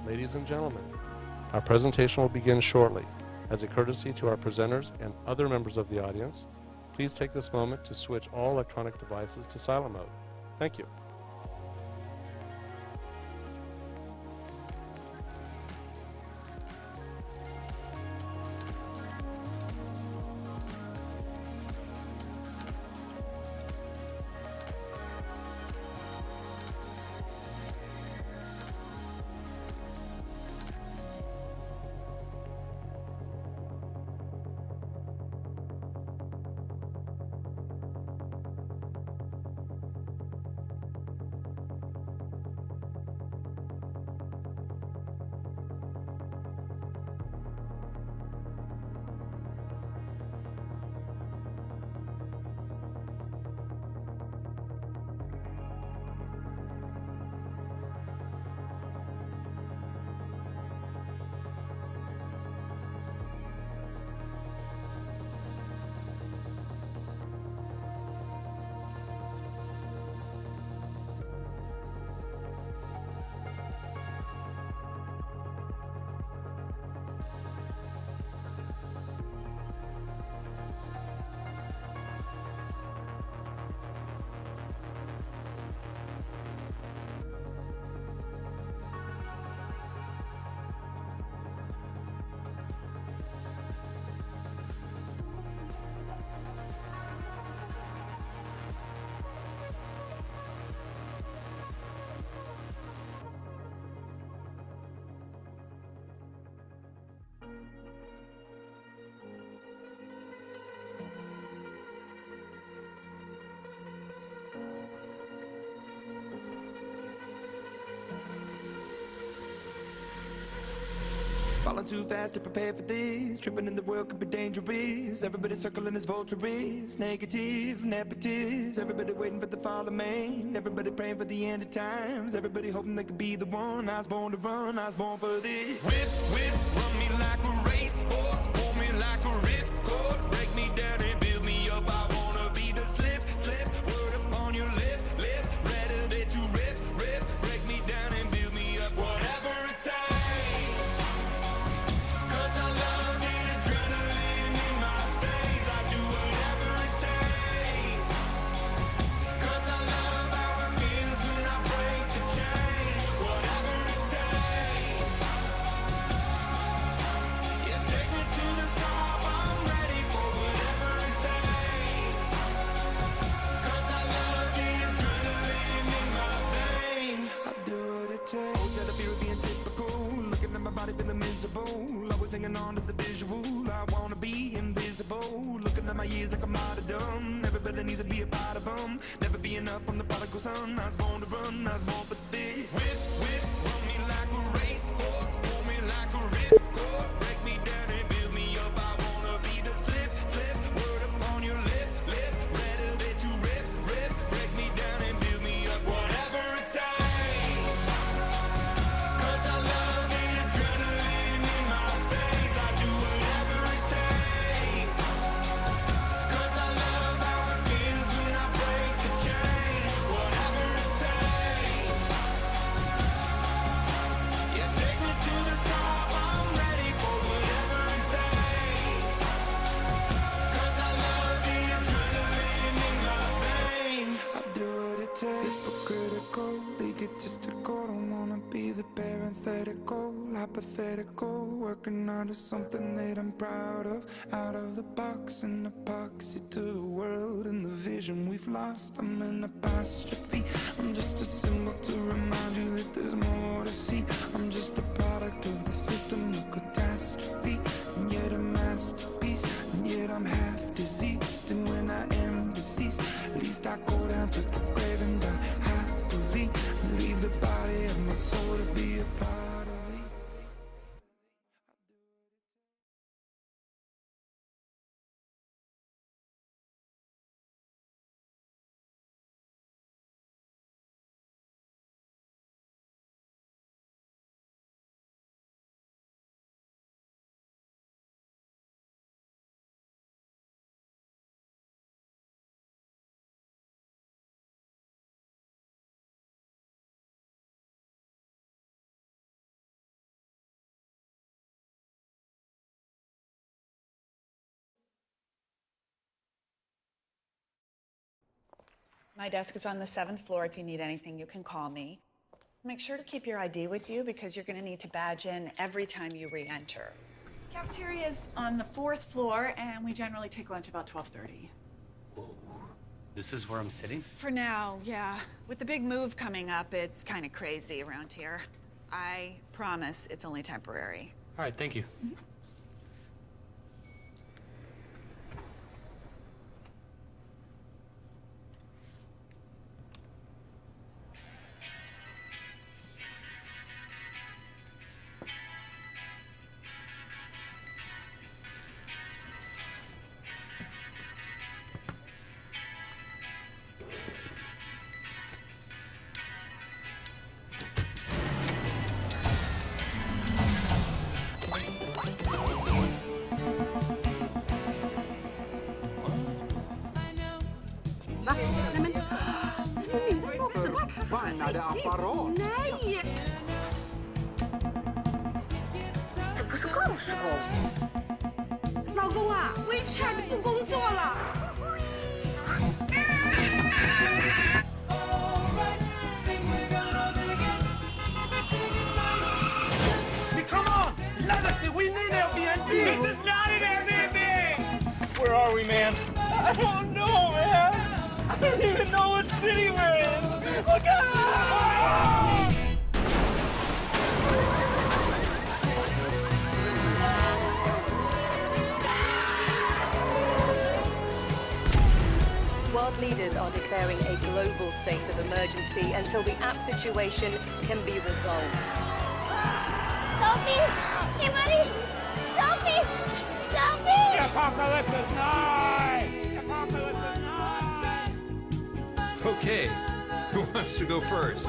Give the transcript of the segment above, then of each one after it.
Ladies and gentlemen, our presentation will begin shortly. As a courtesy to our presenters and other members of the audience, please take this moment to switch all electronic devices to silent mode. Thank you. Falling too fast to prepare for this. Tripping in the world could be dangerous. Everybody circling as vultures. Negative, nepotist. Everybody waiting for the fall of man. Everybody praying for the end of times. Everybody hoping they could be the one. I was born to run, I was born for this. Whip, whip, run me like a racehorse. Pull me like a ripcord. Break me down and build me up. I wanna be the slip, slip. Word upon your lip, lip. Rather that you rip, rip. Break me down and build me up. Whatever it takes. Feeling miserable, always hanging on to the visual. I wanna be invisible, looking at my years like I'm out of dumb. Everybody needs to be a part of them. Never be enough from the prodigal son. I was born to run, I was born for this. Whip, whip, run me like a racehorse. Pull me like a ripcord. Break me down and build me up. I wanna be the slip, slip. Word upon your lip, lip. Rather that you rip, rip. Break me down and build me up. Whatever it takes. 'Cause I love the adrenaline in my veins. I do whatever it takes. 'Cause I love how it feels when I break the chain. Whatever it takes. Yeah, take me to the top. I'm ready for whatever it takes. 'Cause I love the adrenaline in my veins. I do what it takes. Hypocritical, egotistical. Don't wanna be the parenthetical, hypothetical. Working out of something that I'm proud of. Out of the box, an epoxy to the world and the vision we've lost. I'm an apostrophe. I'm just a symbol to remind you that there's more to see. I'm just a product of the system of catastrophe, and yet a masterpiece, and yet I'm half diseased. And when I am deceased, at least I go down to the grave and die happily, and leave the body of my soul to be a part. My desk is on the 7th floor. If you need anything, you can call me. Make sure to keep your ID with you because you're going to need to badge in every time you re-enter. Cafeteria is on the 4th floor, and we generally take lunch about 12:30. Whoa. This is where I'm sitting? For now, yeah. With the big move coming up, it's kind of crazy around here. I promise it's only temporary. All right, thank you. Fan, är det apparat? Nej!这不是告诉我。老公啊，WeChat 不工作了。 Come on! Legacy, we need Airbnb! This is not an Airbnb! Where are we, man? I don't know, man! I don't even know what city we're in! Look out! World leaders are declaring a global state of emergency until the app situation can be resolved. Selfies! Hey, buddy! Selfies! Selfies! The apocalypse is nigh! The apocalypse is nigh! Okay, who wants to go first?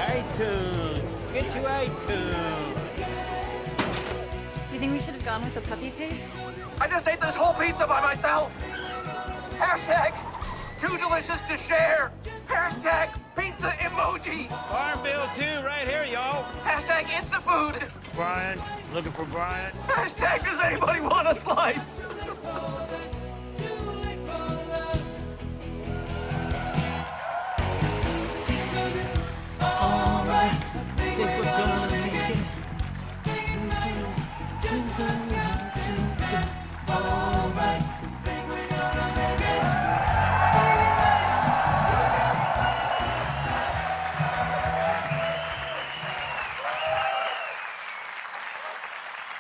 iTunes! Get you iTunes! Do you think we should have gone with the puppy paste? I just ate this whole pizza by myself! Hashtag too delicious to share! Hashtag pizza emoji! Farm bill 2 right here, y'all! Hashtag Instafood! Brian, looking for Brian? Hashtag does anybody want a slice?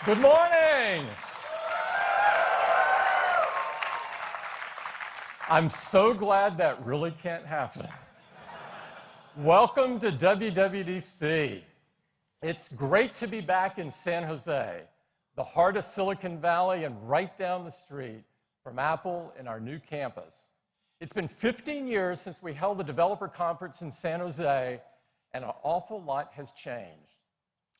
Good morning. I'm so glad that really can't happen. Welcome to WWDC. It's great to be back in San Jose, the heart of Silicon Valley and right down the street from Apple in our new campus. It's been 15 years since we held the developer conference in San Jose, and an awful lot has changed.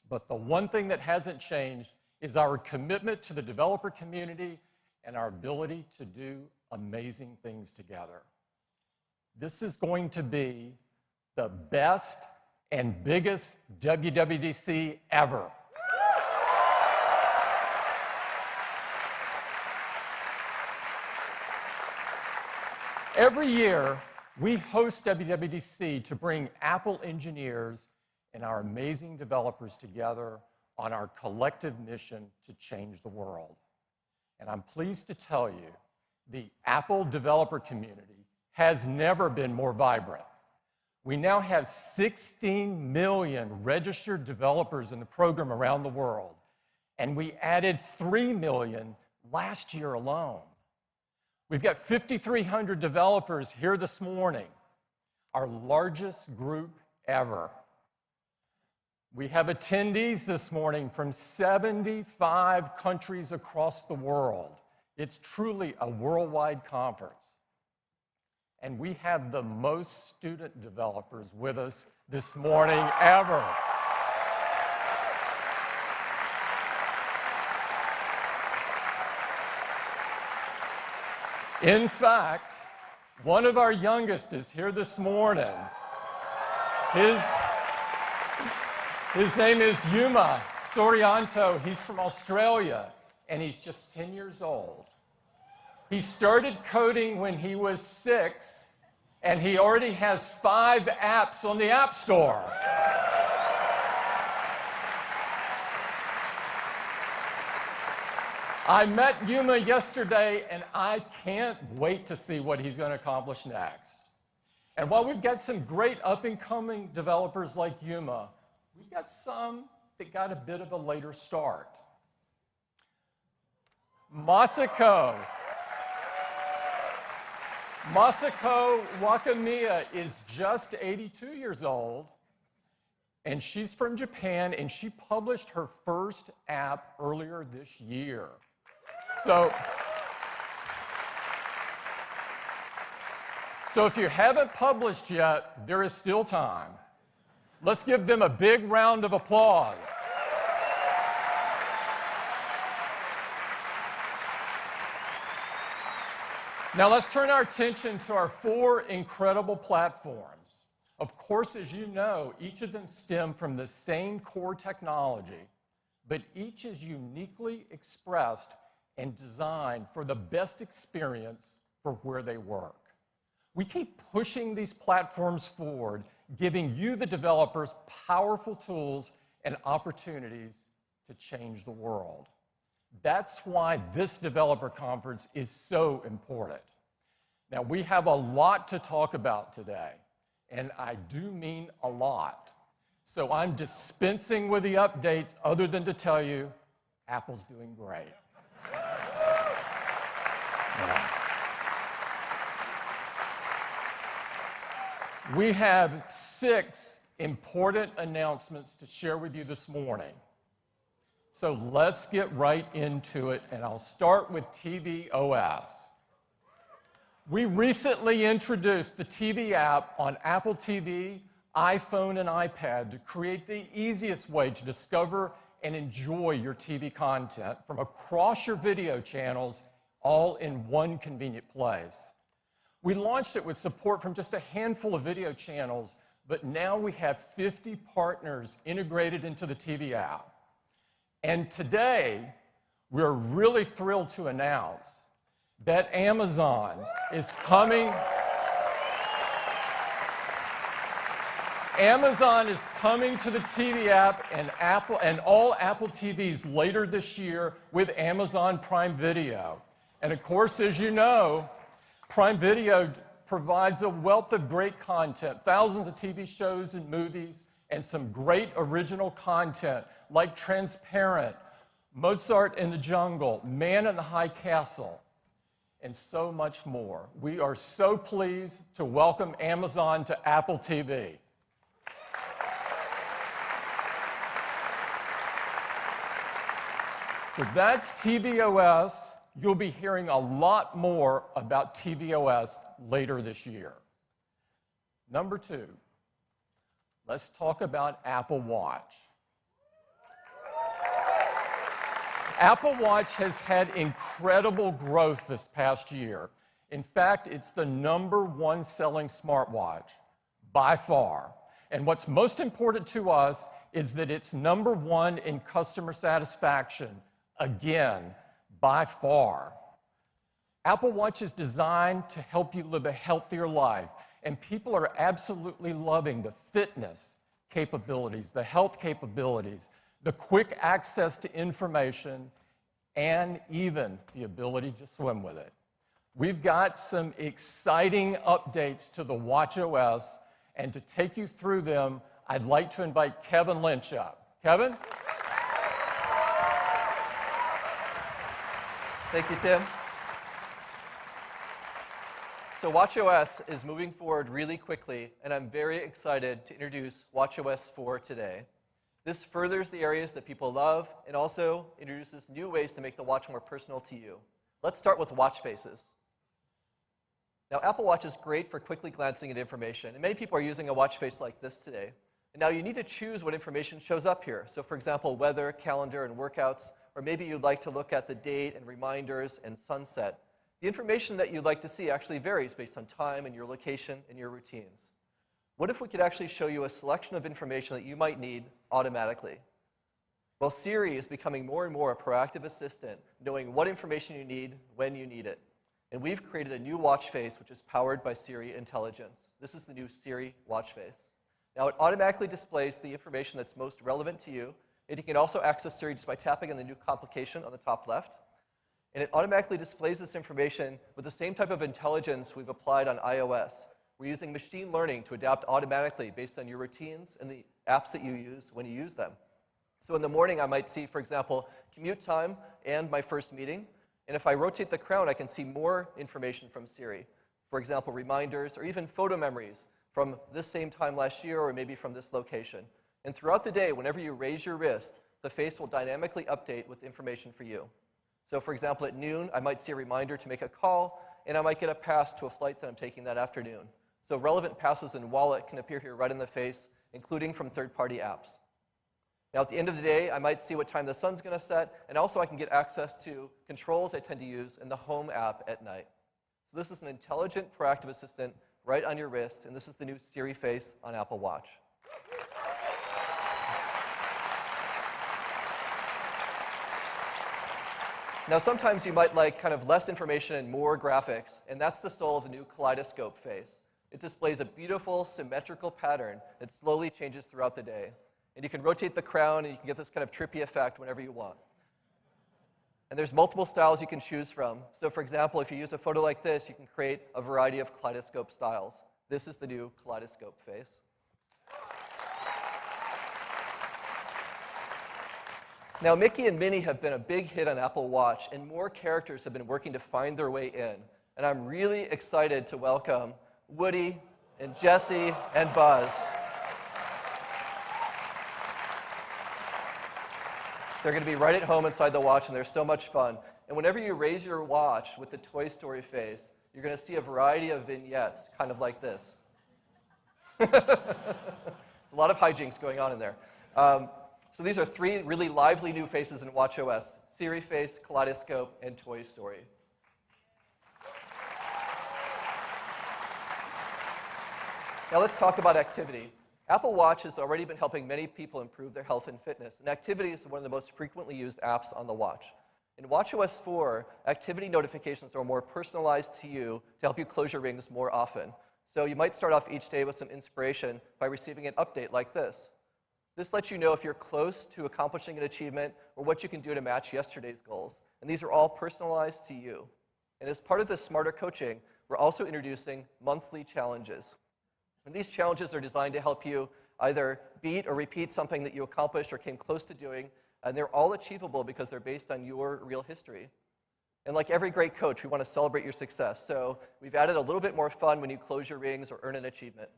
But the one thing that hasn't changed is our commitment to the developer community and our ability to do amazing things together. This is going to be the best and biggest WWDC ever. Every year, we host WWDC to bring Apple engineers and our amazing developers together on our collective mission to change the world. And I'm pleased to tell you, the Apple developer community has never been more vibrant. We now have 16 million registered developers in the program around the world, and we added 3 million last year alone. We've got 5,300 developers here this morning, our largest group ever. We have attendees this morning from 75 countries across the world. It's truly a worldwide conference. And we have the most student developers with us this morning ever. In fact, one of our youngest is here this morning. His name is Yuma Sorianto. He's from Australia, and he's just 10 years old. He started coding when he was 6, and he already has 5 apps on the App Store. I met Yuma yesterday, and I can't wait to see what he's going to accomplish next. And while we've got some great up-and-coming developers like Yuma, we've got some that got a bit of a later start. Masako Wakamiya is just 82 years old, and she's from Japan, and she published her first app earlier this year. So if you haven't published yet, there is still time. Let's give them a big round of applause. Now let's turn our attention to our 4 incredible platforms. Of course, as you know, each of them stem from the same core technology, but each is uniquely expressed and designed for the best experience for where they work. We keep pushing these platforms forward, giving you, the developers, powerful tools and opportunities to change the world. That's why this developer conference is so important. Now, we have a lot to talk about today, and I do mean a lot. So I'm dispensing with the updates other than to tell you Apple's doing great. We have 6 important announcements to share with you this morning. So let's get right into it, and I'll start with tvOS. We recently introduced the TV app on Apple TV, iPhone, and iPad to create the easiest way to discover and enjoy your TV content from across your video channels, all in one convenient place. We launched it with support from just a handful of video channels, but now we have 50 partners integrated into the TV app. And today, we're really thrilled to announce that Amazon is coming. Amazon is coming to the TV app and all Apple TVs later this year with Amazon Prime Video. And of course, as you know, Prime Video provides a wealth of great content, thousands of TV shows and movies, and some great original content like Transparent, Mozart in the Jungle, Man in the High Castle, and so much more. We are so pleased to welcome Amazon to Apple TV. So that's tvOS. You'll be hearing a lot more about tvOS later this year. Number 2, let's talk about Apple Watch. Apple Watch has had incredible growth this past year. In fact, it's the #1 selling smartwatch by far. And what's most important to us is that it's #1 in customer satisfaction, again, by far. Apple Watch is designed to help you live a healthier life, and people are absolutely loving the fitness capabilities, the health capabilities, the quick access to information, and even the ability to swim with it. We've got some exciting updates to the watchOS, and to take you through them, I'd like to invite Kevin Lynch up. Kevin? Thank you, Tim. So watchOS is moving forward really quickly, and I'm very excited to introduce watchOS 4 today. This furthers the areas that people love and also introduces new ways to make the watch more personal to you. Let's start with watch faces. Now, Apple Watch is great for quickly glancing at information, and many people are using a watch face like this today. And now you need to choose what information shows up here. So for example, weather, calendar, and workouts, or maybe you'd like to look at the date and reminders and sunset. The information that you'd like to see actually varies based on time and your location and your routines. What if we could actually show you a selection of information that you might need automatically? Well, Siri is becoming more and more a proactive assistant, knowing what information you need when you need it. And we've created a new watch face which is powered by Siri intelligence. This is the new Siri watch face. Now it automatically displays the information that's most relevant to you, and you can also access Siri just by tapping on the new complication on the top left. And it automatically displays this information with the same type of intelligence we've applied on iOS. We're using machine learning to adapt automatically based on your routines and the apps that you use when you use them. So in the morning, I might see, for example, commute time and my first meeting. And if I rotate the crown, I can see more information from Siri. For example, reminders or even photo memories from this same time last year or maybe from this location. And throughout the day, whenever you raise your wrist, the face will dynamically update with information for you. So for example, at noon, I might see a reminder to make a call, and I might get a pass to a flight that I'm taking that afternoon. So relevant passes in Wallet can appear here right in the face, including from third-party apps. Now, at the end of the day, I might see what time the sun's going to set, and also I can get access to controls I tend to use in the Home app at night. So this is an intelligent, proactive assistant right on your wrist, and this is the new Siri face on Apple Watch. Now, sometimes you might like kind of less information and more graphics, and that's the soul of the new kaleidoscope face. It displays a beautiful, symmetrical pattern that slowly changes throughout the day. And you can rotate the crown, and you can get this kind of trippy effect whenever you want. And there's multiple styles you can choose from. So for example, if you use a photo like this, you can create a variety of kaleidoscope styles. This is the new kaleidoscope face. Now, Mickey and Minnie have been a big hit on Apple Watch, and more characters have been working to find their way in. And I'm really excited to welcome Woody and Jessie and Buzz. They're going to be right at home inside the watch, and they're so much fun. And whenever you raise your watch with the Toy Story face, you're going to see a variety of vignettes, kind of like this. There's a lot of hijinks going on in there. So these are three really lively new faces in watchOS: Siri face, Kaleidoscope, and Toy Story. Now let's talk about activity. Apple Watch has already been helping many people improve their health and fitness, and activity is one of the most frequently used apps on the watch. In watchOS 4, activity notifications are more personalized to you to help you close your rings more often. So you might start off each day with some inspiration by receiving an update like this. This lets you know if you're close to accomplishing an achievement or what you can do to match yesterday's goals. And these are all personalized to you. And as part of this smarter coaching, we're also introducing monthly challenges. And these challenges are designed to help you either beat or repeat something that you accomplished or came close to doing. And they're all achievable because they're based on your real history. And like every great coach, we want to celebrate your success. So we've added a little bit more fun when you close your rings or earn an achievement.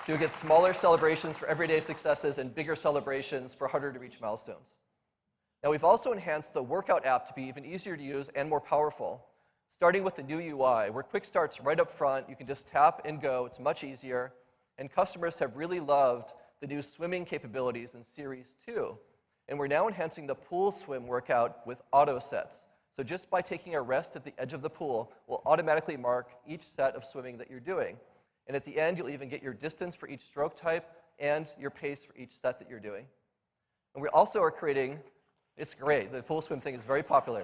So you get smaller celebrations for everyday successes and bigger celebrations for harder to reach milestones. Now we've also enhanced the workout app to be even easier to use and more powerful. Starting with the new UI, where quick start's right up front, you can just tap and go, it's much easier. And customers have really loved the new swimming capabilities in Series 2. And we're now enhancing the pool swim workout with auto sets. So just by taking a rest at the edge of the pool, we'll automatically mark each set of swimming that you're doing. And at the end, you'll even get your distance for each stroke type and your pace for each set that you're doing. And we also are creating, it's great, the pool swim thing is very popular.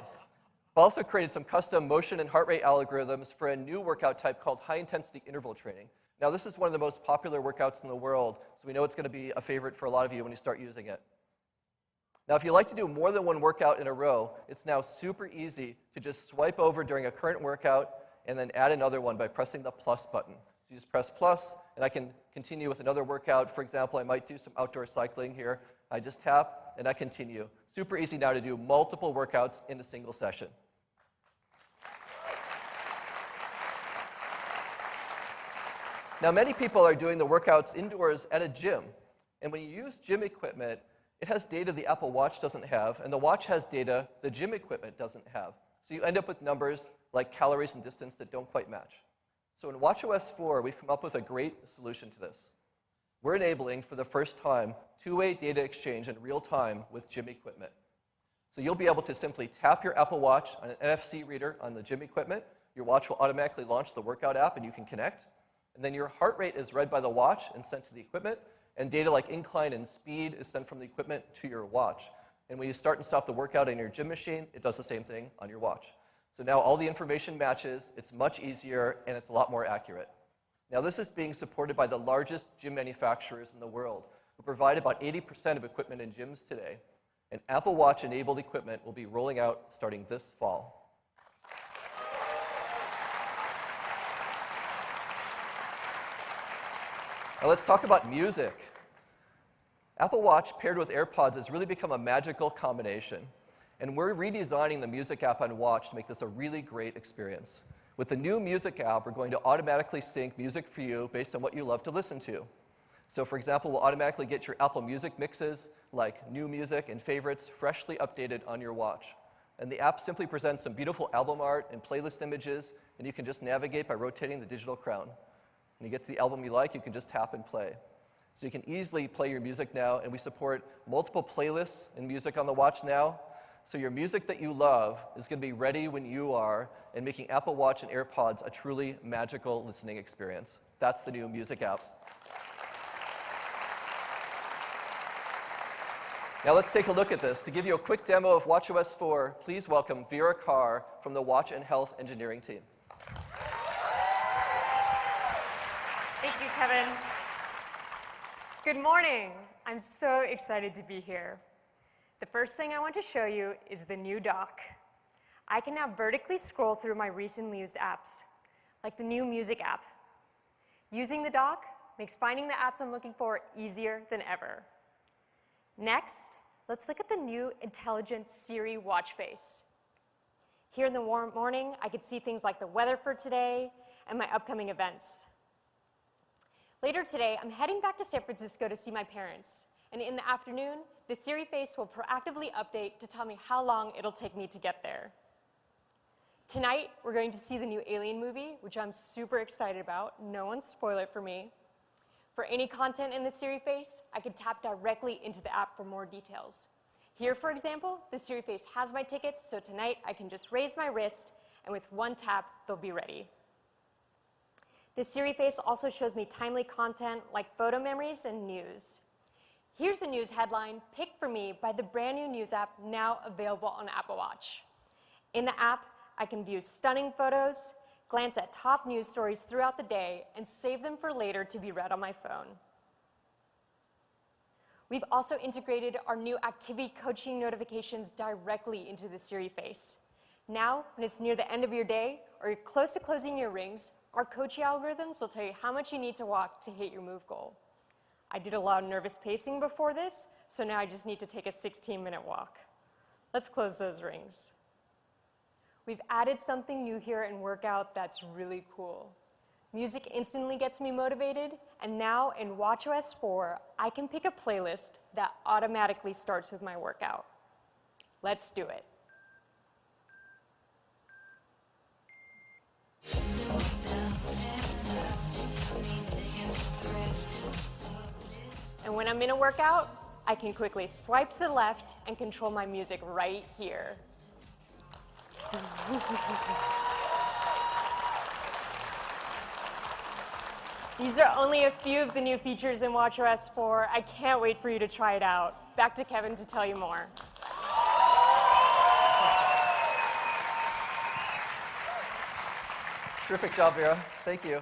We've also created some custom motion and heart rate algorithms for a new workout type called high-intensity interval training. Now, this is one of the most popular workouts in the world, so we know it's going to be a favorite for a lot of you when you start using it. Now, if you like to do more than one workout in a row, it's now super easy to just swipe over during a current workout and then add another one by pressing the plus button. So you just press plus, and I can continue with another workout. For example, I might do some outdoor cycling here. I just tap, and I continue. Super easy now to do multiple workouts in a single session. Now, many people are doing the workouts indoors at a gym. And when you use gym equipment, it has data the Apple Watch doesn't have, and the watch has data the gym equipment doesn't have. So you end up with numbers like calories and distance that don't quite match. So in watchOS 4, we've come up with a great solution to this. We're enabling, for the first time, two-way data exchange in real time with gym equipment. So you'll be able to simply tap your Apple Watch on an NFC reader on the gym equipment. Your watch will automatically launch the workout app, and you can connect. And then your heart rate is read by the watch and sent to the equipment, and data like incline and speed is sent from the equipment to your watch. And when you start and stop the workout in your gym machine, it does the same thing on your watch. So now all the information matches, it's much easier, and it's a lot more accurate. Now this is being supported by the largest gym manufacturers in the world, who provide about 80% of equipment in gyms today. And Apple Watch-enabled equipment will be rolling out starting this fall. Now let's talk about music. Apple Watch paired with AirPods has really become a magical combination. And we're redesigning the music app on Watch to make this a really great experience. With the new music app, we're going to automatically sync music for you based on what you love to listen to. So for example, we'll automatically get your Apple Music mixes, like new music and favorites, freshly updated on your watch. And the app simply presents some beautiful album art and playlist images, and you can just navigate by rotating the digital crown. When you get to the album you like, you can just tap and play. So you can easily play your music now, and we support multiple playlists and music on the watch now. So your music that you love is going to be ready when you are, and making Apple Watch and AirPods a truly magical listening experience. That's the new music app. Now let's take a look at this. To give you a quick demo of watchOS 4, please welcome Vera Carr from the Watch and Health engineering team. Thank you, Kevin. Good morning. I'm so excited to be here. The first thing I want to show you is the new dock. I can now vertically scroll through my recently used apps, like the new music app. Using the dock makes finding the apps I'm looking for easier than ever. Next, let's look at the new intelligent Siri watch face. Here in the warm morning, I could see things like the weather for today and my upcoming events. Later today, I'm heading back to San Francisco to see my parents, and in the afternoon, the Siri face will proactively update to tell me how long it'll take me to get there. Tonight, we're going to see the new Alien movie, which I'm super excited about. No one spoil it for me. For any content in the Siri face, I can tap directly into the app for more details. Here, for example, the Siri face has my tickets, so tonight I can just raise my wrist, and with one tap, they'll be ready. The Siri face also shows me timely content like photo memories and news. Here's a news headline picked for me by the brand new news app now available on Apple Watch. In the app, I can view stunning photos, glance at top news stories throughout the day, and save them for later to be read on my phone. We've also integrated our new activity coaching notifications directly into the Siri face. Now, when it's near the end of your day or you're close to closing your rings, our coaching algorithms will tell you how much you need to walk to hit your move goal. I did a lot of nervous pacing before this, so now I just need to take a 16-minute walk. Let's close those rings. We've added something new here in Workout that's really cool. Music instantly gets me motivated, and now in watchOS 4, I can pick a playlist that automatically starts with my workout. Let's do it. And when I'm in a workout, I can quickly swipe to the left and control my music right here. These are only a few of the new features in watchOS 4. I can't wait for you to try it out. Back to Kevin to tell you more. Terrific job, Vera. Thank you.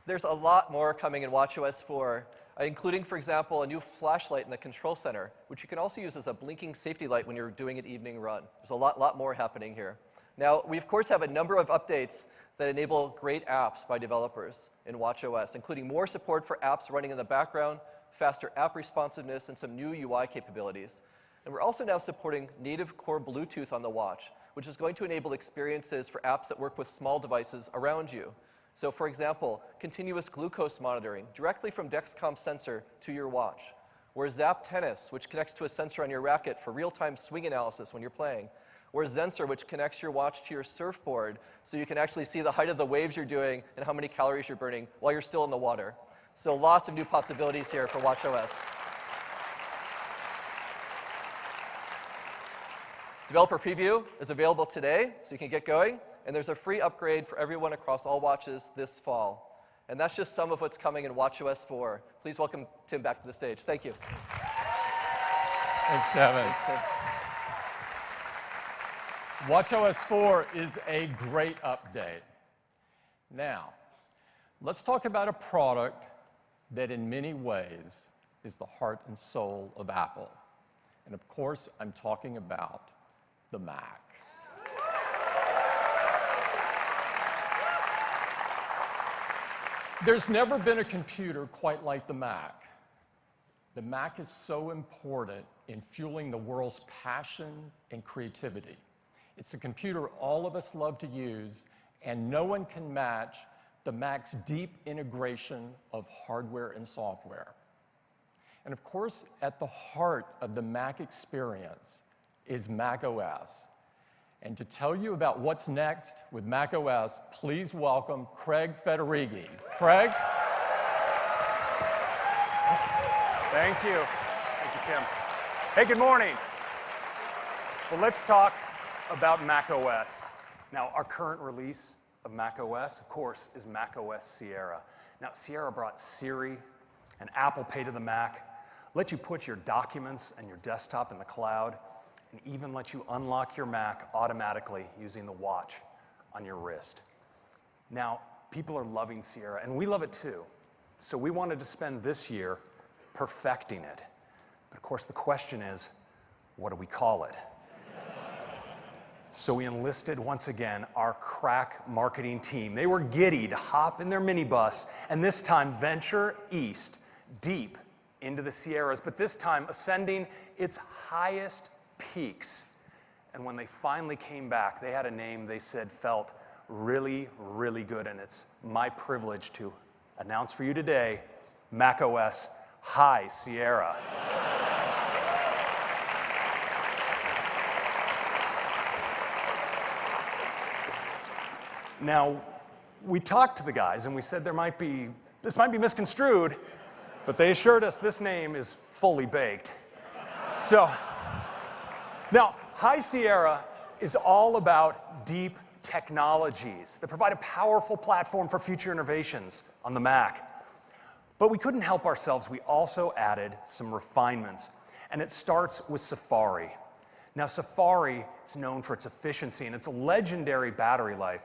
There's a lot more coming in watchOS 4, including, for example, a new flashlight in the control center, which you can also use as a blinking safety light when you're doing an evening run. There's a lot more happening here. Now, we, of course, have a number of updates that enable great apps by developers in watchOS, including more support for apps running in the background, faster app responsiveness, and some new UI capabilities. And we're also now supporting native core Bluetooth on the watch, which is going to enable experiences for apps that work with small devices around you. So, for example, continuous glucose monitoring directly from Dexcom sensor to your watch, or Zap Tennis, which connects to a sensor on your racket for real-time swing analysis when you're playing, or Zensor, which connects your watch to your surfboard so you can actually see the height of the waves you're doing and how many calories you're burning while you're still in the water. So lots of new possibilities here for watchOS. Developer preview is available today, so you can get going. And there's a free upgrade for everyone across all watches this fall. And that's just some of what's coming in watchOS 4. Please welcome Tim back to the stage. Thank you. Thanks, Kevin. WatchOS 4 is a great update. Now, let's talk about a product that in many ways is the heart and soul of Apple. And of course, I'm talking about the Mac. There's never been a computer quite like the Mac. The Mac is so important in fueling the world's passion and creativity. It's a computer all of us love to use, and no one can match the Mac's deep integration of hardware and software. And of course, at the heart of the Mac experience is macOS. And to tell you about what's next with macOS, please welcome Craig Federighi. Craig? Thank you. Thank you, Tim. Hey, good morning. Well, let's talk about macOS. Now, our current release of macOS, of course, is macOS Sierra. Now, Sierra brought Siri and Apple Pay to the Mac, let you put your documents and your desktop in the cloud, and even let you unlock your Mac automatically using the watch on your wrist. Now, people are loving Sierra, and we love it too. So we wanted to spend this year perfecting it. But of course, the question is, what do we call it? So we enlisted, once again, our crack marketing team. They were giddy to hop in their minibus and this time venture east, deep into the Sierras, but this time ascending its highest peaks. And when they finally came back, they had a name they said felt really, really good, and it's my privilege to announce for you today, macOS High Sierra. Now, we talked to the guys and we said this might be misconstrued, but they assured us this name is fully baked. So, now, High Sierra is all about deep technologies that provide a powerful platform for future innovations on the Mac. But we couldn't help ourselves. We also added some refinements, and it starts with Safari. Now, Safari is known for its efficiency and its legendary battery life.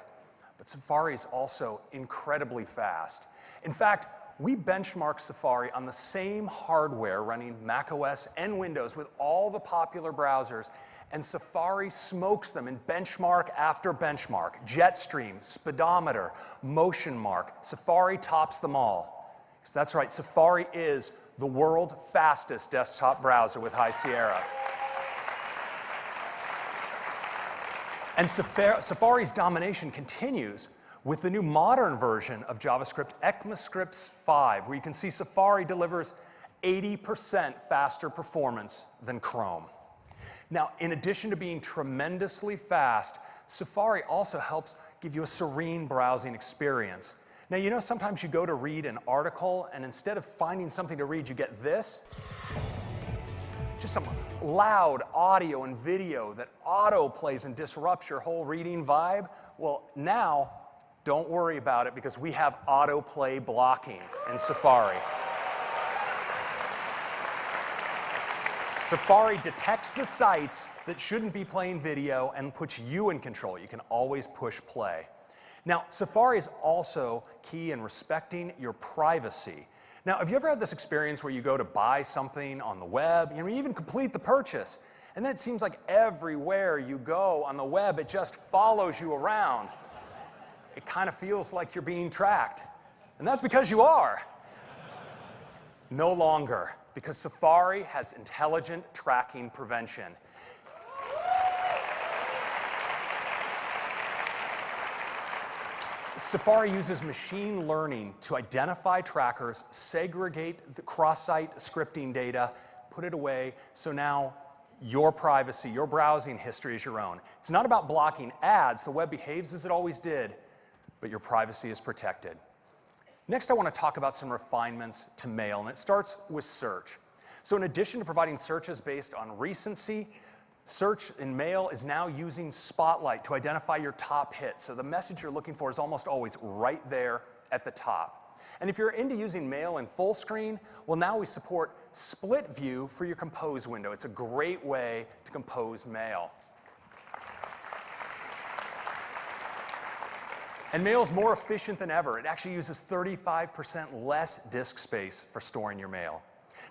But Safari is also incredibly fast. In fact, we benchmarked Safari on the same hardware running macOS and Windows with all the popular browsers, and Safari smokes them in benchmark after benchmark. Jetstream, speedometer, motion mark. Safari tops them all. Because that's right, Safari is the world's fastest desktop browser with High Sierra. And Safari's domination continues with the new modern version of JavaScript, ECMAScript 5, where you can see Safari delivers 80% faster performance than Chrome. Now, in addition to being tremendously fast, Safari also helps give you a serene browsing experience. Now, you know, sometimes you go to read an article, and instead of finding something to read, you get this. Just some loud audio and video that auto-plays and disrupts your whole reading vibe. Well, now, don't worry about it because we have autoplay blocking in Safari. Safari detects the sites that shouldn't be playing video and puts you in control. You can always push play. Now, Safari is also key in respecting your privacy. Now, have you ever had this experience where you go to buy something on the web, you even complete the purchase, and then it seems like everywhere you go on the web, it just follows you around? It kind of feels like you're being tracked. And that's because you are. No longer, because Safari has intelligent tracking prevention. Safari uses machine learning to identify trackers, segregate the cross-site scripting data, put it away, so now your privacy, your browsing history is your own. It's not about blocking ads. The web behaves as it always did, but your privacy is protected. Next, I want to talk about some refinements to Mail, and it starts with search. So in addition to providing searches based on recency, search in Mail is now using Spotlight to identify your top hits. So the message you're looking for is almost always right there at the top. And if you're into using mail in full screen, well, now we support split view for your compose window. It's a great way to compose mail. And mail is more efficient than ever. It actually uses 35% less disk space for storing your mail.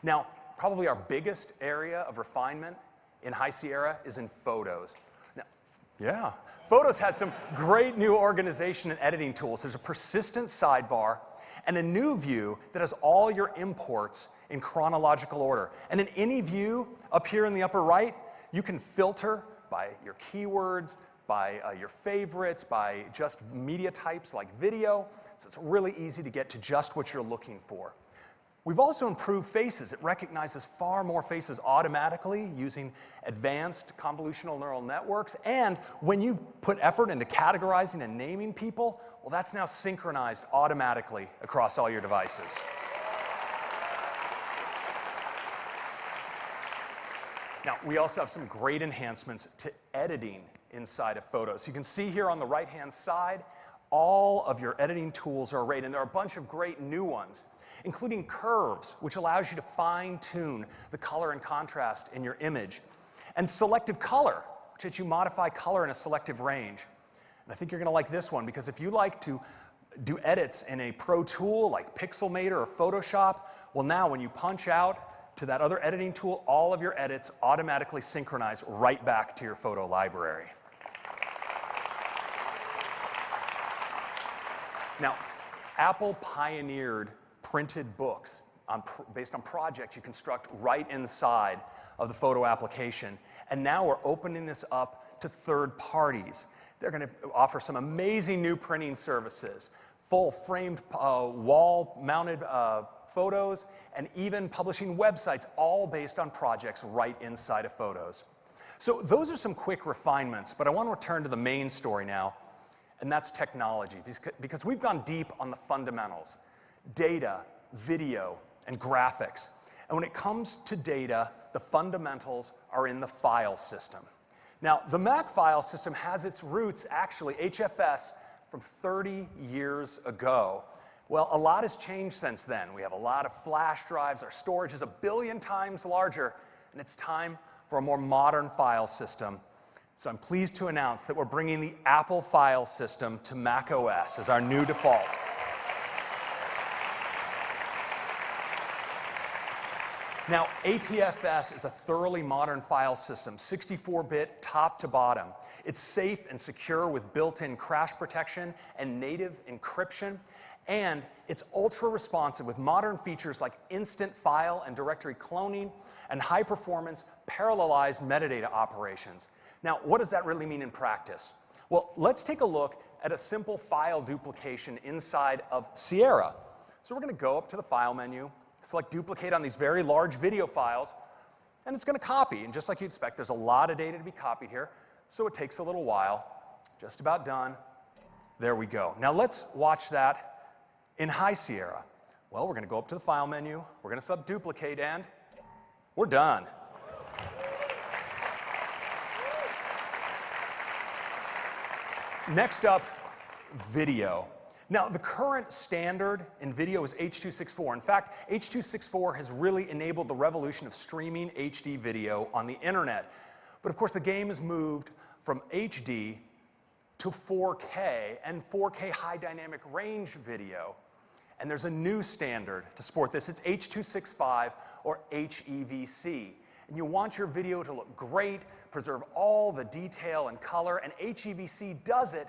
Now, probably our biggest area of refinement in High Sierra is in photos. Now, yeah, Photos has some great new organization and editing tools. There's a persistent sidebar and a new view that has all your imports in chronological order. And in any view up here in the upper right, you can filter by your keywords, by your favorites, by just media types like video. So it's really easy to get to just what you're looking for. We've also improved faces. It recognizes far more faces automatically using advanced convolutional neural networks. And when you put effort into categorizing and naming people, well, that's now synchronized automatically across all your devices. Now, we also have some great enhancements to editing inside of Photos. You can see here on the right-hand side, all of your editing tools are arrayed, and there are a bunch of great new ones, including curves, which allows you to fine-tune the color and contrast in your image, and selective color, which lets you modify color in a selective range. And I think you're going to like this one, because if you like to do edits in a pro tool like Pixelmator or Photoshop, well, now when you punch out to that other editing tool, all of your edits automatically synchronize right back to your photo library. Now, Apple pioneered printed books based on projects you construct right inside of the photo application. And now we're opening this up to third parties. They're going to offer some amazing new printing services, full framed wall-mounted photos, and even publishing websites, all based on projects right inside of Photos. So those are some quick refinements, but I want to return to the main story now, and that's technology, because we've gone deep on the fundamentals: data, video, and graphics. And when it comes to data, the fundamentals are in the file system. Now, the Mac file system has its roots, actually, HFS, from 30 years ago. Well, a lot has changed since then. We have a lot of flash drives, our storage is 1 billion times larger, and it's time for a more modern file system. So I'm pleased to announce that we're bringing the Apple file system to Mac OS as our new default. Now, APFS is a thoroughly modern file system, 64-bit top to bottom. It's safe and secure with built-in crash protection and native encryption, and it's ultra-responsive with modern features like instant file and directory cloning and high-performance parallelized metadata operations. Now, what does that really mean in practice? Well, let's take a look at a simple file duplication inside of Sierra. So we're going to go up to the File menu, select Duplicate on these very large video files, and it's going to copy. And just like you'd expect, there's a lot of data to be copied here, so it takes a little while. Just about done. There we go. Now let's watch that in High Sierra. Well, we're going to go up to the File menu, we're going to select Duplicate, and we're done. Next up, video. Now, the current standard in video is H.264. In fact, H.264 has really enabled the revolution of streaming HD video on the internet. But of course, the game has moved from HD to 4K and 4K high dynamic range video. And there's a new standard to support this. It's H.265 or HEVC. And you want your video to look great, preserve all the detail and color, and HEVC does it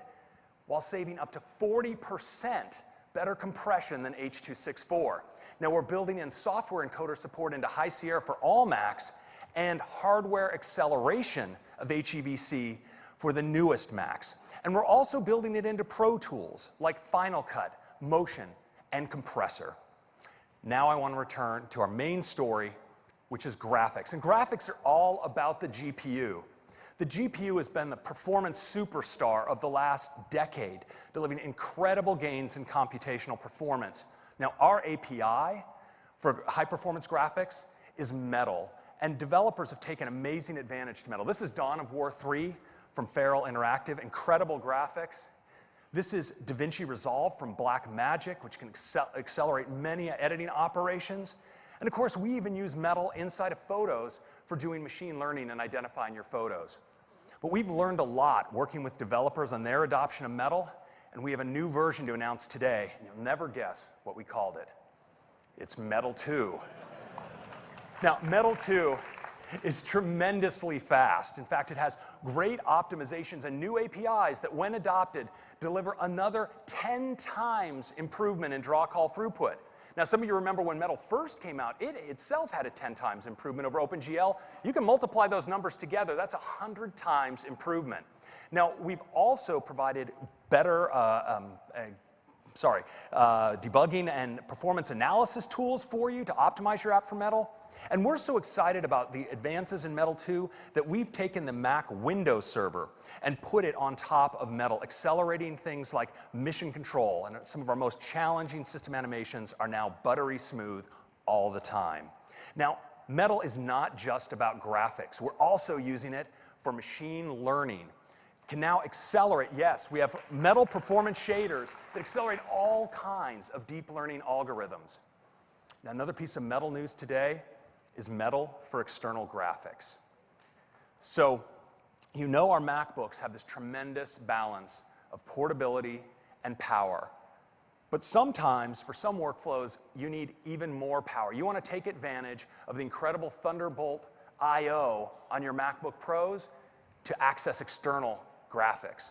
while saving up to 40% better compression than H.264. Now, we're building in software encoder support into High Sierra for all Macs and hardware acceleration of HEVC for the newest Macs. And we're also building it into Pro Tools like Final Cut, Motion, and Compressor. Now I want to return to our main story, which is graphics. And graphics are all about the GPU. The GPU has been the performance superstar of the last decade, delivering incredible gains in computational performance. Now, our API for high-performance graphics is Metal, and developers have taken amazing advantage to Metal. This is Dawn of War 3 from Feral Interactive, incredible graphics. This is DaVinci Resolve from Blackmagic, which can accelerate many editing operations. And of course, we even use Metal inside of Photos for doing machine learning and identifying your photos. But we've learned a lot working with developers on their adoption of Metal, and we have a new version to announce today, and you'll never guess what we called it. It's Metal 2. Now, Metal 2 is tremendously fast. In fact, it has great optimizations and new APIs that, when adopted, deliver another 10 times improvement in draw call throughput. Now, some of you remember when Metal first came out, it itself had a 10 times improvement over OpenGL. You can multiply those numbers together. That's 100 times improvement. Now, we've also provided better debugging and performance analysis tools for you to optimize your app for Metal. And we're so excited about the advances in Metal 2 that we've taken the Mac Windows server and put it on top of Metal, accelerating things like mission control. And some of our most challenging system animations are now buttery smooth all the time. Now, Metal is not just about graphics. We're also using it for machine learning. It can now accelerate, yes, we have Metal performance shaders that accelerate all kinds of deep learning algorithms. Now, another piece of Metal news today is Metal for external graphics. So, you know our MacBooks have this tremendous balance of portability and power. But sometimes, for some workflows, you need even more power. You want to take advantage of the incredible Thunderbolt I/O on your MacBook Pros to access external graphics.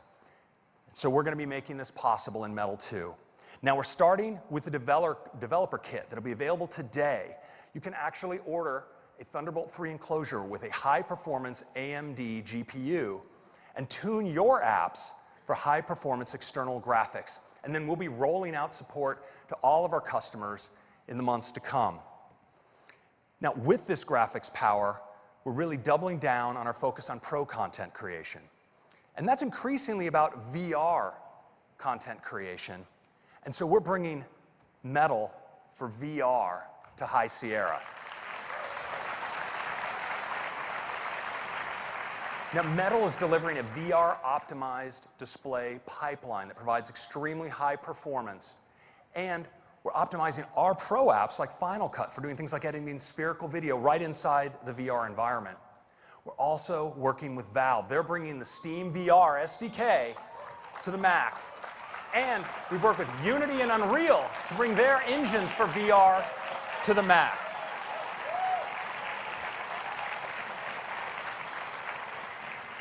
So we're going to be making this possible in Metal 2. Now, we're starting with the developer kit that'll be available today. You can actually order a Thunderbolt 3 enclosure with a high-performance AMD GPU and tune your apps for high-performance external graphics. And then we'll be rolling out support to all of our customers in the months to come. Now, with this graphics power, we're really doubling down on our focus on pro content creation. And that's increasingly about VR content creation. And so we're bringing Metal for VR to High Sierra. Now, Metal is delivering a VR-optimized display pipeline that provides extremely high performance. And we're optimizing our pro apps like Final Cut for doing things like editing spherical video right inside the VR environment. We're also working with Valve. They're bringing the Steam VR SDK to the Mac. And we've worked with Unity and Unreal to bring their engines for VR to the Mac.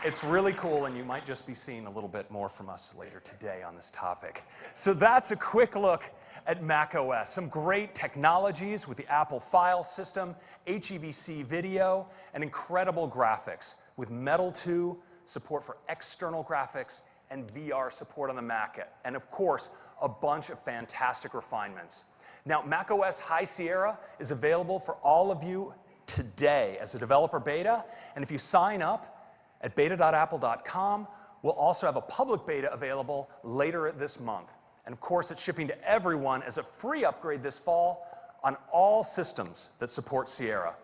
It's really cool, and you might just be seeing a little bit more from us later today on this topic. So that's a quick look at macOS. Some great technologies with the Apple file system, HEVC video, and incredible graphics with Metal 2, support for external graphics, and VR support on the Mac. And of course, a bunch of fantastic refinements. Now, macOS High Sierra is available for all of you today as a developer beta. And if you sign up at beta.apple.com, we'll also have a public beta available later this month. And of course, it's shipping to everyone as a free upgrade this fall on all systems that support Sierra.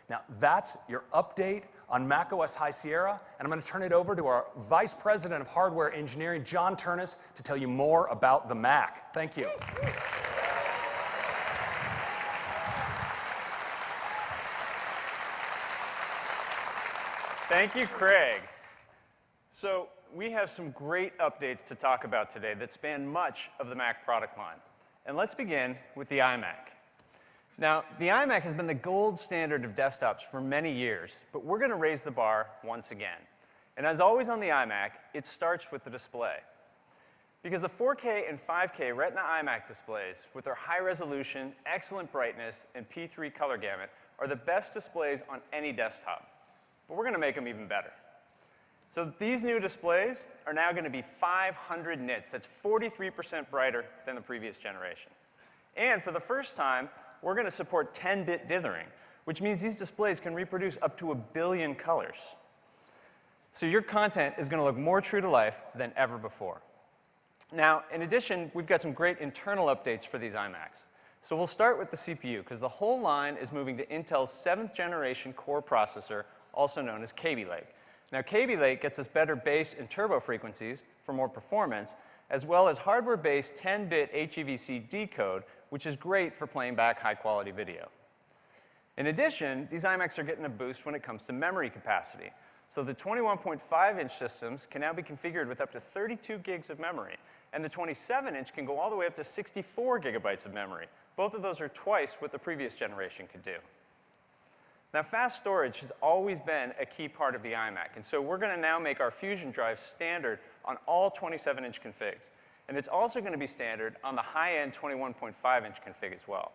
Now, that's your update on macOS High Sierra, and I'm going to turn it over to our Vice President of Hardware Engineering, John Turnus, to tell you more about the Mac. Thank you. Thank you, Craig. So we have some great updates to talk about today that span much of the Mac product line. And let's begin with the iMac. Now, the iMac has been the gold standard of desktops for many years, but we're going to raise the bar once again. And as always on the iMac, it starts with the display. Because the 4K and 5K Retina iMac displays, with their high resolution, excellent brightness, and P3 color gamut, are the best displays on any desktop. But we're going to make them even better. So these new displays are now going to be 500 nits. That's 43% brighter than the previous generation. And for the first time, we're going to support 10-bit dithering, which means these displays can reproduce up to 1 billion colors. So your content is going to look more true to life than ever before. Now, in addition, we've got some great internal updates for these iMacs. So we'll start with the CPU, because the whole line is moving to Intel's 7th generation core processor, also known as Kaby Lake. Now, Kaby Lake gets us better base and turbo frequencies for more performance, as well as hardware-based 10-bit HEVC decode, which is great for playing back high-quality video. In addition, these iMacs are getting a boost when it comes to memory capacity. So the 21.5-inch systems can now be configured with up to 32 gigs of memory, and the 27-inch can go all the way up to 64 gigabytes of memory. Both of those are twice what the previous generation could do. Now, fast storage has always been a key part of the iMac, and so we're going to now make our Fusion drive standard on all 27-inch configs. And it's also going to be standard on the high-end 21.5-inch config as well.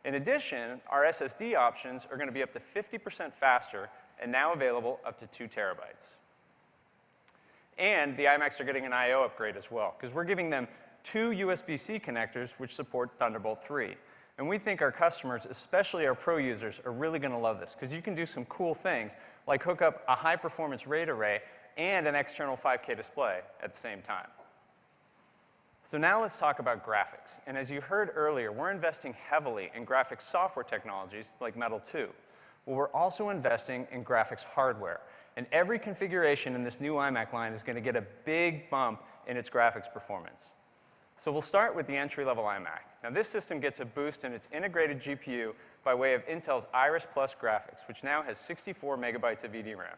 In addition, our SSD options are going to be up to 50% faster and now available up to 2 terabytes. And the iMacs are getting an I/O upgrade as well, because we're giving them 2 USB-C connectors which support Thunderbolt 3. And we think our customers, especially our pro users, are really going to love this, because you can do some cool things, like hook up a high-performance RAID array and an external 5K display at the same time. So now let's talk about graphics. And as you heard earlier, we're investing heavily in graphics software technologies like Metal 2. Well, we're also investing in graphics hardware. And every configuration in this new iMac line is going to get a big bump in its graphics performance. So we'll start with the entry-level iMac. Now, this system gets a boost in its integrated GPU by way of Intel's Iris Plus graphics, which now has 64 megabytes of EDRAM.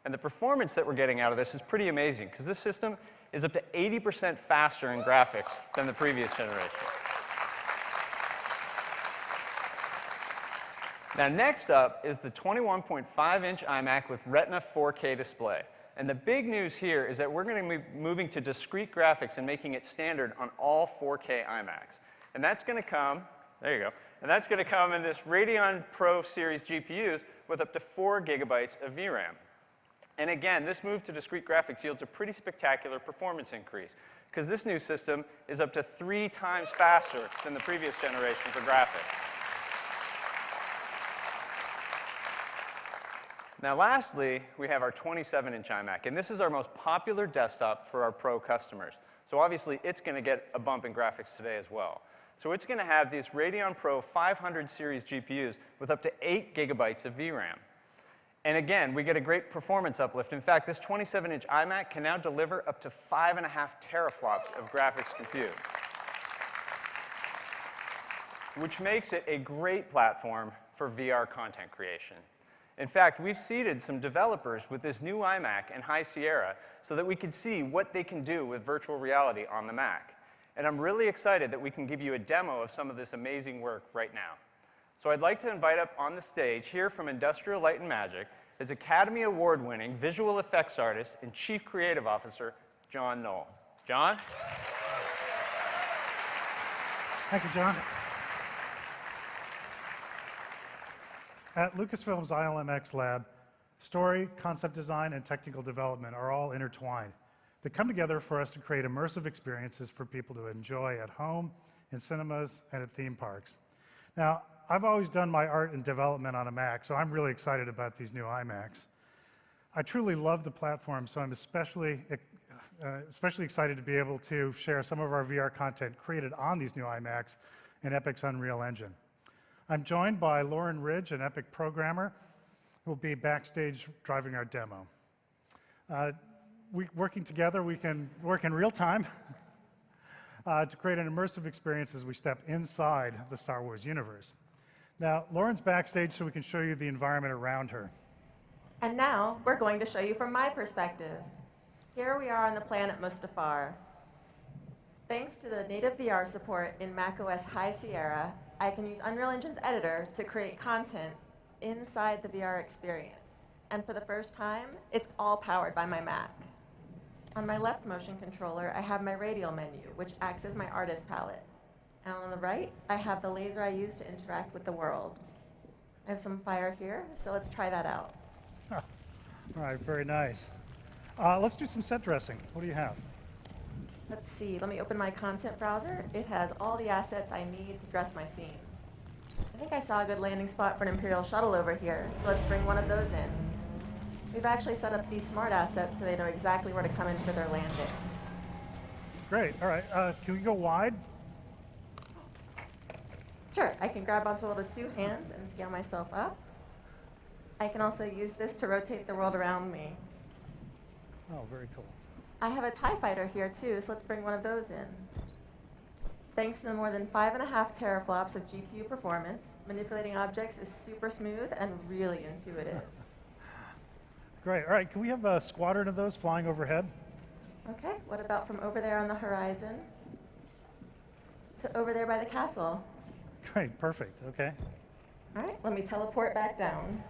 And the performance that we're getting out of this is pretty amazing, because this system is up to 80% faster in graphics than the previous generation. Now, next up is the 21.5-inch iMac with Retina 4K display. And the big news here is that we're going to be moving to discrete graphics and making it standard on all 4K iMacs. And that's going to come, there you go, and that's going to come in this Radeon Pro series GPUs with up to 4 gigabytes of VRAM. And again, this move to discrete graphics yields a pretty spectacular performance increase, because this new system is up to 3 times faster than the previous generation for graphics. Now, lastly, we have our 27-inch iMac, and this is our most popular desktop for our pro customers. So obviously, it's going to get a bump in graphics today as well. So it's going to have these Radeon Pro 500 series GPUs with up to 8 gigabytes of VRAM. And again, we get a great performance uplift. In fact, this 27-inch iMac can now deliver up to 5.5 teraflops of graphics compute, which makes it a great platform for VR content creation. In fact, we've seeded some developers with this new iMac and High Sierra so that we could see what they can do with virtual reality on the Mac. And I'm really excited that we can give you a demo of some of this amazing work right now. So I'd like to invite up on the stage here from Industrial Light and Magic is Academy Award-winning visual effects artist and Chief Creative Officer, John Knoll. John? Thank you, John. At Lucasfilm's ILMX lab, story, concept design, and technical development are all intertwined. They come together for us to create immersive experiences for people to enjoy at home, in cinemas, and at theme parks. Now, I've always done my art and development on a Mac, so I'm really excited about these new iMacs. I truly love the platform, so I'm especially excited to be able to share some of our VR content created on these new iMacs in Epic's Unreal Engine. I'm joined by Lauren Ridge, an Epic programmer, who will be backstage driving our demo. Working together, we can work in real time to create an immersive experience as we step inside the Star Wars universe. Now, Lauren's backstage so we can show you the environment around her. And now, we're going to show you from my perspective. Here we are on the planet Mustafar. Thanks to the native VR support in macOS High Sierra, I can use Unreal Engine's editor to create content inside the VR experience. And for the first time, it's all powered by my Mac. On my left motion controller, I have my radial menu, which acts as my artist palette. And on the right, I have the laser I use to interact with the world. I have some fire here, so let's try that out. All right, very nice. Let's do some set dressing. What do you have? Let's see, let me open my content browser. It has all the assets I need to dress my scene. I think I saw a good landing spot for an Imperial shuttle over here, so let's bring one of those in. We've actually set up these smart assets so they know exactly where to come in for their landing. Great, all right, can we go wide? Sure, I can grab onto it with 2 hands and scale myself up. I can also use this to rotate the world around me. Oh, very cool. I have a TIE fighter here too, so let's bring one of those in. Thanks to more than 5.5 teraflops of GPU performance, manipulating objects is super smooth and really intuitive. Great. All right, can we have a squadron of those flying overhead? Okay, what about from over there on the horizon to over there by the castle? Great, perfect. Okay. All right, let me teleport back down.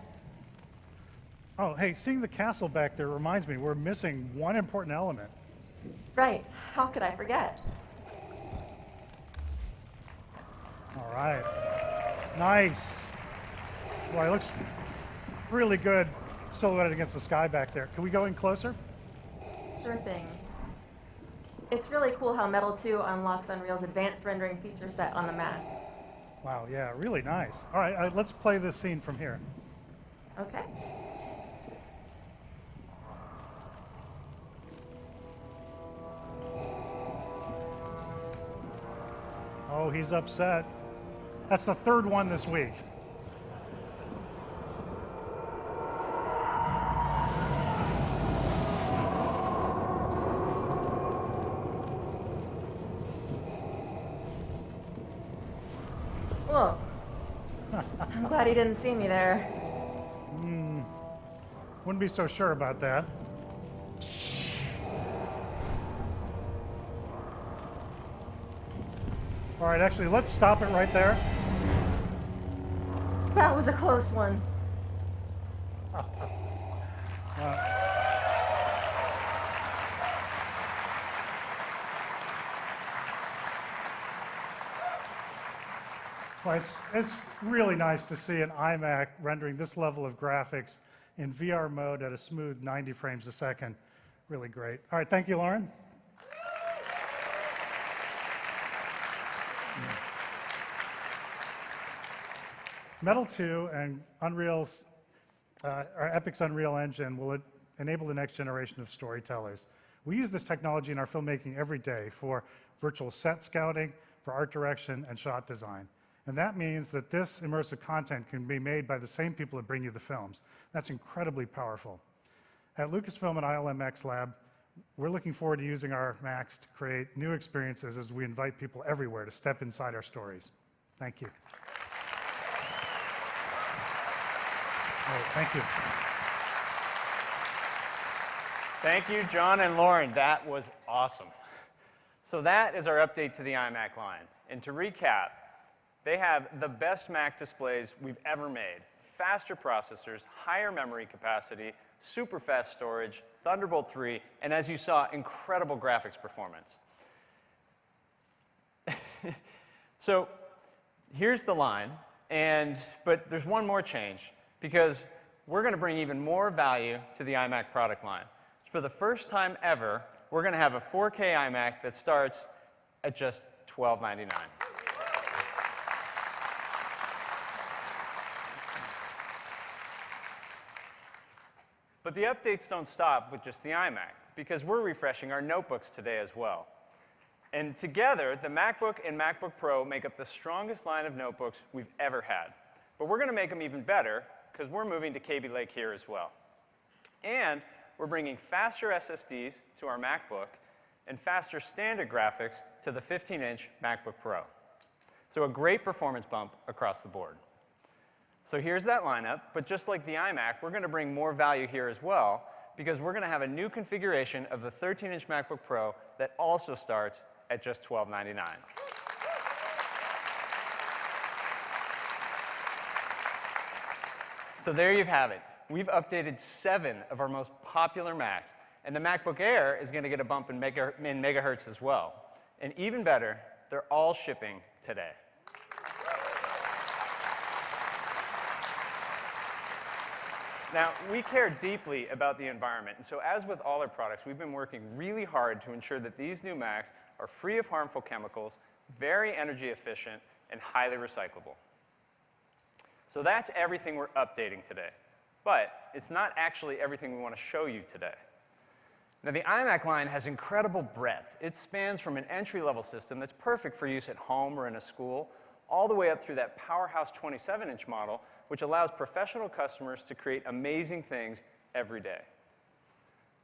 Oh, hey, seeing the castle back there reminds me we're missing one important element. Right, how could I forget? All right. Nice. Boy, it looks really good silhouetted against the sky back there. Can we go in closer? Sure thing. It's really cool how Metal 2 unlocks Unreal's advanced rendering feature set on the Mac. Wow, yeah, really nice. All right, let's play this scene from here. Okay. Oh, he's upset. That's the third one this week. Whoa. I'm glad he didn't see me there. Wouldn't be so sure about that. All right, actually, let's stop it right there. That was a close one. Well, it's really nice to see an iMac rendering this level of graphics in VR mode at a smooth 90 frames a second. Really great. All right, thank you, Lauren. Metal 2 and Unreal's, our Epic's Unreal Engine will enable the next generation of storytellers. We use this technology in our filmmaking every day for virtual set scouting, for art direction, and shot design. And that means that this immersive content can be made by the same people that bring you the films. That's incredibly powerful. At Lucasfilm and ILMX Lab, we're looking forward to using our Macs to create new experiences as we invite people everywhere to step inside our stories. Thank you. All right, thank you. Thank you, John and Lauren. That was awesome. So that is our update to the iMac line. And to recap, they have the best Mac displays we've ever made. Faster processors, higher memory capacity, super fast storage, Thunderbolt 3, and as you saw, incredible graphics performance. So here's the line, but there's one more change, because we're going to bring even more value to the iMac product line. For the first time ever, we're going to have a 4K iMac that starts at just $12.99. But the updates don't stop with just the iMac, because we're refreshing our notebooks today as well. And together, the MacBook and MacBook Pro make up the strongest line of notebooks we've ever had. But we're going to make them even better, because we're moving to Kaby Lake here as well. And we're bringing faster SSDs to our MacBook and faster standard graphics to the 15-inch MacBook Pro. So a great performance bump across the board. So here's that lineup, but just like the iMac, we're going to bring more value here as well, because we're going to have a new configuration of the 13-inch MacBook Pro that also starts at just $12.99. So there you have it. We've updated 7 of our most popular Macs, and the MacBook Air is going to get a bump in megahertz as well. And even better, they're all shipping today. Now, we care deeply about the environment, and so as with all our products, we've been working really hard to ensure that these new Macs are free of harmful chemicals, very energy efficient, and highly recyclable. So that's everything we're updating today. But it's not actually everything we want to show you today. Now, the iMac line has incredible breadth. It spans from an entry-level system that's perfect for use at home or in a school, all the way up through that powerhouse 27-inch model, which allows professional customers to create amazing things every day.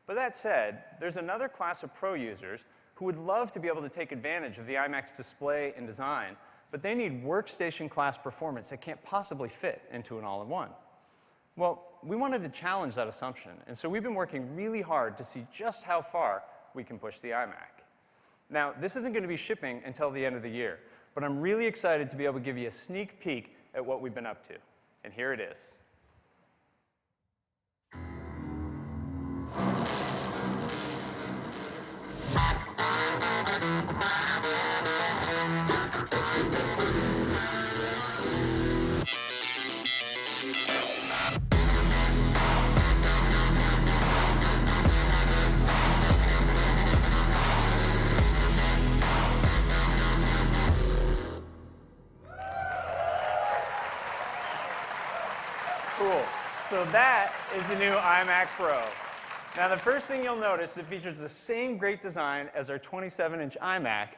But that said, there's another class of pro users who would love to be able to take advantage of the iMac's display and design, but they need workstation class performance that can't possibly fit into an all-in-one. Well, we wanted to challenge that assumption, and so we've been working really hard to see just how far we can push the iMac. Now, this isn't going to be shipping until the end of the year, but I'm really excited to be able to give you a sneak peek at what we've been up to. And here it is. Cool. So that is the new iMac Pro. Now, the first thing you'll notice is it features the same great design as our 27-inch iMac,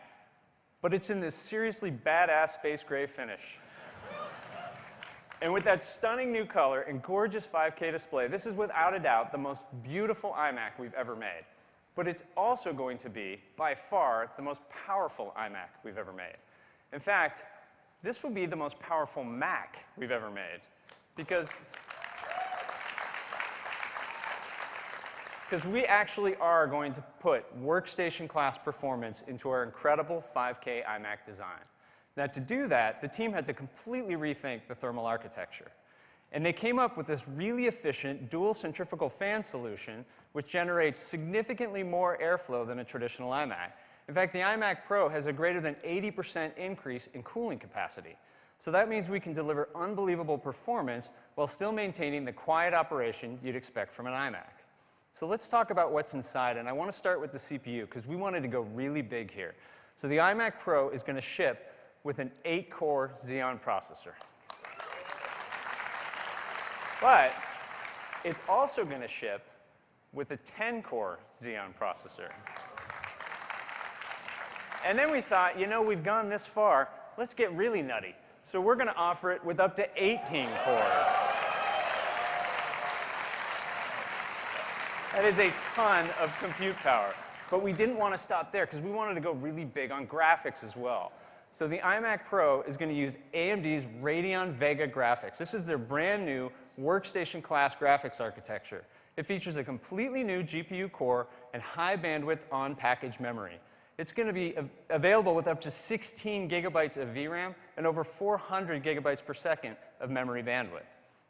but it's in this seriously badass space gray finish. And with that stunning new color and gorgeous 5K display, this is without a doubt the most beautiful iMac we've ever made. But it's also going to be, by far, the most powerful iMac we've ever made. In fact, this will be the most powerful Mac we've ever made. Because we actually are going to put workstation class performance into our incredible 5K iMac design. Now, to do that, the team had to completely rethink the thermal architecture. And they came up with this really efficient dual centrifugal fan solution, which generates significantly more airflow than a traditional iMac. In fact, the iMac Pro has a greater than 80% increase in cooling capacity. So that means we can deliver unbelievable performance while still maintaining the quiet operation you'd expect from an iMac. So let's talk about what's inside, and I want to start with the CPU because we wanted to go really big here. So the iMac Pro is going to ship with an 8-core Xeon processor. But it's also going to ship with a 10-core Xeon processor. And then we thought, you know, we've gone this far, let's get really nutty. So we're going to offer it with up to 18 cores. That is a ton of compute power. But we didn't want to stop there because we wanted to go really big on graphics as well. So the iMac Pro is going to use AMD's Radeon Vega graphics. This is their brand new workstation class graphics architecture. It features a completely new GPU core and high bandwidth on-package memory. It's going to be available with up to 16 gigabytes of VRAM and over 400 gigabytes per second of memory bandwidth.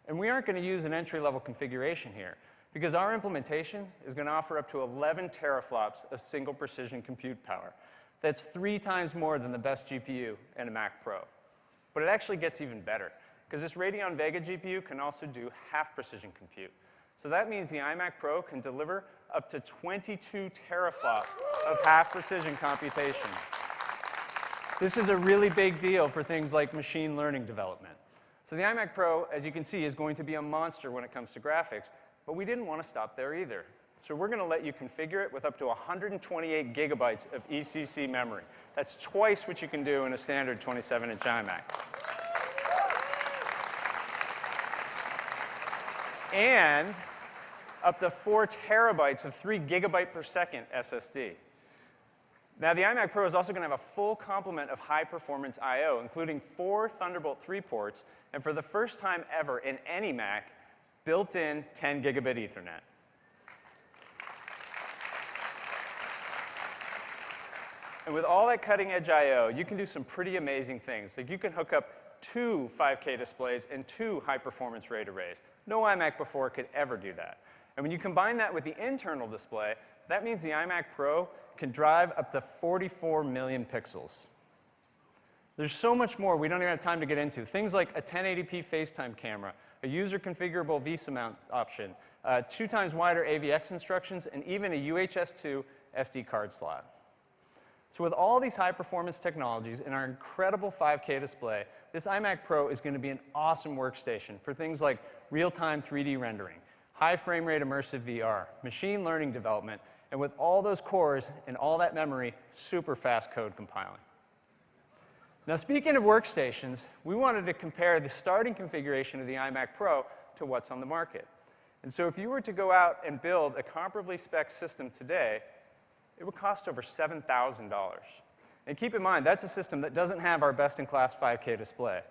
And we aren't going to use an entry-level configuration here, because our implementation is going to offer up to 11 teraflops of single precision compute power. That's 3 times more than the best GPU in a Mac Pro. But it actually gets even better, because this Radeon Vega GPU can also do half-precision compute. So that means the iMac Pro can deliver up to 22 teraflops of half-precision computation. This is a really big deal for things like machine learning development. So the iMac Pro, as you can see, is going to be a monster when it comes to graphics, but we didn't want to stop there either. So we're going to let you configure it with up to 128 gigabytes of ECC memory. That's twice what you can do in a standard 27-inch iMac. And up to 4 terabytes of 3 gigabyte per second SSD. Now, the iMac Pro is also going to have a full complement of high-performance I/O, including 4 Thunderbolt 3 ports, and for the first time ever in any Mac, built-in 10 gigabit Ethernet. And with all that cutting-edge I/O, you can do some pretty amazing things. Like you can hook up 2 5K displays and 2 high-performance RAID arrays. No iMac before could ever do that. And when you combine that with the internal display, that means the iMac Pro can drive up to 44 million pixels. There's so much more we don't even have time to get into. Things like a 1080p FaceTime camera, a user-configurable VESA mount option, 2 times wider AVX instructions, and even a UHS-2 SD card slot. So with all these high-performance technologies and our incredible 5K display, this iMac Pro is going to be an awesome workstation for things like real-time 3D rendering, high frame rate immersive VR, machine learning development, and with all those cores and all that memory, super fast code compiling. Now, speaking of workstations, we wanted to compare the starting configuration of the iMac Pro to what's on the market. And so if you were to go out and build a comparably spec system today, it would cost over $7,000. And keep in mind, that's a system that doesn't have our best-in-class 5K display,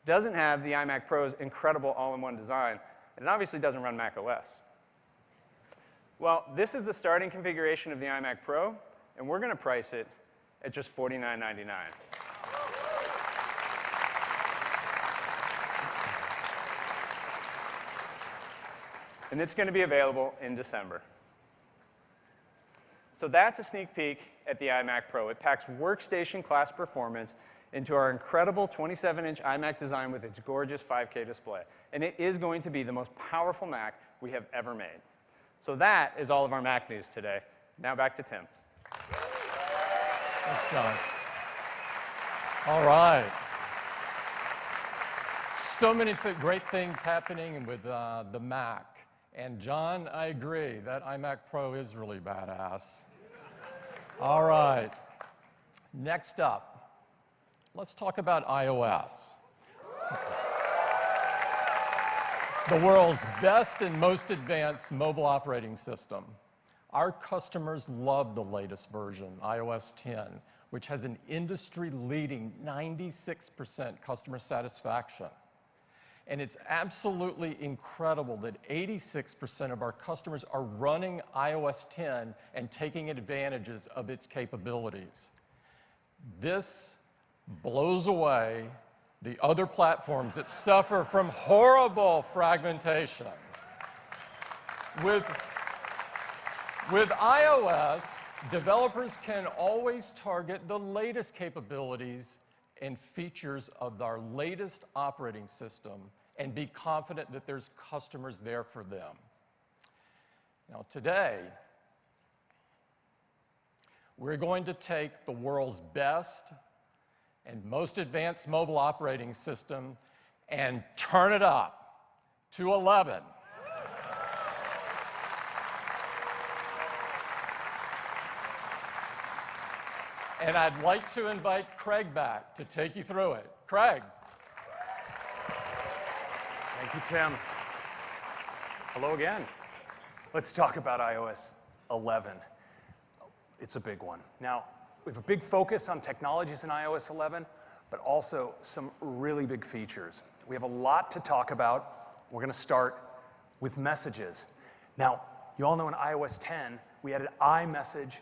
doesn't have the iMac Pro's incredible all-in-one design, and it obviously doesn't run Mac OS. Well, this is the starting configuration of the iMac Pro, and we're going to price it at just $49.99. And it's going to be available in December. So that's a sneak peek at the iMac Pro. It packs workstation-class performance into our incredible 27-inch iMac design with its gorgeous 5K display. And it is going to be the most powerful Mac we have ever made. So that is all of our Mac news today. Now back to Tim. Thanks, John. All right. So many great things happening with the Mac. And John, I agree, that iMac Pro is really badass. All right. Next up, let's talk about iOS. The world's best and most advanced mobile operating system. Our customers love the latest version, iOS 10, which has an industry-leading 96% customer satisfaction. And it's absolutely incredible that 86% of our customers are running iOS 10 and taking advantages of its capabilities. This blows away the other platforms that suffer from horrible fragmentation. With iOS, developers can always target the latest capabilities and features of our latest operating system and be confident that there's customers there for them. Now today, we're going to take the world's best and most advanced mobile operating system and turn it up to 11. And I'd like to invite Craig back to take you through it. Craig. Thank you, Tim. Hello again. Let's talk about iOS 11. It's a big one. Now, we have a big focus on technologies in iOS 11, but also some really big features. We have a lot to talk about. We're going to start with messages. Now, you all know in iOS 10, we added iMessage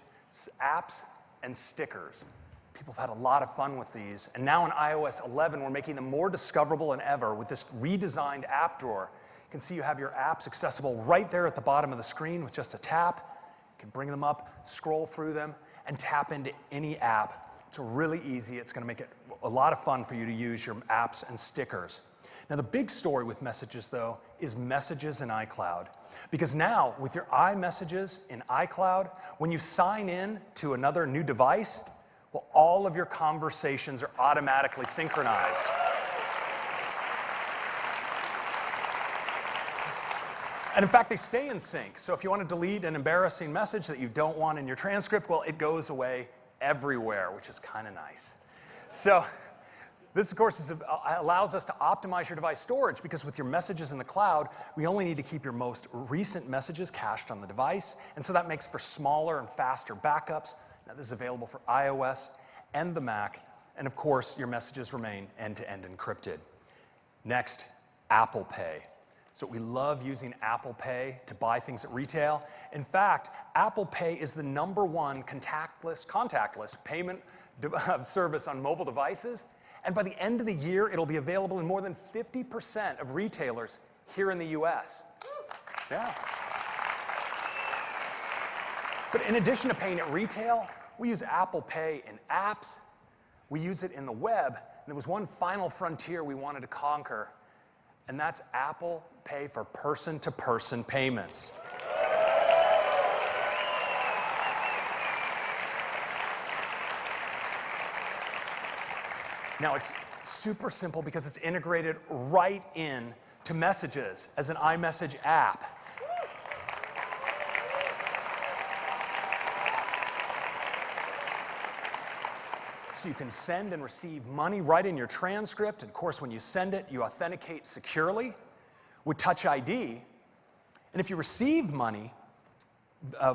apps and stickers. People have had a lot of fun with these. And now in iOS 11, we're making them more discoverable than ever with this redesigned app drawer. You can see you have your apps accessible right there at the bottom of the screen with just a tap. You can bring them up, scroll through them, and tap into any app. It's really easy. It's going to make it a lot of fun for you to use your apps and stickers. Now, the big story with messages, though, is messages in iCloud. Because now, with your iMessages in iCloud, when you sign in to another new device, well, all of your conversations are automatically synchronized. And in fact, they stay in sync. So if you want to delete an embarrassing message that you don't want in your transcript, well, it goes away everywhere, which is kind of nice. So this, of course, allows us to optimize your device storage, because with your messages in the cloud, we only need to keep your most recent messages cached on the device. And so that makes for smaller and faster backups. Now, this is available for iOS and the Mac. And of course, your messages remain end-to-end encrypted. Next, Apple Pay. So we love using Apple Pay to buy things at retail. In fact, Apple Pay is the #1 contactless payment service on mobile devices. And by the end of the year, it'll be available in more than 50% of retailers here in the US. Yeah. But in addition to paying at retail, we use Apple Pay in apps. We use it in the web. And there was one final frontier we wanted to conquer, and that's Apple Pay for person-to-person payments. Now, it's super simple because it's integrated right in to Messages as an iMessage app. So you can send and receive money right in your transcript. And of course, when you send it, you authenticate securely with Touch ID. And if you receive money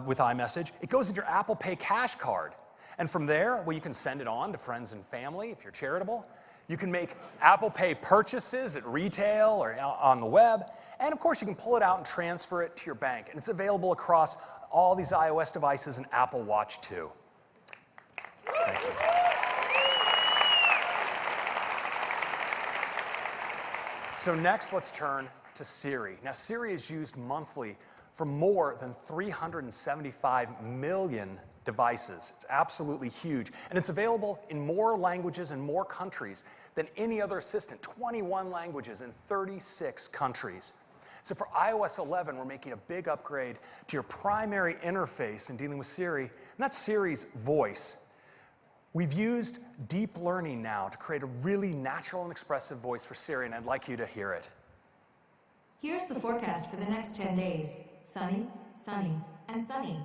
with iMessage, it goes into your Apple Pay cash card. And from there, well, you can send it on to friends and family if you're charitable. You can make Apple Pay purchases at retail or on the web. And of course, you can pull it out and transfer it to your bank. And it's available across all these iOS devices and Apple Watch too. Thank you. So next, let's turn to Siri. Now, Siri is used monthly for more than 375 million devices. It's absolutely huge. And it's available in more languages and more countries than any other assistant, 21 languages in 36 countries. So for iOS 11, we're making a big upgrade to your primary interface in dealing with Siri, and that's Siri's voice. We've used deep learning now to create a really natural and expressive voice for Siri, and I'd like you to hear it. Here's the forecast for the next 10 days. Sunny, sunny, and sunny.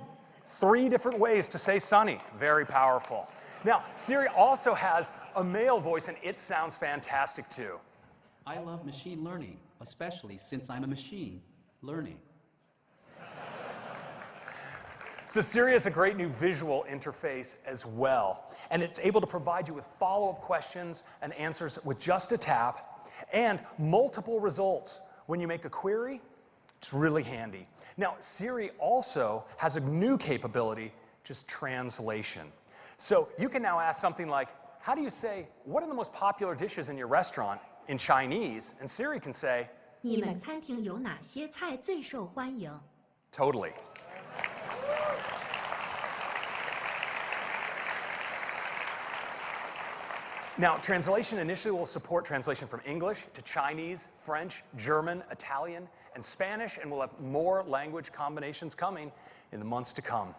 3 different ways to say sunny. Very powerful. Now, Siri also has a male voice, and it sounds fantastic too. I love machine learning, especially since I'm a machine learning. So Siri has a great new visual interface as well, and it's able to provide you with follow-up questions and answers with just a tap, and multiple results. When you make a query, it's really handy. Now, Siri also has a new capability, just translation. So you can now ask something like, how do you say, what are the most popular dishes in your restaurant in Chinese? And Siri can say, 你们餐厅有哪些菜最受欢迎? Totally. Now, translation initially will support translation from English to Chinese, French, German, Italian, and Spanish, and we'll have more language combinations coming in the months to come.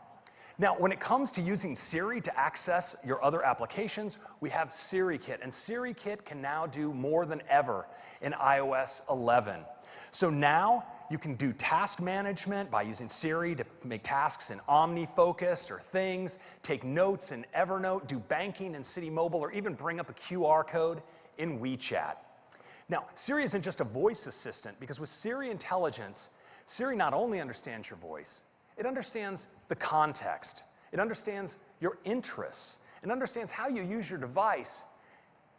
Now, when it comes to using Siri to access your other applications, we have SiriKit, and SiriKit can now do more than ever in iOS 11. So now you can do task management by using Siri to make tasks in OmniFocus or Things, take notes in Evernote, do banking in City Mobile, or even bring up a QR code in WeChat. Now, Siri isn't just a voice assistant, because with Siri Intelligence, Siri not only understands your voice, it understands the context, it understands your interests, it understands how you use your device,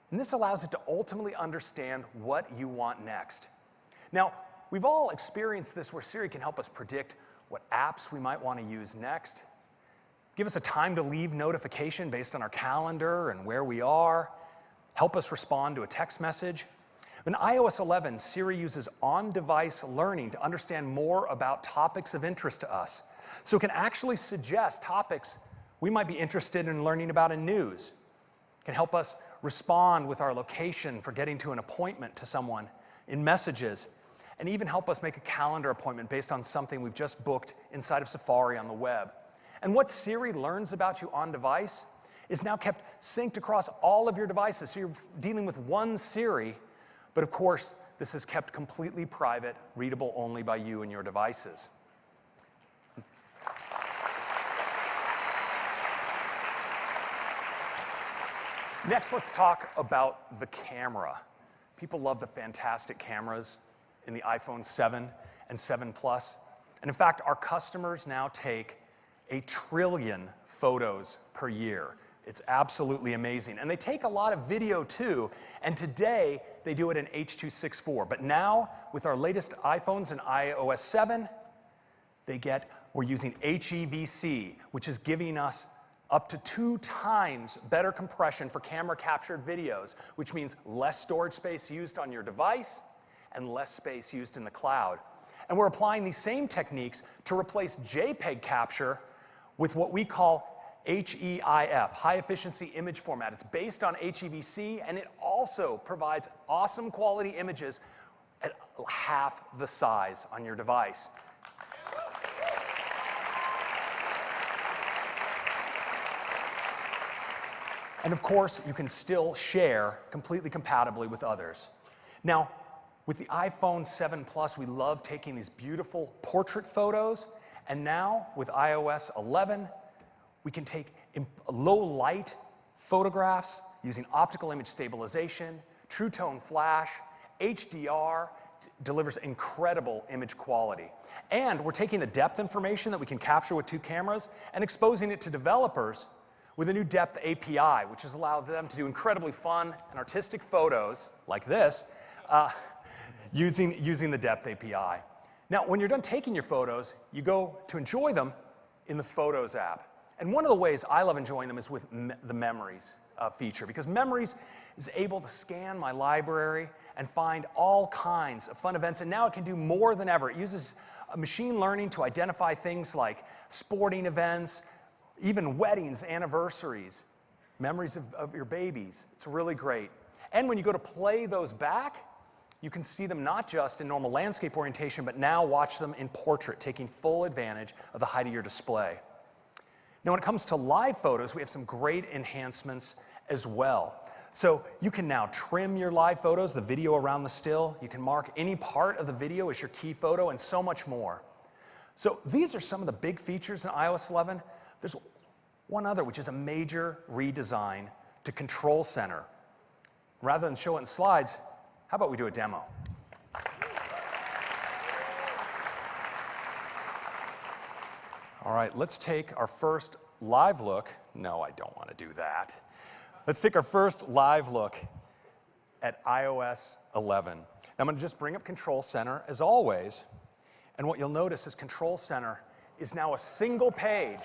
and this allows it to ultimately understand what you want next. Now, we've all experienced this where Siri can help us predict what apps we might want to use next, give us a time to leave notification based on our calendar and where we are, help us respond to a text message. In iOS 11, Siri uses on-device learning to understand more about topics of interest to us. So it can actually suggest topics we might be interested in learning about in news. It can help us respond with our location for getting to an appointment to someone in messages, and even help us make a calendar appointment based on something we've just booked inside of Safari on the web. And what Siri learns about you on device is now kept synced across all of your devices. So you're dealing with one Siri, but of course, this is kept completely private, readable only by you and your devices. Next, let's talk about the camera. People love the fantastic cameras in the iPhone 7 and 7 Plus. And in fact, our customers now take 1 trillion photos per year. It's absolutely amazing. And they take a lot of video too, and today they do it in H.264. But now, with our latest iPhones and iOS 7, we're using HEVC, which is giving us up to 2 times better compression for camera-captured videos, which means less storage space used on your device and less space used in the cloud. And we're applying these same techniques to replace JPEG capture with what we call HEIF, High Efficiency Image Format. It's based on HEVC, and it also provides awesome quality images at half the size on your device. And of course, you can still share completely compatibly with others. Now, with the iPhone 7 Plus, we love taking these beautiful portrait photos, and now with iOS 11, we can take low light photographs using optical image stabilization, true tone flash, HDR, delivers incredible image quality. And we're taking the depth information that we can capture with 2 cameras and exposing it to developers with a new depth API, which has allowed them to do incredibly fun and artistic photos like this using the depth API. Now, when you're done taking your photos, you go to enjoy them in the Photos app. And one of the ways I love enjoying them is with the Memories feature, because Memories is able to scan my library and find all kinds of fun events, and now it can do more than ever. It uses machine learning to identify things like sporting events, even weddings, anniversaries, memories of your babies. It's really great. And when you go to play those back, you can see them not just in normal landscape orientation, but now watch them in portrait, taking full advantage of the height of your display. Now, when it comes to live photos, we have some great enhancements as well. So you can now trim your live photos, the video around the still. You can mark any part of the video as your key photo, and so much more. So these are some of the big features in iOS 11. There's one other, which is a major redesign to Control Center. Rather than show it in slides, how about we do a demo? All right, let's take our first live look. No, I don't want to do that. Let's take our first live look at iOS 11. I'm going to just bring up Control Center as always, and what you'll notice is Control Center is now a single page,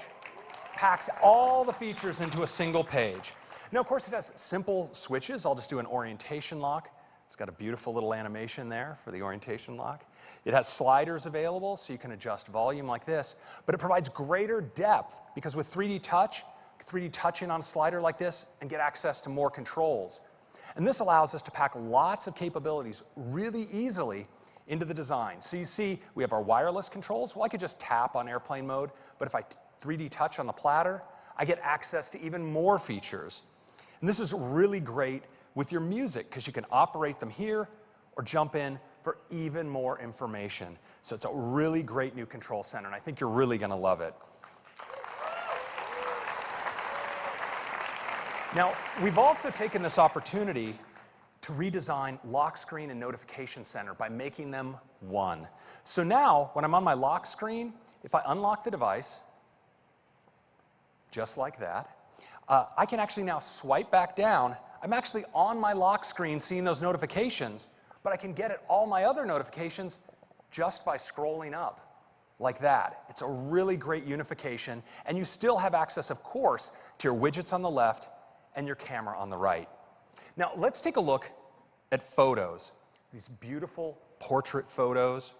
packs all the features into a single page. Now, of course, it has simple switches. I'll just do an orientation lock. It's got a beautiful little animation there for the orientation lock. It has sliders available, so you can adjust volume like this, but it provides greater depth because with 3D touch in on a slider like this and get access to more controls. And this allows us to pack lots of capabilities really easily into the design. So you see, we have our wireless controls. Well, I could just tap on airplane mode, but if I 3D touch on the platter, I get access to even more features. And this is really great with your music, because you can operate them here or jump in for even more information. So it's a really great new Control Center, and I think you're really going to love it. Now, we've also taken this opportunity to redesign lock screen and notification center by making them one. So now, when I'm on my lock screen, if I unlock the device, just like that, I can actually now swipe back down. I'm actually on my lock screen seeing those notifications, but I can get at all my other notifications just by scrolling up, like that. It's a really great unification, and you still have access, of course, to your widgets on the left and your camera on the right. Now, let's take a look at photos. These beautiful portrait photos,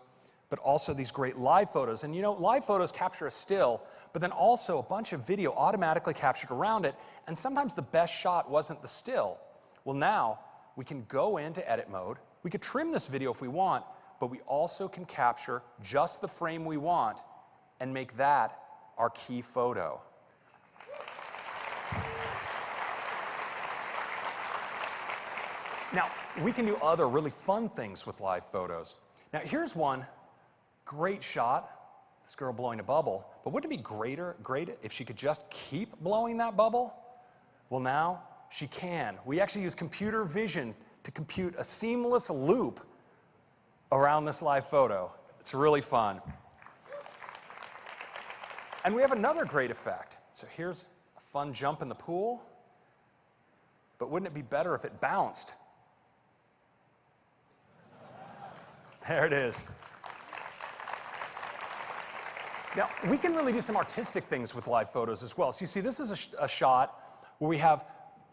but also these great live photos. And you know, live photos capture a still, but then also a bunch of video automatically captured around it, and sometimes the best shot wasn't the still. Well, now we can go into edit mode. We could trim this video if we want, but we also can capture just the frame we want and make that our key photo. Now, we can do other really fun things with live photos. Now, here's one great shot, this girl blowing a bubble, but wouldn't it be great if she could just keep blowing that bubble? Well, now she can. We actually use computer vision to compute a seamless loop around this live photo. It's really fun. And we have another great effect. So here's a fun jump in the pool, but wouldn't it be better if it bounced? There it is. Now, we can really do some artistic things with live photos as well. So you see, this is a shot where we have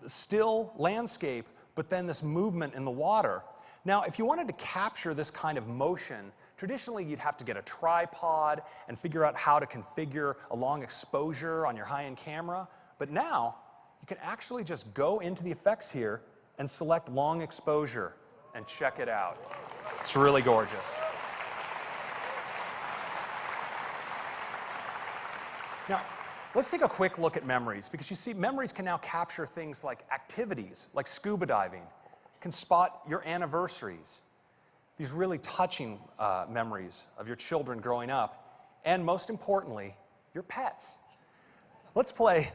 still landscape, but then this movement in the water. Now, if you wanted to capture this kind of motion, traditionally you'd have to get a tripod and figure out how to configure a long exposure on your high-end camera. But now, you can actually just go into the effects here and select long exposure and check it out. It's really gorgeous. Now, let's take a quick look at memories, because you see, memories can now capture things like activities, like scuba diving, can spot your anniversaries, these really touching memories of your children growing up, and most importantly, your pets. Let's play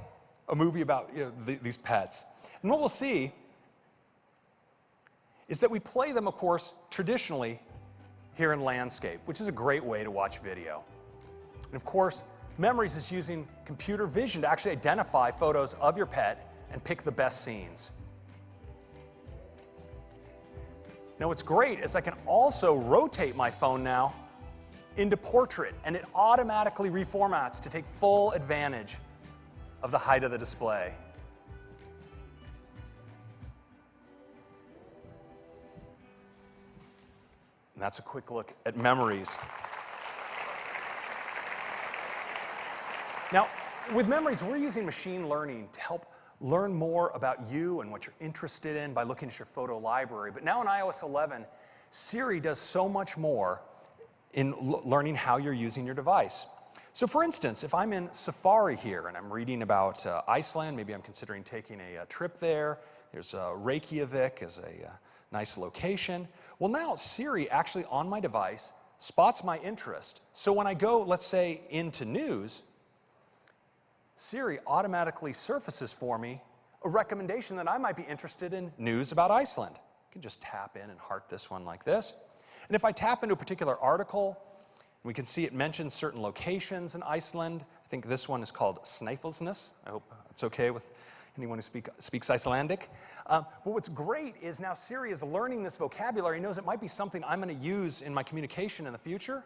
a movie about these pets. And what we'll see is that we play them, of course, traditionally here in landscape, which is a great way to watch video. And of course, Memories is using computer vision to actually identify photos of your pet and pick the best scenes. Now what's great is I can also rotate my phone now into portrait, and it automatically reformats to take full advantage of the height of the display. And that's a quick look at Memories. Now, with Memories, we're using machine learning to help learn more about you and what you're interested in by looking at your photo library. But now in iOS 11, Siri does so much more in learning how you're using your device. So for instance, if I'm in Safari here and I'm reading about Iceland, maybe I'm considering taking a trip there, there's Reykjavik as a nice location. Well now Siri actually on my device spots my interest. So when I go, let's say, into news, Siri automatically surfaces for me a recommendation that I might be interested in news about Iceland. I can just tap in and heart this one like this. And if I tap into a particular article, we can see it mentions certain locations in Iceland. I think this one is called Snæfellsnes. I hope it's okay with anyone who speaks Icelandic. But what's great is now Siri is learning this vocabulary. It knows it might be something I'm going to use in my communication in the future.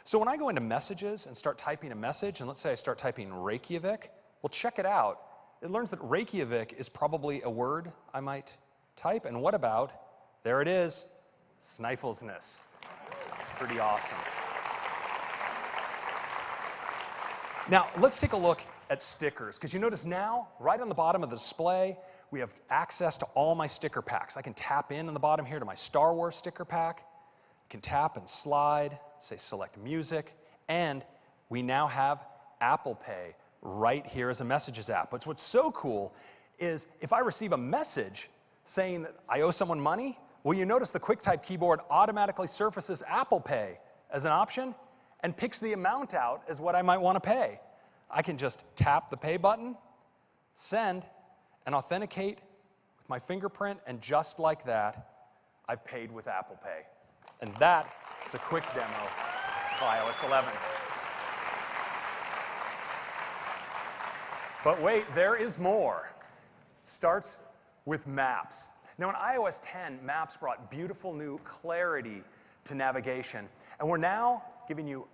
So when I go into messages and start typing a message, and let's say I start typing Reykjavik, well, check it out. It learns that Reykjavik is probably a word I might type. And what about, there it is, Snæfellsnes. Pretty awesome. Now, let's take a look at stickers, because you notice now, right on the bottom of the display, we have access to all my sticker packs. I can tap in on the bottom here to my Star Wars sticker pack. I can tap and slide, say select music, and we now have Apple Pay right here as a messages app. But what's so cool is if I receive a message saying that I owe someone money, well, you notice the QuickType keyboard automatically surfaces Apple Pay as an option and picks the amount out as what I might want to pay. I can just tap the pay button, send, and authenticate with my fingerprint, and just like that, I've paid with Apple Pay. And that is a quick demo of iOS 11. But wait, there is more. It starts with Maps. Now in iOS 10, Maps brought beautiful new clarity to navigation. And we're now giving you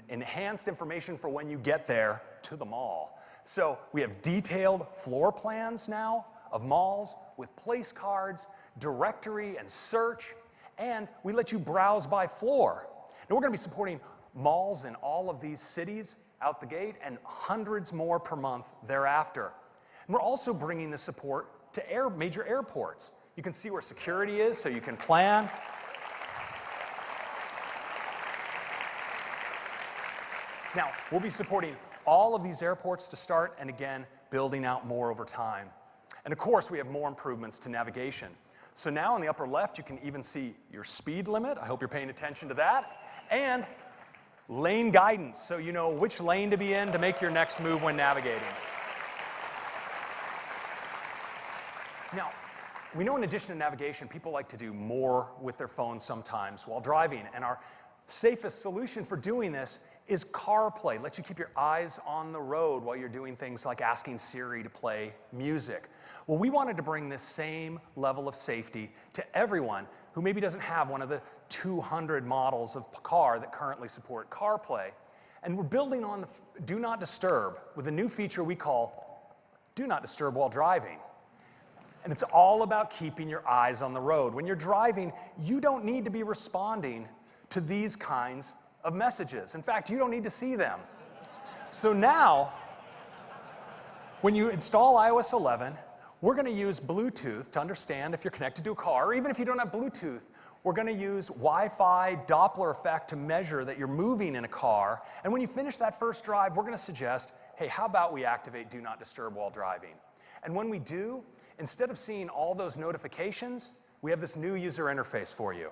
enhanced information for when you get there to the mall. So we have detailed floor plans now of malls with place cards, directory and search, and we let you browse by floor. Now we're going to be supporting malls in all of these cities out the gate and hundreds more per month thereafter. And we're also bringing the support to major airports. You can see where security is so you can plan. Now, we'll be supporting all of these airports to start, and again, building out more over time. And of course, we have more improvements to navigation. So now in the upper left, you can even see your speed limit. I hope you're paying attention to that. And lane guidance, so you know which lane to be in to make your next move when navigating. Now, we know in addition to navigation, people like to do more with their phones sometimes while driving, and our safest solution for doing this is CarPlay. It lets you keep your eyes on the road while you're doing things like asking Siri to play music. Well, we wanted to bring this same level of safety to everyone who maybe doesn't have one of the 200 models of car that currently support CarPlay. And we're building on the Do Not Disturb with a new feature we call Do Not Disturb While Driving. And it's all about keeping your eyes on the road. When you're driving, you don't need to be responding to these kinds of messages. In fact, you don't need to see them. So now, when you install iOS 11, we're going to use Bluetooth to understand if you're connected to a car, or even if you don't have Bluetooth, we're going to use Wi-Fi Doppler effect to measure that you're moving in a car. And when you finish that first drive, we're going to suggest, hey, how about we activate Do Not Disturb while driving? And when we do, instead of seeing all those notifications, we have this new user interface for you.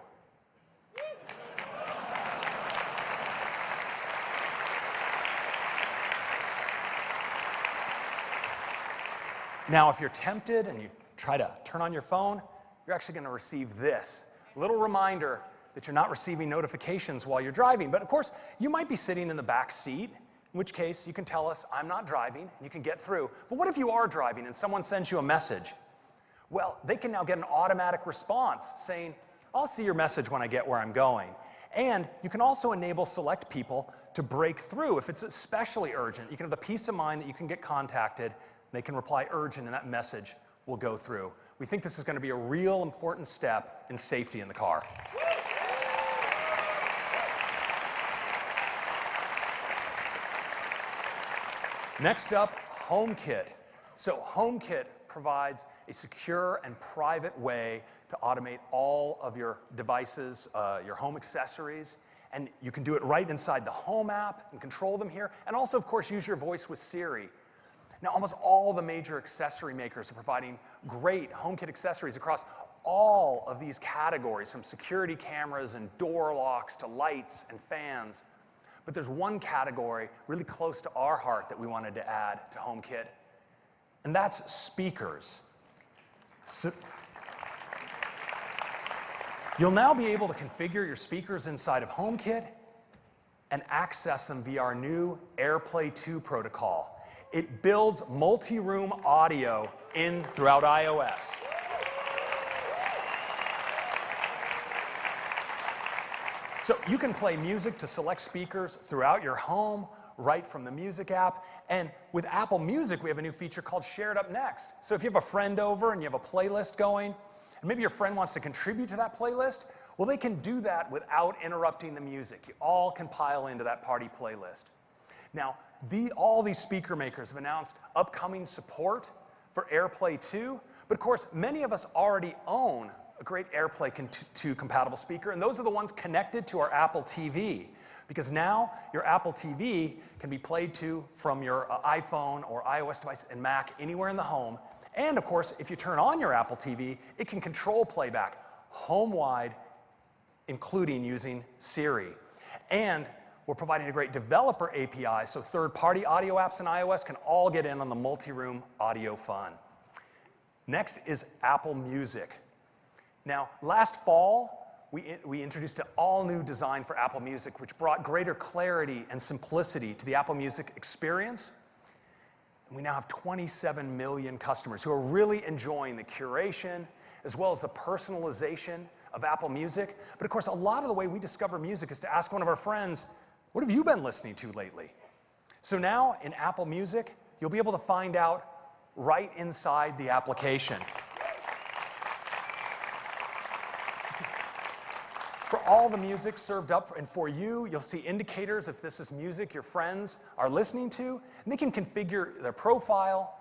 Now, if you're tempted and you try to turn on your phone, you're actually going to receive this little reminder that you're not receiving notifications while you're driving. But of course, you might be sitting in the back seat, in which case you can tell us, I'm not driving, and you can get through. But what if you are driving and someone sends you a message? Well, they can now get an automatic response saying, I'll see your message when I get where I'm going. And you can also enable select people to break through if it's especially urgent. You can have the peace of mind that you can get contacted, they can reply urgent, and that message will go through. We think this is going to be a real important step in safety in the car. Next up, HomeKit. So HomeKit provides a secure and private way to automate all of your devices, your home accessories, and you can do it right inside the Home app and control them here, and also, of course, use your voice with Siri. Now, almost all the major accessory makers are providing great HomeKit accessories across all of these categories, from security cameras and door locks to lights and fans. But there's one category really close to our heart that we wanted to add to HomeKit, and that's speakers. So, you'll now be able to configure your speakers inside of HomeKit and access them via our new AirPlay 2 protocol. It builds multi-room audio in throughout iOS. So you can play music to select speakers throughout your home, right from the Music app. And with Apple Music, we have a new feature called Shared Up Next. So if you have a friend over and you have a playlist going, and maybe your friend wants to contribute to that playlist, well, they can do that without interrupting the music. You all can pile into that party playlist. Now, all these speaker makers have announced upcoming support for AirPlay 2, but of course, many of us already own a great AirPlay 2 compatible speaker, and those are the ones connected to our Apple TV, because now your Apple TV can be played to from your iPhone or iOS device and Mac anywhere in the home. And of course, if you turn on your Apple TV, it can control playback home-wide, including using Siri. And we're providing a great developer API, so third-party audio apps in iOS can all get in on the multi-room audio fun. Next is Apple Music. Now, last fall, we introduced an all-new design for Apple Music, which brought greater clarity and simplicity to the Apple Music experience. And we now have 27 million customers who are really enjoying the curation as well as the personalization of Apple Music. But of course, a lot of the way we discover music is to ask one of our friends, what have you been listening to lately? So now in Apple Music, you'll be able to find out right inside the application. For all the music served up, and for you, you'll see indicators if this is music your friends are listening to, and they can configure their profile,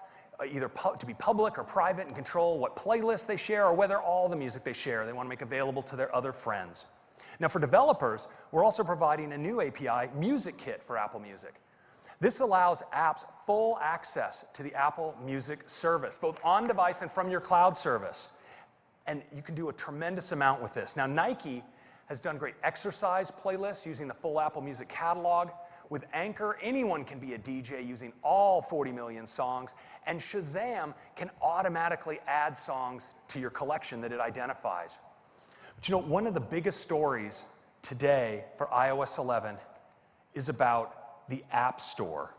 either to be public or private, and control what playlists they share or whether all the music they share they want to make available to their other friends. Now for developers, we're also providing a new API, Music Kit, for Apple Music. This allows apps full access to the Apple Music service, both on device and from your cloud service. And you can do a tremendous amount with this. Now Nike has done great exercise playlists using the full Apple Music catalog. With Anchor, anyone can be a DJ using all 40 million songs, and Shazam can automatically add songs to your collection that it identifies. But you know, one of the biggest stories today for iOS 11 is about the App Store.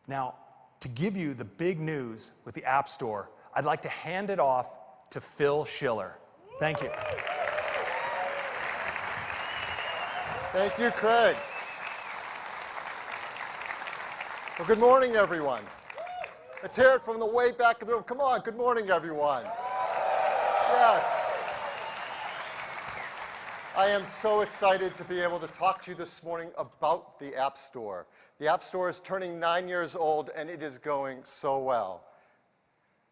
Now, to give you the big news with the App Store, I'd like to hand it off to Phil Schiller. Thank you. Thank you, Craig. Well, good morning, everyone. Let's hear it from the way back of the room. Come on, good morning, everyone. Yes. I am so excited to be able to talk to you this morning about the App Store. The App Store is turning 9 years old, and it is going so well.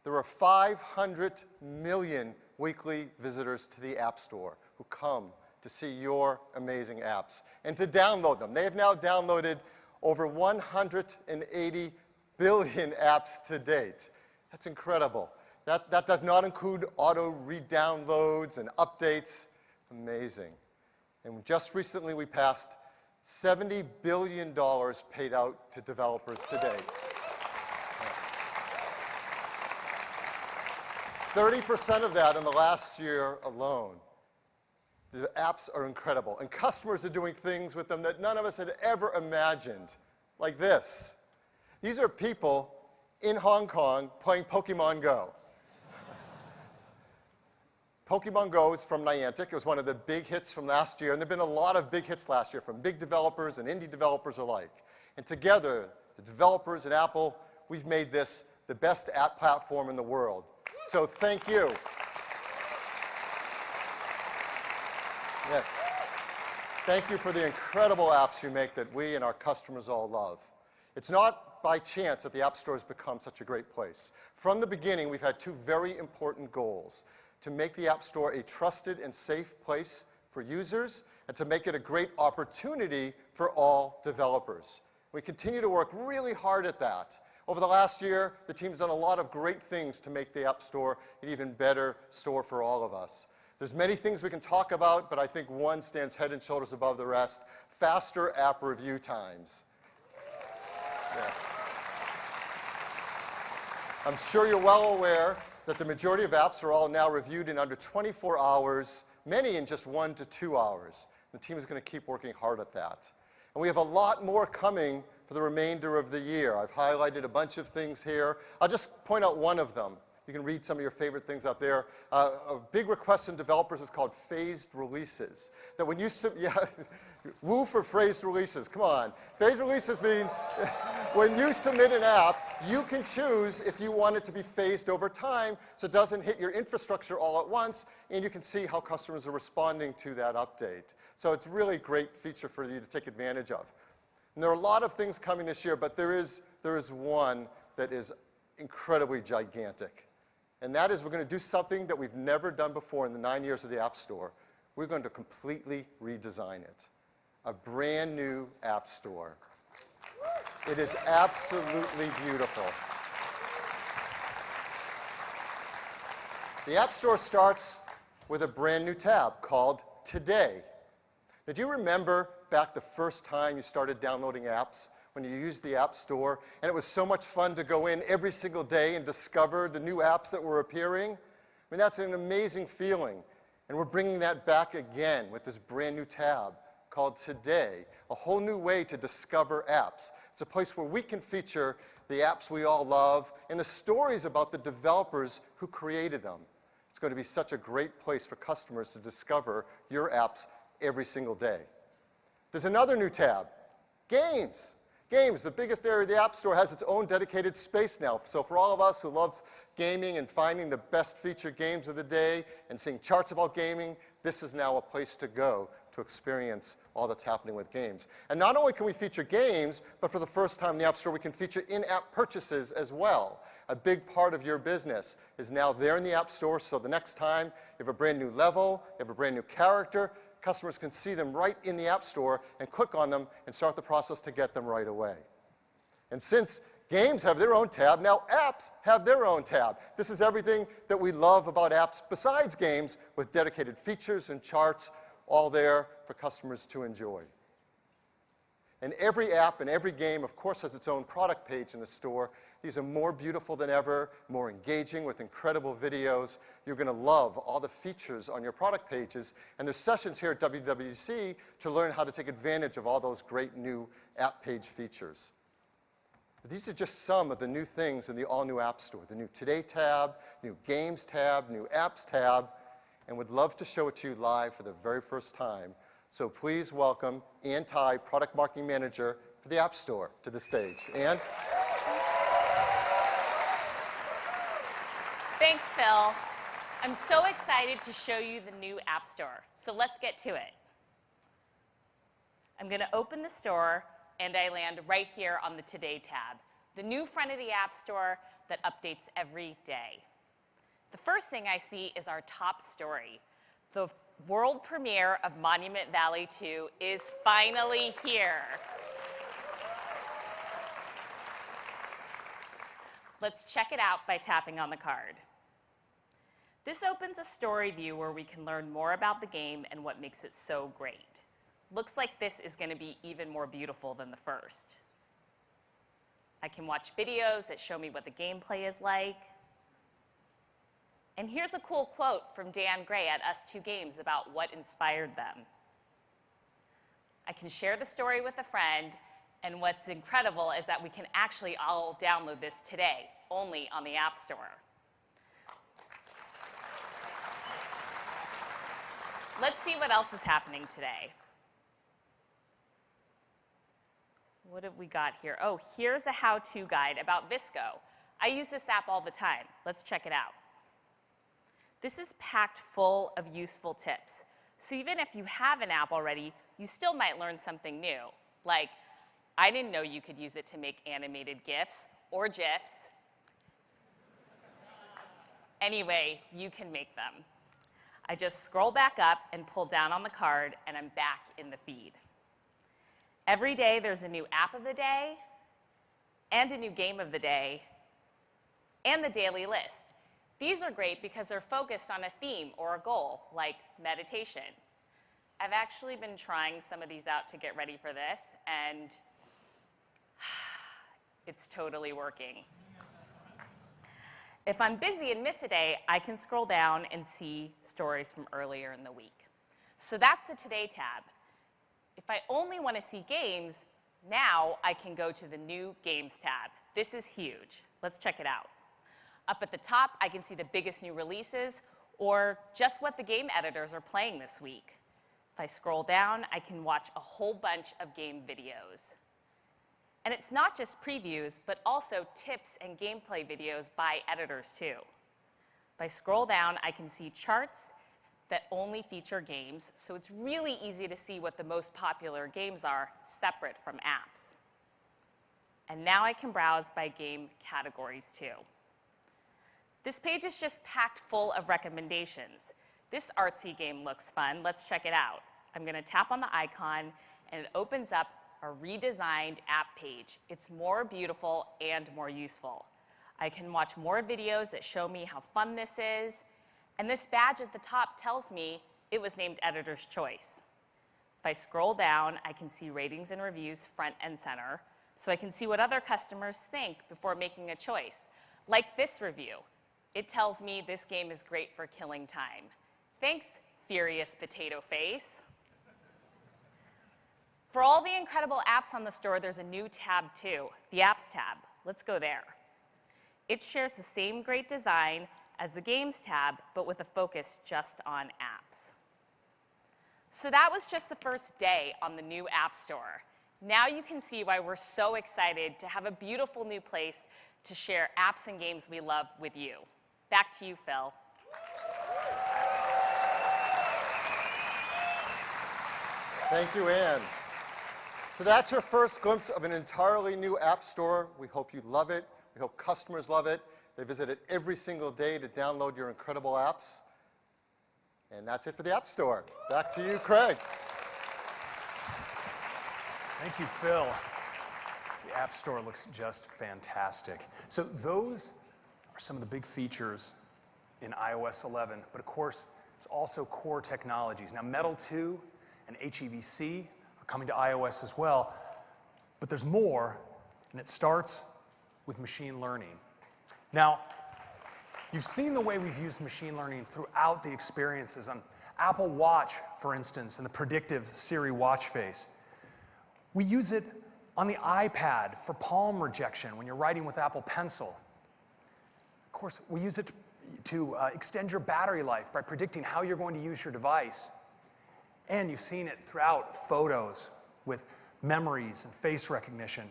There are 500 million weekly visitors to the App Store who come to see your amazing apps and to download them. They have now downloaded over 180 billion apps to date. That's incredible. That does not include auto re-downloads and updates. Amazing. And just recently we passed $70 billion paid out to developers to date. Yes. 30% of that in the last year alone. The apps are incredible, and customers are doing things with them that none of us had ever imagined, like this. These are people in Hong Kong playing Pokemon Go. Pokemon Go is from Niantic. It was one of the big hits from last year, and there have been a lot of big hits last year from big developers and indie developers alike. And together, the developers and Apple, we've made this the best app platform in the world. So thank you. Yes. Thank you for the incredible apps you make that we and our customers all love. It's not by chance that the App Store has become such a great place. From the beginning, we've had two very important goals: to make the App Store a trusted and safe place for users, and to make it a great opportunity for all developers. We continue to work really hard at that. Over the last year, the team's done a lot of great things to make the App Store an even better store for all of us. There's many things we can talk about, but I think one stands head and shoulders above the rest: faster app review times. Yeah. I'm sure you're well aware that the majority of apps are all now reviewed in under 24 hours, many in just 1 to 2 hours. The team is going to keep working hard at that. And we have a lot more coming for the remainder of the year. I've highlighted a bunch of things here. I'll just point out one of them. You can read some of your favorite things up there. A big request from developers is called phased releases. That when you, woo for phased releases, come on. Phased releases means when you submit an app, you can choose if you want it to be phased over time so it doesn't hit your infrastructure all at once, and you can see how customers are responding to that update. So it's really a great feature for you to take advantage of. And there are a lot of things coming this year, but there is one that is incredibly gigantic. And that is, we're going to do something that we've never done before in the 9 years of the App Store. We're going to completely redesign it. A brand new App Store. It is absolutely beautiful. The App Store starts with a brand new tab called Today. Now, do you remember back the first time you started downloading apps, when you used the App Store, and it was so much fun to go in every single day and discover the new apps that were appearing? I mean, that's an amazing feeling. And we're bringing that back again with this brand new tab called Today, a whole new way to discover apps. It's a place where we can feature the apps we all love and the stories about the developers who created them. It's going to be such a great place for customers to discover your apps every single day. There's another new tab, Games. Games, the biggest area of the App Store, has its own dedicated space now. So for all of us who love gaming and finding the best featured games of the day and seeing charts about gaming, this is now a place to go to experience all that's happening with games. And not only can we feature games, but for the first time in the App Store, we can feature in-app purchases as well. A big part of your business is now there in the App Store, so the next time you have a brand new level, you have a brand new character, customers can see them right in the App Store and click on them and start the process to get them right away. And since games have their own tab, now apps have their own tab. This is everything that we love about apps besides games, with dedicated features and charts all there for customers to enjoy. And every app and every game, of course, has its own product page in the store. These are more beautiful than ever, more engaging with incredible videos. You're going to love all the features on your product pages. And there's sessions here at WWDC to learn how to take advantage of all those great new app page features. But these are just some of the new things in the all-new App Store. The new Today tab, new Games tab, new Apps tab, and would love to show it to you live for the very first time. So please welcome Ann Tai, Product Marketing Manager for the App Store, to the stage. Ann? Thanks, Phil. I'm so excited to show you the new App Store. So let's get to it. I'm going to open the store, and I land right here on the Today tab, the new front of the App Store that updates every day. The first thing I see is our top story. The world premiere of Monument Valley 2 is finally here. Let's check it out by tapping on the card. This opens a story view where we can learn more about the game and what makes it so great. Looks like this is going to be even more beautiful than the first. I can watch videos that show me what the gameplay is like. And here's a cool quote from Dan Gray at Us2 Games about what inspired them. I can share the story with a friend, and what's incredible is that we can actually all download this today, only on the App Store. Let's see what else is happening today. What have we got here? Oh, here's a how-to guide about Visco. I use this app all the time. Let's check it out. This is packed full of useful tips. So even if you have an app already, you still might learn something new. Like, I didn't know you could use it to make animated GIFs or GIFs. Anyway, you can make them. I just scroll back up and pull down on the card, and I'm back in the feed. Every day, there's a new app of the day, and a new game of the day, and the daily list. These are great because they're focused on a theme or a goal, like meditation. I've actually been trying some of these out to get ready for this, and it's totally working. If I'm busy and miss a day, I can scroll down and see stories from earlier in the week. So that's the Today tab. If I only want to see games, now I can go to the New Games tab. This is huge. Let's check it out. Up at the top, I can see the biggest new releases or just what the game editors are playing this week. If I scroll down, I can watch a whole bunch of game videos. And it's not just previews, but also tips and gameplay videos by editors too. If I scroll down, I can see charts that only feature games, so it's really easy to see what the most popular games are, separate from apps. And now I can browse by game categories too. This page is just packed full of recommendations. This artsy game looks fun. Let's check it out. I'm going to tap on the icon, and it opens up a redesigned app page. It's more beautiful and more useful. I can watch more videos that show me how fun this is, and this badge at the top tells me it was named Editor's Choice. If I scroll down, I can see ratings and reviews front and center, so I can see what other customers think before making a choice. Like this review. It tells me this game is great for killing time. Thanks, Furious Potato Face. For all the incredible apps on the store, there's a new tab too, the Apps tab. Let's go there. It shares the same great design as the Games tab, but with a focus just on apps. So that was just the first day on the new App Store. Now you can see why we're so excited to have a beautiful new place to share apps and games we love with you. Back to you, Phil. Thank you, Anne. So that's your first glimpse of an entirely new app store. We hope you love it. We hope customers love it. They visit it every single day to download your incredible apps. And that's it for the App Store. Back to you, Craig. Thank you, Phil. The App Store looks just fantastic. So those are some of the big features in iOS 11. But of course, it's also core technologies. Now, Metal 2 and HEVC are coming to iOS as well. But there's more, and it starts with machine learning. Now, you've seen the way we've used machine learning throughout the experiences on Apple Watch, for instance, and the predictive Siri watch face. We use it on the iPad for palm rejection when you're writing with Apple Pencil. Of course, we use it to extend your battery life by predicting how you're going to use your device. And you've seen it throughout photos with memories and face recognition.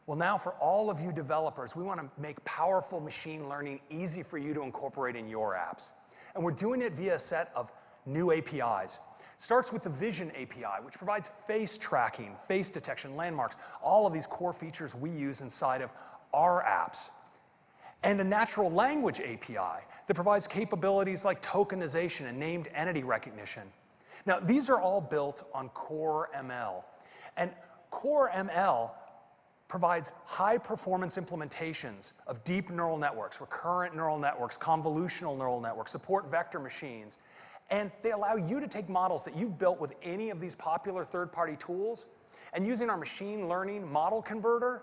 Well, now for all of you developers, we want to make powerful machine learning easy for you to incorporate in your apps. And we're doing it via a set of new APIs. Starts with the Vision API, which provides face tracking, face detection, landmarks, all of these core features we use inside of our apps. And a natural language API that provides capabilities like tokenization and named entity recognition. Now, these are all built on Core ML. And Core ML provides high-performance implementations of deep neural networks, recurrent neural networks, convolutional neural networks, support vector machines, and they allow you to take models that you've built with any of these popular third-party tools, and using our machine learning model converter,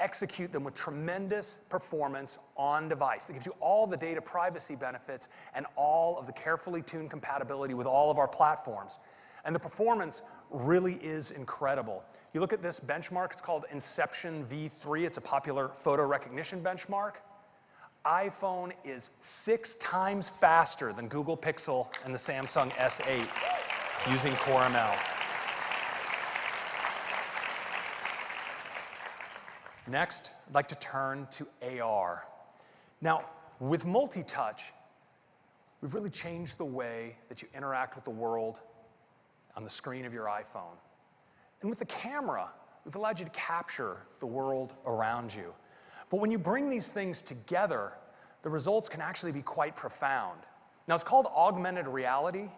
execute them with tremendous performance on device. It gives you all the data privacy benefits and all of the carefully tuned compatibility with all of our platforms. And the performance really is incredible. You look at this benchmark, it's called Inception V3. It's a popular photo recognition benchmark. iPhone is 6 times faster than Google Pixel and the Samsung S8 using Core ML. Next, I'd like to turn to AR. Now, with multi-touch, we've really changed the way that you interact with the world on the screen of your iPhone. And with the camera, we've allowed you to capture the world around you. But when you bring these things together, the results can actually be quite profound. Now, it's called augmented reality,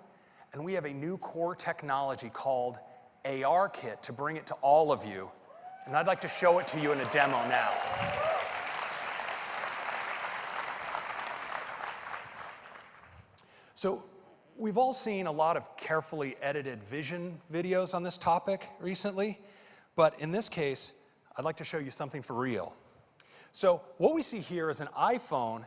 and we have a new core technology called ARKit to bring it to all of you. And I'd like to show it to you in a demo now. So we've all seen a lot of carefully edited vision videos on this topic recently, but in this case, I'd like to show you something for real. So what we see here is an iPhone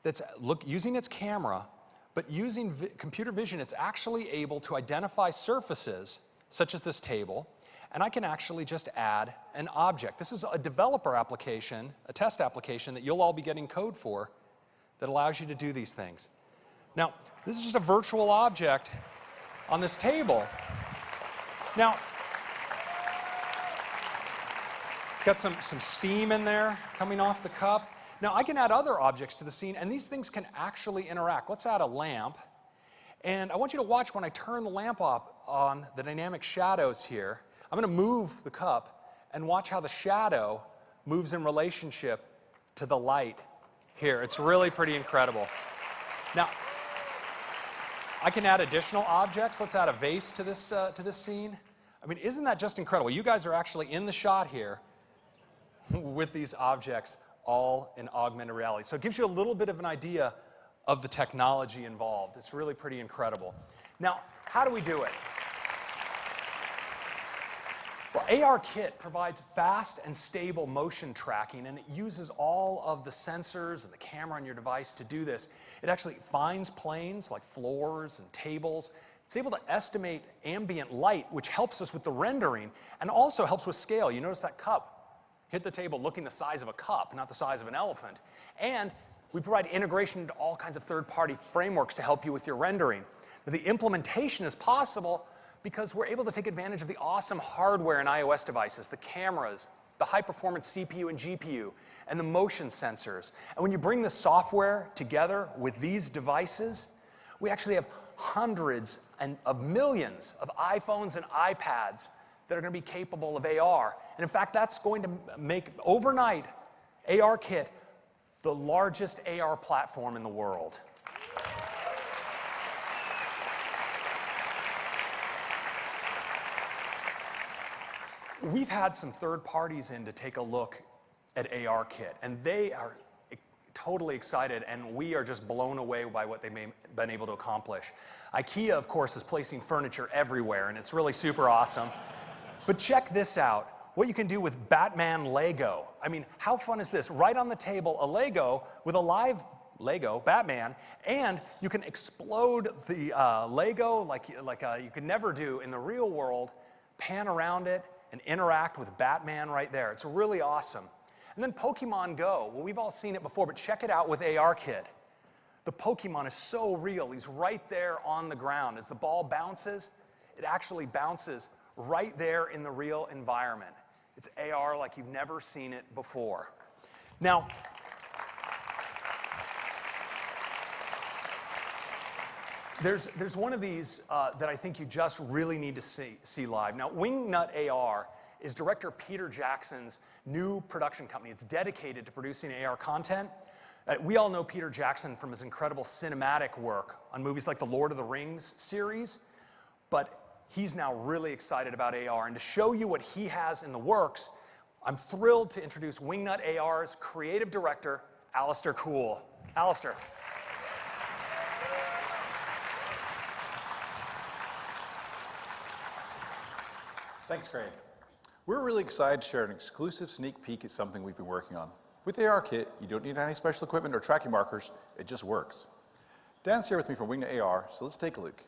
that's using its camera, but using computer vision, it's actually able to identify surfaces, such as this table, and I can actually just add an object. This is a developer application, a test application that you'll all be getting code for that allows you to do these things. Now, this is just a virtual object on this table. Now, got some steam in there coming off the cup. Now, I can add other objects to the scene, and these things can actually interact. Let's add a lamp. And I want you to watch when I turn the lamp on the dynamic shadows here. I'm going to move the cup and watch how the shadow moves in relationship to the light here. It's really pretty incredible. Now, I can add additional objects. Let's add a vase to this scene. I mean, isn't that just incredible? You guys are actually in the shot here with these objects all in augmented reality. So it gives you a little bit of an idea of the technology involved. It's really pretty incredible. Now, how do we do it? Well, ARKit provides fast and stable motion tracking, and it uses all of the sensors and the camera on your device to do this. It actually finds planes like floors and tables. It's able to estimate ambient light, which helps us with the rendering, and also helps with scale. You notice that cup hit the table looking the size of a cup, not the size of an elephant. And we provide integration into all kinds of third-party frameworks to help you with your rendering. Now, the implementation is possible because we're able to take advantage of the awesome hardware in iOS devices, the cameras, the high-performance CPU and GPU, and the motion sensors. And when you bring the software together with these devices, we actually have hundreds of millions of iPhones and iPads that are going to be capable of AR. And in fact, that's going to make overnight ARKit the largest AR platform in the world. We've had some third parties in to take a look at ARKit, and they are totally excited, and we are just blown away by what they've been able to accomplish. IKEA, of course, is placing furniture everywhere, and it's really super awesome. But check this out, what you can do with Batman Lego. I mean, how fun is this? Right on the table, a Lego with a live Lego, Batman, and you can explode the Lego like you could never do in the real world, pan around it, and interact with Batman right there. It's really awesome. And then Pokemon Go. Well, we've all seen it before, but check it out with ARKit. The Pokemon is so real. He's right there on the ground. As the ball bounces, it actually bounces right there in the real environment. It's AR like you've never seen it before. Now, there's one of these that I think you just really need to see live. Now, Wingnut AR is director Peter Jackson's new production company. It's dedicated to producing AR content. We all know Peter Jackson from his incredible cinematic work on movies like the Lord of the Rings series, but he's now really excited about AR. And to show you what he has in the works, I'm thrilled to introduce Wingnut AR's creative director, Alistair Cool. Alistair. Thanks, Craig. We're really excited to share an exclusive sneak peek at something we've been working on. With the AR kit, you don't need any special equipment or tracking markers, it just works. Dan's here with me from Wingnet AR, so let's take a look.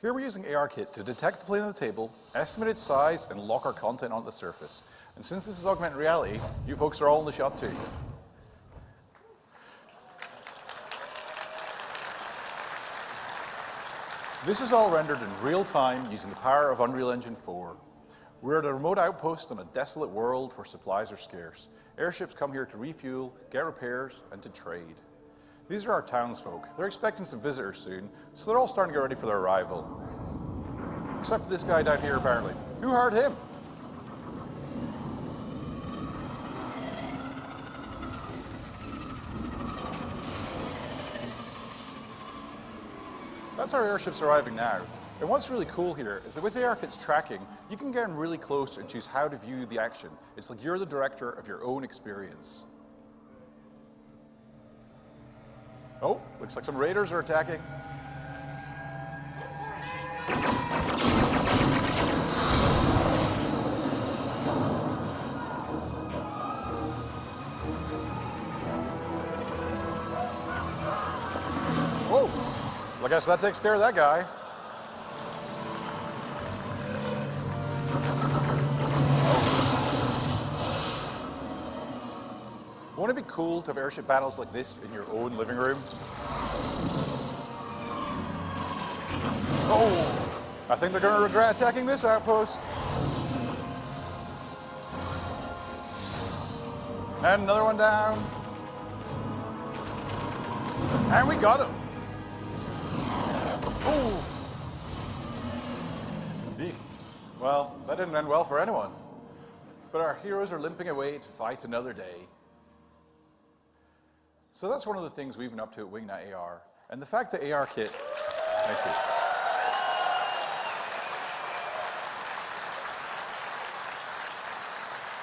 Here we're using ARKit to detect the plane of the table, estimate its size, and lock our content onto the surface. And since this is augmented reality, you folks are all in the shot too. This is all rendered in real time using the power of Unreal Engine 4. We're at a remote outpost on a desolate world where supplies are scarce. Airships come here to refuel, get repairs, and to trade. These are our townsfolk. They're expecting some visitors soon, so they're all starting to get ready for their arrival. Except for this guy down here, apparently. Who hired him? That's our airships arriving now. And what's really cool here is that with the ARKit's tracking, you can get in really close and choose how to view the action. It's like you're the director of your own experience. Oh, looks like some raiders are attacking. Whoa, well, I guess that takes care of that guy. Wouldn't it be cool to have airship battles like this in your own living room? Oh, I think they're going to regret attacking this outpost. And another one down. And we got him. Oh. Eek. Well, that didn't end well for anyone. But our heroes are limping away to fight another day. So that's one of the things we've been up to at Wingnet AR. And the fact that ARKit, thank you.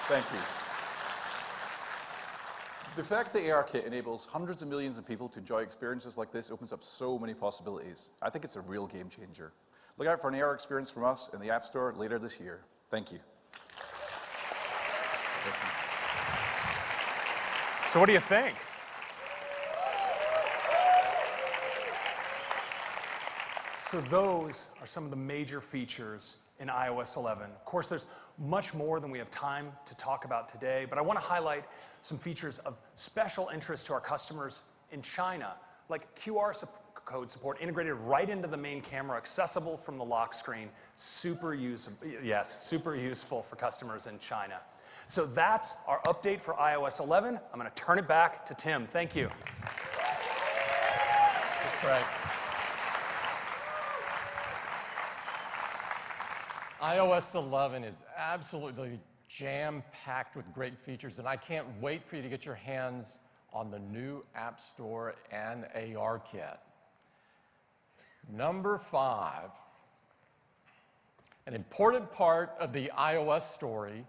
Thank you. The fact that ARKit enables hundreds of millions of people to enjoy experiences like this opens up so many possibilities. I think it's a real game changer. Look out for an AR experience from us in the App Store later this year. Thank you. So what do you think? So those are some of the major features in iOS 11. Of course, there's much more than we have time to talk about today, but I want to highlight some features of special interest to our customers in China, like QR code support integrated right into the main camera, accessible from the lock screen. Super useful for customers in China. So that's our update for iOS 11. I'm going to turn it back to Tim. Thank you. That's right. iOS 11 is absolutely jam-packed with great features, and I can't wait for you to get your hands on the new App Store and ARKit. Number 5. An important part of the iOS story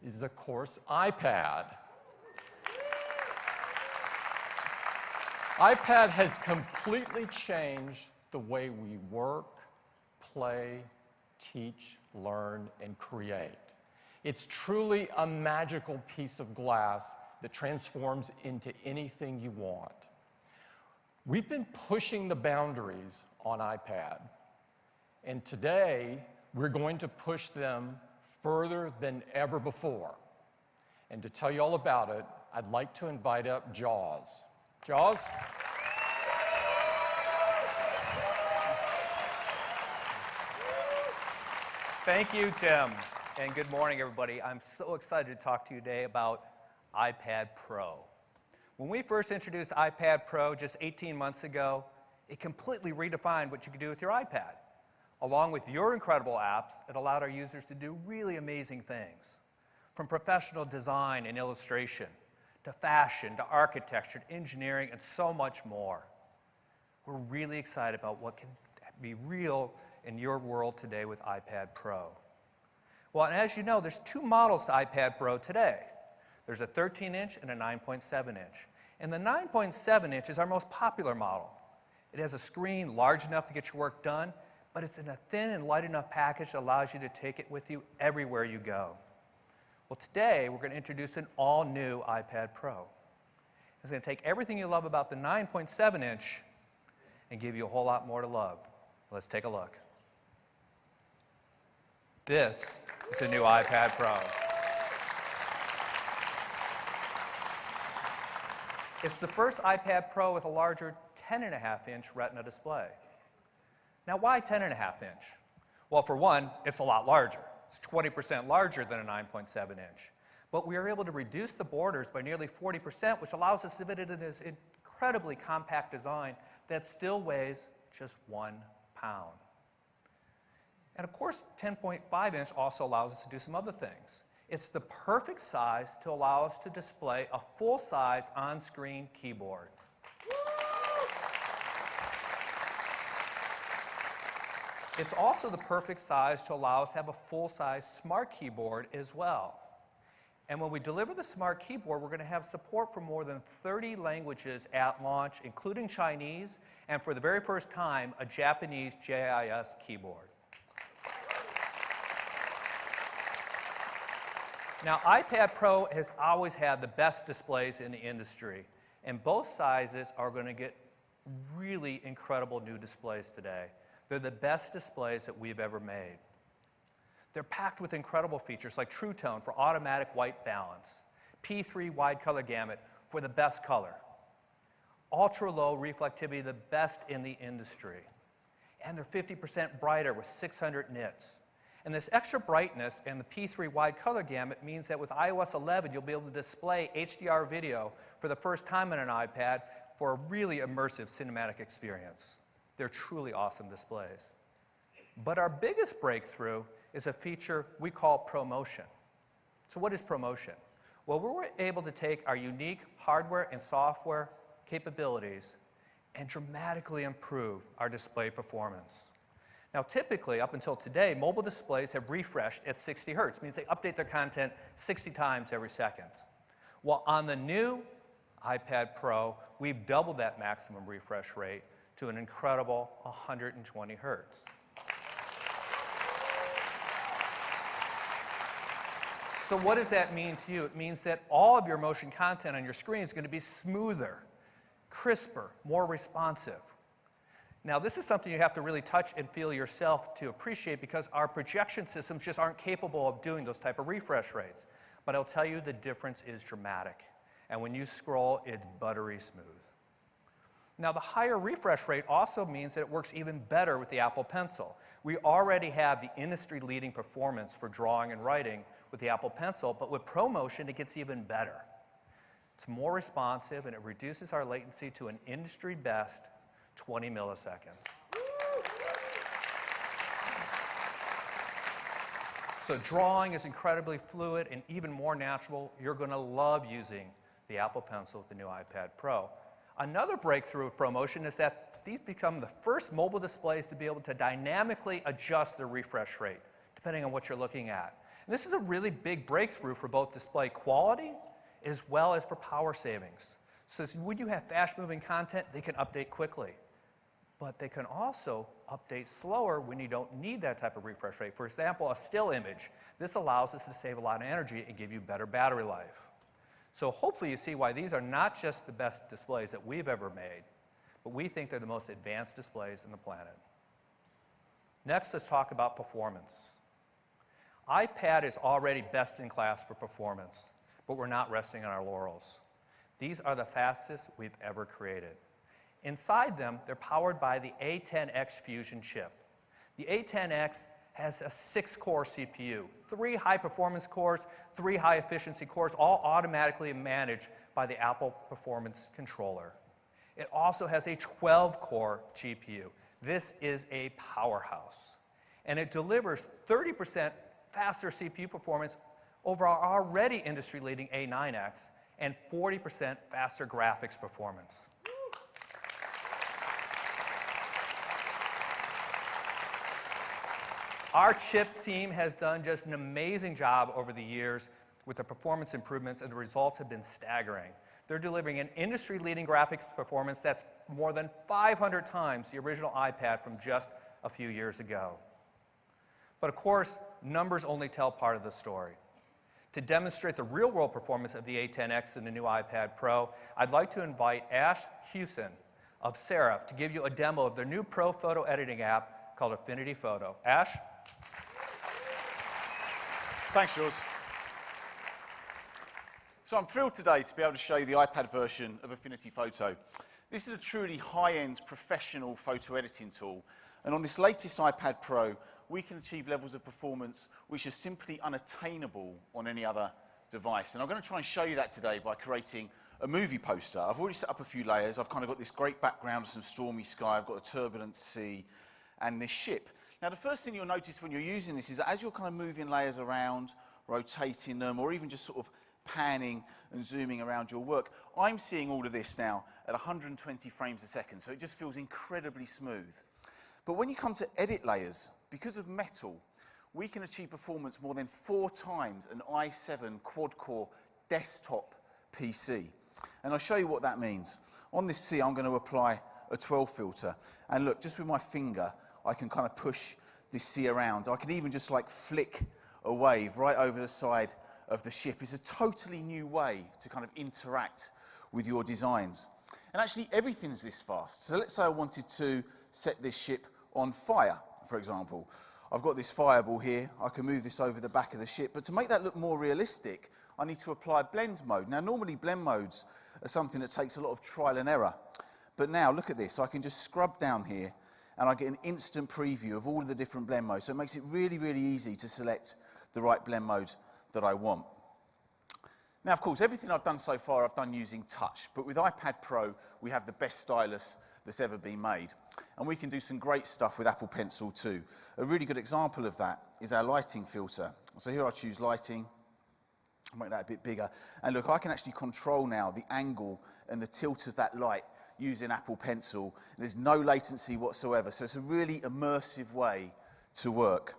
is, of course, iPad. iPad has completely changed the way we work, play, teach, learn, and create. It's truly a magical piece of glass that transforms into anything you want. We've been pushing the boundaries on iPad, and today we're going to push them further than ever before. And to tell you all about it, I'd like to invite up Jaws. Jaws? Thank you, Tim, and good morning, everybody. I'm so excited to talk to you today about iPad Pro. When we first introduced iPad Pro just 18 months ago, it completely redefined what you could do with your iPad. Along with your incredible apps, it allowed our users to do really amazing things. From professional design and illustration, to fashion, to architecture, to engineering, and so much more. We're really excited about what can be real in your world today with iPad Pro. Well, and as you know, there's 2 models to iPad Pro today. There's a 13-inch and a 9.7-inch. And the 9.7-inch is our most popular model. It has a screen large enough to get your work done, but it's in a thin and light enough package that allows you to take it with you everywhere you go. Well, today we're going to introduce an all-new iPad Pro. It's going to take everything you love about the 9.7-inch and give you a whole lot more to love. Let's take a look. This is the new iPad Pro. It's the first iPad Pro with a larger 10.5-inch Retina display. Now, why 10.5-inch? Well, for one, it's a lot larger. It's 20% larger than a 9.7-inch. But we are able to reduce the borders by nearly 40%, which allows us to fit it in this incredibly compact design that still weighs just 1 pound. And of course, 10.5-inch also allows us to do some other things. It's the perfect size to allow us to display a full-size on-screen keyboard. It's also the perfect size to allow us to have a full-size smart keyboard as well. And when we deliver the smart keyboard, we're going to have support for more than 30 languages at launch, including Chinese, and for the very first time, a Japanese JIS keyboard. Now, iPad Pro has always had the best displays in the industry, and both sizes are going to get really incredible new displays today. They're the best displays that we've ever made. They're packed with incredible features like True Tone for automatic white balance, P3 wide color gamut for the best color, ultra-low reflectivity, the best in the industry, and they're 50% brighter with 600 nits. And this extra brightness and the P3 wide color gamut means that with iOS 11, you'll be able to display HDR video for the first time on an iPad for a really immersive cinematic experience. They're truly awesome displays. But our biggest breakthrough is a feature we call ProMotion. So what is ProMotion? Well, we were able to take our unique hardware and software capabilities and dramatically improve our display performance. Now, typically, up until today, mobile displays have refreshed at 60 hertz, means they update their content 60 times every second. Well, on the new iPad Pro, we've doubled that maximum refresh rate to an incredible 120 hertz. So what does that mean to you? It means that all of your motion content on your screen is going to be smoother, crisper, more responsive. Now, this is something you have to really touch and feel yourself to appreciate because our projection systems just aren't capable of doing those type of refresh rates. But I'll tell you the difference is dramatic. And when you scroll, it's buttery smooth. Now, the higher refresh rate also means that it works even better with the Apple Pencil. We already have the industry-leading performance for drawing and writing with the Apple Pencil, but with ProMotion, it gets even better. It's more responsive, and it reduces our latency to an industry-best 20 milliseconds. So drawing is incredibly fluid and even more natural. You're going to love using the Apple Pencil with the new iPad Pro. Another breakthrough with ProMotion is that these become the first mobile displays to be able to dynamically adjust their refresh rate, depending on what you're looking at. And this is a really big breakthrough for both display quality as well as for power savings. So when you have fast-moving content, they can update quickly. But they can also update slower when you don't need that type of refresh rate. For example, a still image. This allows us to save a lot of energy and give you better battery life. So hopefully you see why these are not just the best displays that we've ever made, but we think they're the most advanced displays on the planet. Next, let's talk about performance. iPad is already best in class for performance, but we're not resting on our laurels. These are the fastest we've ever created. Inside them, they're powered by the A10X Fusion chip. The A10X has a 6-core CPU, 3 high-performance cores, 3 high-efficiency cores, all automatically managed by the Apple Performance Controller. It also has a 12-core GPU. This is a powerhouse. And it delivers 30% faster CPU performance over our already industry-leading A9X and 40% faster graphics performance. Our chip team has done just an amazing job over the years with the performance improvements, and the results have been staggering. They're delivering an industry-leading graphics performance that's more than 500 times the original iPad from just a few years ago. But of course, numbers only tell part of the story. To demonstrate the real-world performance of the A10X and the new iPad Pro, I'd like to invite Ash Hewson of Seraph to give you a demo of their new Pro photo editing app called Affinity Photo. Ash? Thanks, Jules. So I'm thrilled today to be able to show you the iPad version of Affinity Photo. This is a truly high-end professional photo editing tool, and on this latest iPad Pro, we can achieve levels of performance which are simply unattainable on any other device. And I'm going to try and show you that today by creating a movie poster. I've already set up a few layers. I've kind of got this great background of some stormy sky. I've got a turbulent sea and this ship. Now, the first thing you'll notice when you're using this is that as you're kind of moving layers around, rotating them, or even just sort of panning and zooming around your work, I'm seeing all of this now at 120 frames a second, so it just feels incredibly smooth. But when you come to edit layers, because of metal, we can achieve performance more than 4 times an i7 quad-core desktop PC. And I'll show you what that means. On this C, I'm going to apply a 12 filter. And look, just with my finger, I can kind of push this C around. I can even just like flick a wave right over the side of the ship. It's a totally new way to kind of interact with your designs. And actually, everything's this fast. So let's say I wanted to set this ship on fire, for example. I've got this fireball here. I can move this over the back of the ship. But to make that look more realistic, I need to apply blend mode. Now, normally blend modes are something that takes a lot of trial and error. But now, look at this. I can just scrub down here, and I get an instant preview of all of the different blend modes. So it makes it really, really easy to select the right blend mode that I want. Now, of course, everything I've done so far, I've done using touch. But with iPad Pro, we have the best stylus that's ever been made. And we can do some great stuff with Apple Pencil too. A really good example of that is our lighting filter. So here I choose lighting. I'll make that a bit bigger. And look, I can actually control now the angle and the tilt of that light using Apple Pencil. There's no latency whatsoever. So it's a really immersive way to work.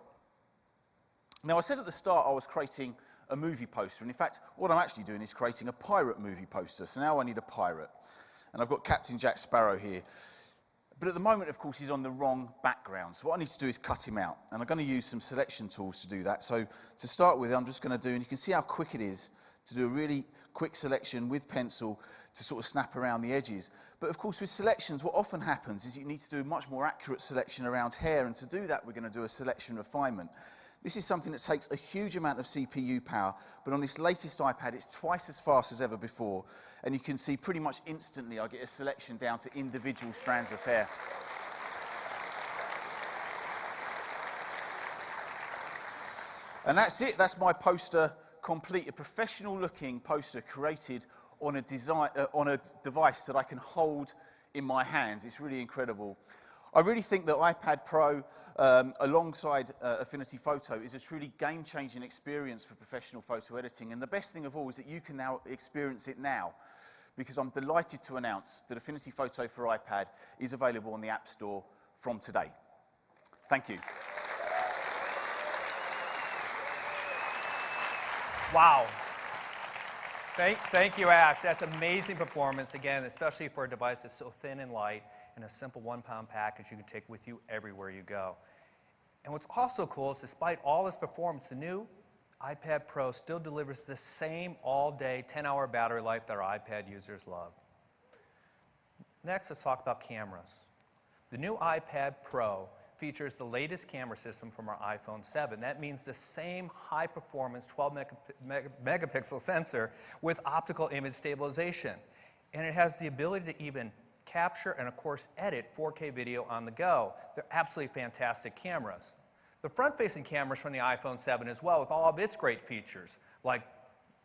Now, I said at the start I was creating a movie poster. And in fact, what I'm actually doing is creating a pirate movie poster. So now I need a pirate. And I've got Captain Jack Sparrow here. But at the moment, of course, he's on the wrong background. So what I need to do is cut him out. And I'm going to use some selection tools to do that. So to start with, I'm just going to do, and you can see how quick it is to do a really quick selection with pencil to sort of snap around the edges. But of course, with selections, what often happens is you need to do a much more accurate selection around hair. And to do that, we're going to do a selection refinement. This is something that takes a huge amount of CPU power, but on this latest iPad, it's twice as fast as ever before. And you can see pretty much instantly I get a selection down to individual strands of hair. And that's it. That's my poster complete. A professional-looking poster created on a device that I can hold in my hands. It's really incredible. I really think that iPad Pro, alongside Affinity Photo, is a truly game-changing experience for professional photo editing. And the best thing of all is that you can now experience it now, because I'm delighted to announce that Affinity Photo for iPad is available on the App Store from today. Thank you. Wow. Thank you, Ash. That's amazing performance, again, especially for a device that's so thin and light, and a simple 1-pound package you can take with you everywhere you go. And what's also cool is despite all this performance, the new iPad Pro still delivers the same all-day 10-hour battery life that our iPad users love. Next, let's talk about cameras. The new iPad Pro features the latest camera system from our iPhone 7. That means the same high-performance 12-megapixel sensor with optical image stabilization. And it has the ability to even capture and, of course, edit 4K video on the go. They're absolutely fantastic cameras. The front-facing cameras from the iPhone 7 as well, with all of its great features, like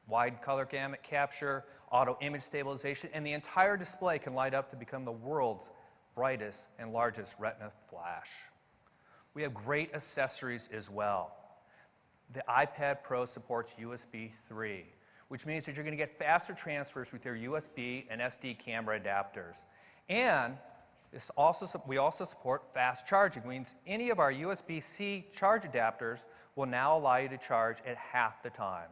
wide color gamut capture, auto image stabilization, and the entire display can light up to become the world's brightest and largest Retina flash. We have great accessories as well. The iPad Pro supports USB 3, which means that you're going to get faster transfers with your USB and SD camera adapters. And we also support fast charging, which means any of our USB-C charge adapters will now allow you to charge at half the time.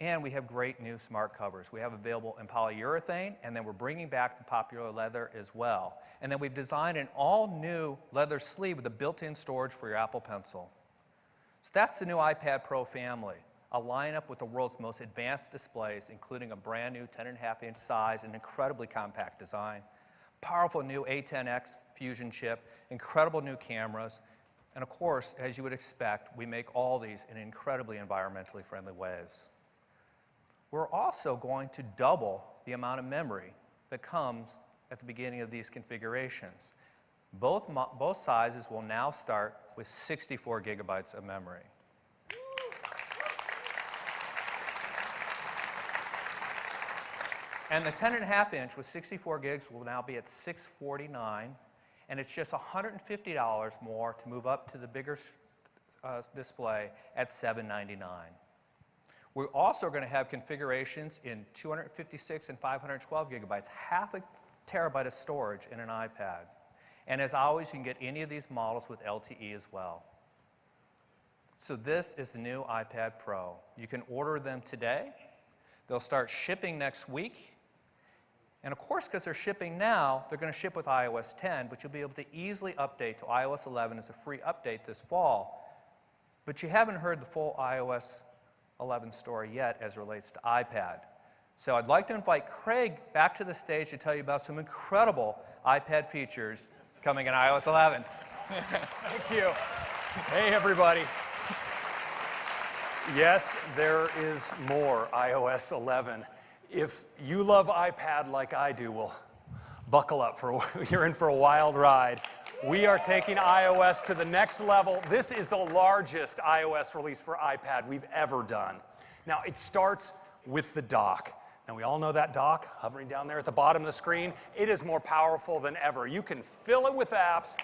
And we have great new smart covers. We have available in polyurethane, and then we're bringing back the popular leather as well. And then we've designed an all-new leather sleeve with a built-in storage for your Apple Pencil. So that's the new iPad Pro family, a lineup with the world's most advanced displays, including a brand new 10.5-inch size and incredibly compact design, powerful new A10X Fusion chip, incredible new cameras, and of course, as you would expect, we make all these in incredibly environmentally friendly ways. We're also going to double the amount of memory that comes at the beginning of these configurations. Both sizes will now start with 64 gigabytes of memory. And the 10.5-inch with 64 gigs will now be at $649, and it's just $150 more to move up to the bigger display at $799. We're also going to have configurations in 256 and 512 gigabytes, half a terabyte of storage in an iPad. And as always, you can get any of these models with LTE as well. So this is the new iPad Pro. You can order them today. They'll start shipping next week. And of course, because they're shipping now, they're going to ship with iOS 10, but you'll be able to easily update to iOS 11 as a free update this fall. But you haven't heard the full iOS 11 story yet as it relates to iPad. So I'd like to invite Craig back to the stage to tell you about some incredible iPad features coming in iOS 11. Thank you. Hey, everybody. Yes, there is more iOS 11. If you love iPad like I do, well, buckle up. You're in for a wild ride. We are taking iOS to the next level. This is the largest iOS release for iPad we've ever done. Now, it starts with the dock. Now, we all know that dock hovering down there at the bottom of the screen. It is more powerful than ever. You can fill it with apps.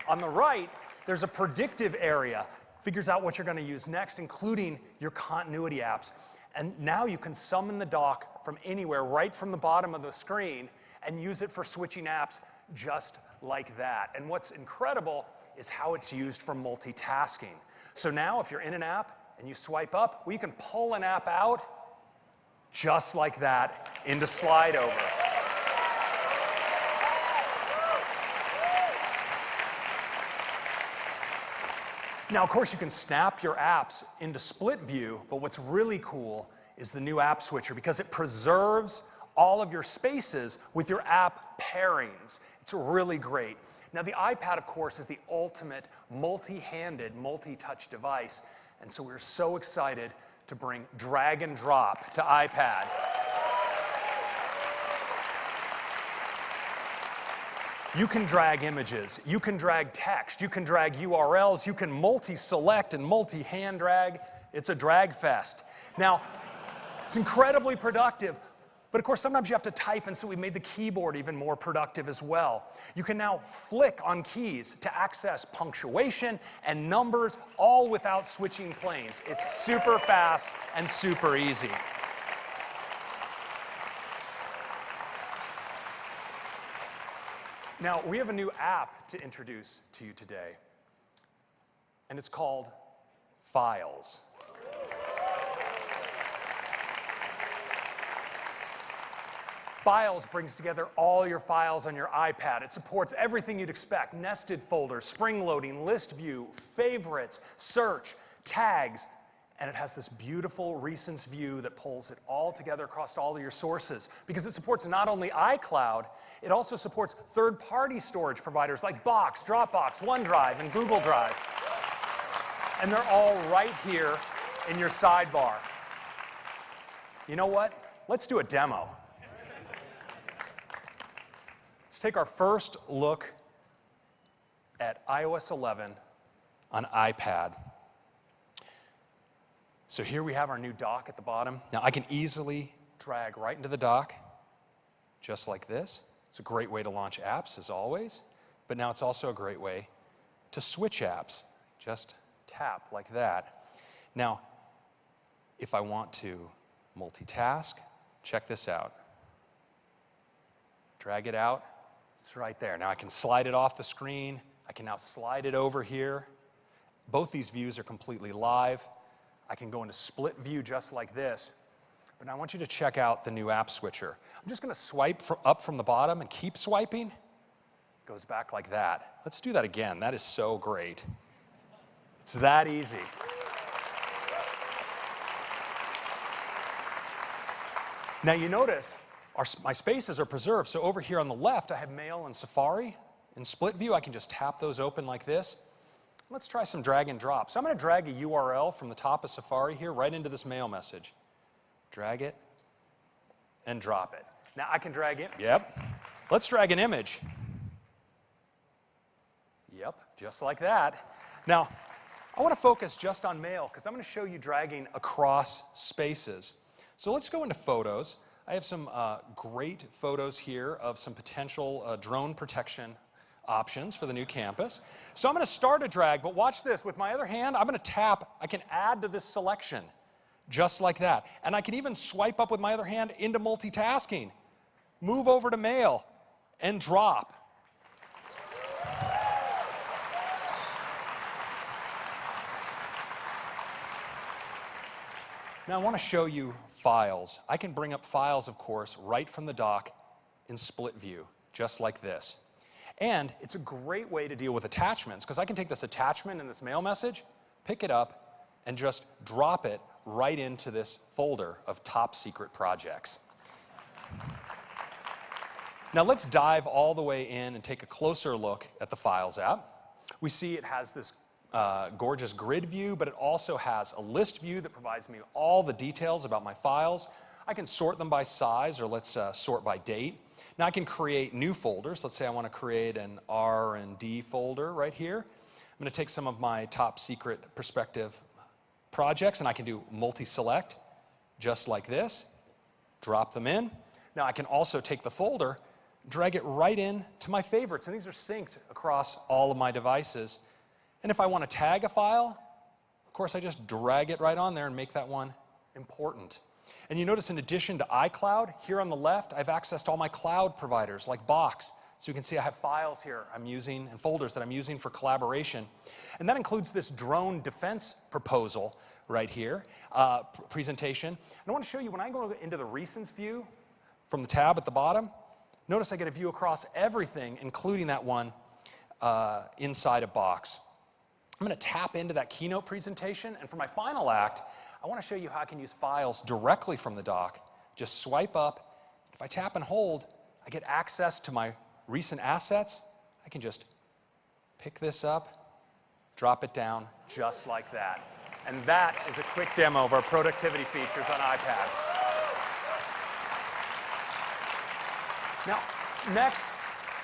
On the right, there's a predictive area. Figures out what you're going to use next, including your continuity apps. And now you can summon the dock from anywhere, right from the bottom of the screen, and use it for switching apps just like that. And what's incredible is how it's used for multitasking. So now if you're in an app and you swipe up, well, you can pull an app out just like that into slide over. Now, of course, you can snap your apps into split view, but what's really cool is the new app switcher because it preserves all of your spaces with your app pairings. It's really great. Now, the iPad, of course, is the ultimate multi-handed, multi-touch device, and so we're so excited to bring drag and drop to iPad. You can drag images, you can drag text, you can drag URLs, you can multi-select and multi-hand drag. It's a drag fest. Now, it's incredibly productive, but of course sometimes you have to type, and so we made the keyboard even more productive as well. You can now flick on keys to access punctuation and numbers, all without switching planes. It's super fast and super easy. Now, we have a new app to introduce to you today, and it's called Files. Files brings together all your files on your iPad. It supports everything you'd expect: nested folders, spring loading, list view, favorites, search, tags, and it has this beautiful recents view that pulls it all together across all of your sources because it supports not only iCloud, it also supports third-party storage providers like Box, Dropbox, OneDrive, and Google Drive. And they're all right here in your sidebar. You know what? Let's do a demo. Let's take our first look at iOS 11 on iPad. So here we have our new dock at the bottom. Now I can easily drag right into the dock, just like this. It's a great way to launch apps, as always, but now it's also a great way to switch apps. Just tap like that. Now, if I want to multitask, check this out. Drag it out, it's right there. Now I can slide it off the screen. I can now slide it over here. Both these views are completely live. I can go into split view just like this. but I want you to check out the new app switcher. I'm just going to swipe up from the bottom and keep swiping. It goes back like that. Let's do that again. That is so great. It's that easy. Now you notice my spaces are preserved. So over here on the left, I have Mail and Safari. In split view, I can just tap those open like this. Let's try some drag and drop. So I'm going to drag a URL from the top of Safari here right into this mail message. Drag it and drop it. Now I can drag it. Yep. Let's drag an image. Yep, just like that. Now, I want to focus just on mail because I'm going to show you dragging across spaces. So let's go into photos. I have some great photos here of some potential drone protection options for the new campus. So I'm going to start a drag, but watch this. With my other hand, I'm going to tap. I can add to this selection just like that. And I can even swipe up with my other hand into multitasking. Move over to mail and drop. Now I want to show you files. I can bring up files, of course, right from the dock in split view, just like this. And it's a great way to deal with attachments, because I can take this attachment in this mail message, pick it up, and just drop it right into this folder of top secret projects. Now let's dive all the way in and take a closer look at the Files app. We see it has this gorgeous grid view, but it also has a list view that provides me all the details about my files. I can sort them by size, or let's sort by date. Now I can create new folders. Let's say I want to create an R&D folder right here. I'm going to take some of my top secret perspective projects, and I can do multi-select, just like this. Drop them in. Now I can also take the folder, drag it right in to my favorites, and these are synced across all of my devices. And if I want to tag a file, of course I just drag it right on there and make that one important. And you notice in addition to iCloud, here on the left, I have access to all my cloud providers like Box. So you can see I have files here I'm using and folders that I'm using for collaboration. And that includes this drone defense proposal right here, presentation. And I want to show you, when I go into the recents view from the tab at the bottom, notice I get a view across everything, including that one inside a Box. I'm going to tap into that keynote presentation, and for my final act, I want to show you how I can use files directly from the dock. Just swipe up. If I tap and hold, I get access to my recent assets. I can just pick this up, drop it down, just like that. And that is a quick demo of our productivity features on iPad. Now, next,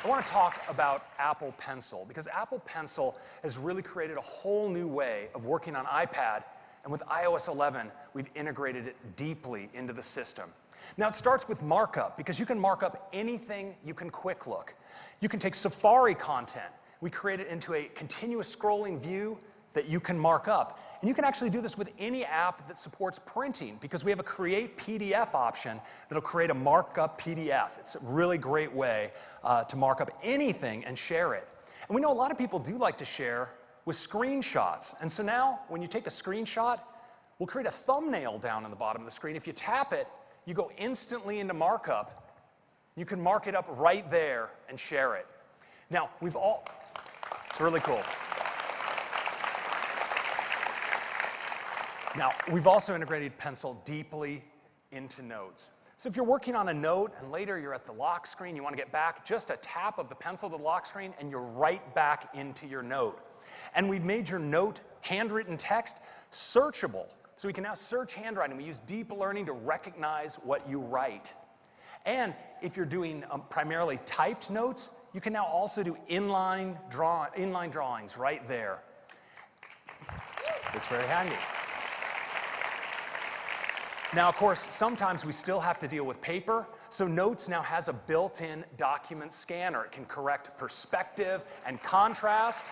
I want to talk about Apple Pencil, because Apple Pencil has really created a whole new way of working on iPad, and with iOS 11, we've integrated it deeply into the system. Now it starts with markup, because you can mark up anything you can quick look. You can take Safari content. We create it into a continuous scrolling view that you can mark up. And you can actually do this with any app that supports printing, because we have a Create PDF option that'll create a markup PDF. It's a really great way to mark up anything and share it. And we know a lot of people do like to share with screenshots. And so now, when you take a screenshot, we'll create a thumbnail down on the bottom of the screen. If you tap it, you go instantly into markup. You can mark it up right there and share it. Now, it's really cool. Now, we've also integrated Pencil deeply into Notes. So if you're working on a note and later you're at the lock screen, you want to get back, just a tap of the pencil to the lock screen and you're right back into your note. And we've made your note handwritten text searchable. So we can now search handwriting. We use deep learning to recognize what you write. And if you're doing primarily typed notes, you can now also do inline drawings right there. It's very handy. Now, of course, sometimes we still have to deal with paper, so Notes now has a built-in document scanner. It can correct perspective and contrast.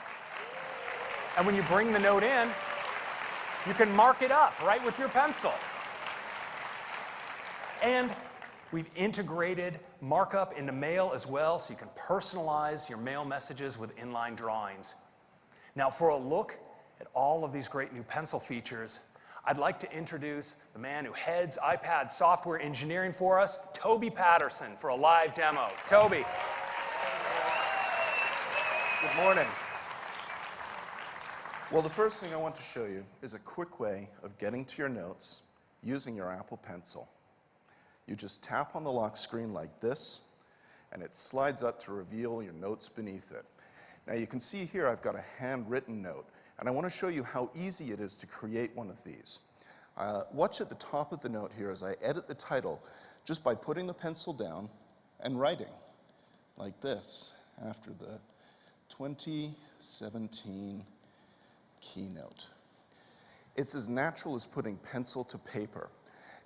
And when you bring the note in, you can mark it up right with your pencil. And we've integrated markup into Mail as well, so you can personalize your mail messages with inline drawings. Now, for a look at all of these great new pencil features, I'd like to introduce the man who heads iPad software engineering for us, Toby Patterson, for a live demo. Toby. Good morning. Well, the first thing I want to show you is a quick way of getting to your notes using your Apple Pencil. You just tap on the lock screen like this, and it slides up to reveal your notes beneath it. Now you can see here I've got a handwritten note, and I want to show you how easy it is to create one of these. Watch at the top of the note here as I edit the title just by putting the pencil down and writing like this after the 2017 keynote. It's as natural as putting pencil to paper.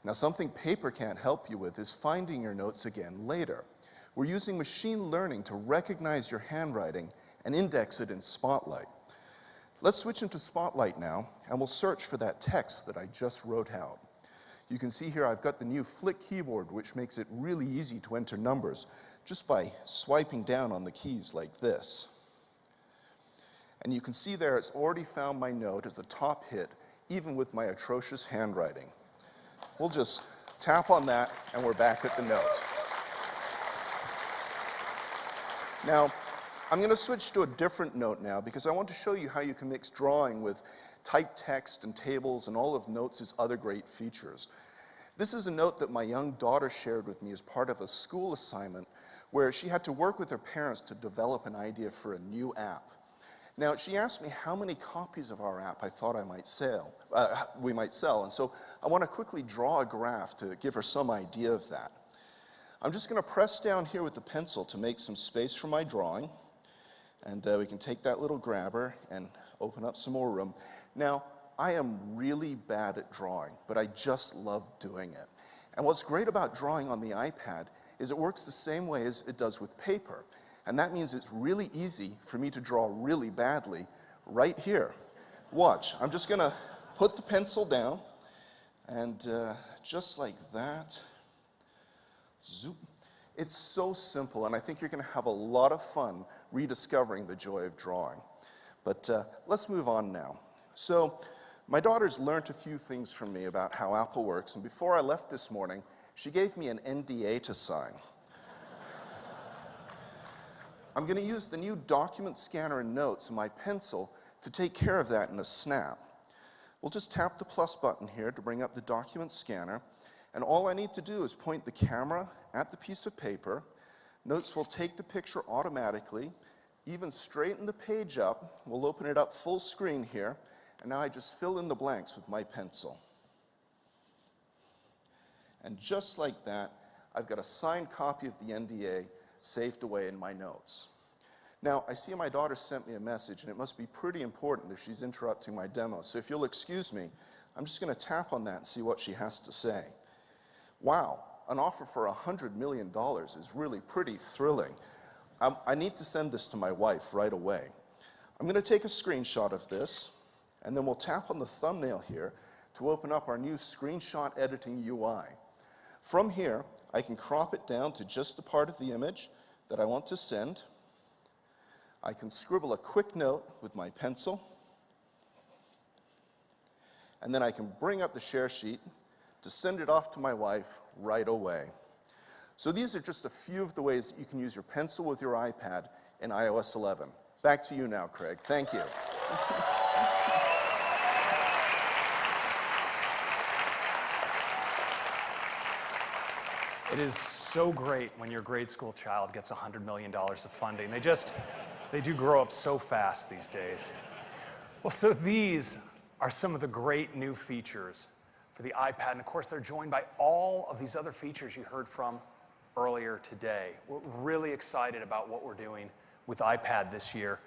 Now, something paper can't help you with is finding your notes again later. We're using machine learning to recognize your handwriting and index it in Spotlight. Let's switch into Spotlight now, and we'll search for that text that I just wrote out. You can see here I've got the new Flick keyboard, which makes it really easy to enter numbers just by swiping down on the keys like this. And you can see there it's already found my note as the top hit, even with my atrocious handwriting. We'll just tap on that, and we're back at the note. Now, I'm going to switch to a different note now because I want to show you how you can mix drawing with typed text and tables and all of Notes' other great features. This is a note that my young daughter shared with me as part of a school assignment where she had to work with her parents to develop an idea for a new app. Now, she asked me how many copies of our app I thought we might sell, and so I want to quickly draw a graph to give her some idea of that. I'm just going to press down here with the pencil to make some space for my drawing, and we can take that little grabber and open up some more room. Now, I am really bad at drawing, but I just love doing it. And what's great about drawing on the iPad is it works the same way as it does with paper. And that means it's really easy for me to draw really badly right here. Watch, I'm just gonna put the pencil down, and just like that, zoop. It's so simple, and I think you're gonna have a lot of fun rediscovering the joy of drawing. But let's move on now. So, my daughter's learned a few things from me about how Apple works, and before I left this morning, she gave me an NDA to sign. I'm going to use the new document scanner in Notes and my pencil to take care of that in a snap. We'll just tap the plus button here to bring up the document scanner, and all I need to do is point the camera at the piece of paper. Notes will take the picture automatically, even straighten the page up. We'll open it up full screen here, and now I just fill in the blanks with my pencil. And just like that, I've got a signed copy of the NDA saved away in my notes. Now, I see my daughter sent me a message, and it must be pretty important if she's interrupting my demo. So if you'll excuse me, I'm just going to tap on that and see what she has to say. Wow, an offer for $100 million is really pretty thrilling. I need to send this to my wife right away. I'm going to take a screenshot of this, and then we'll tap on the thumbnail here to open up our new screenshot editing UI. From here, I can crop it down to just the part of the image that I want to send. I can scribble a quick note with my pencil, and then I can bring up the share sheet to send it off to my wife right away. So these are just a few of the ways that you can use your pencil with your iPad in iOS 11. Back to you now, Craig. Thank you. It is so great when your grade school child gets $100 million of funding. They do grow up so fast these days. Well, so these are some of the great new features for the iPad. And of course, they're joined by all of these other features you heard from earlier today. We're really excited about what we're doing with iPad this year,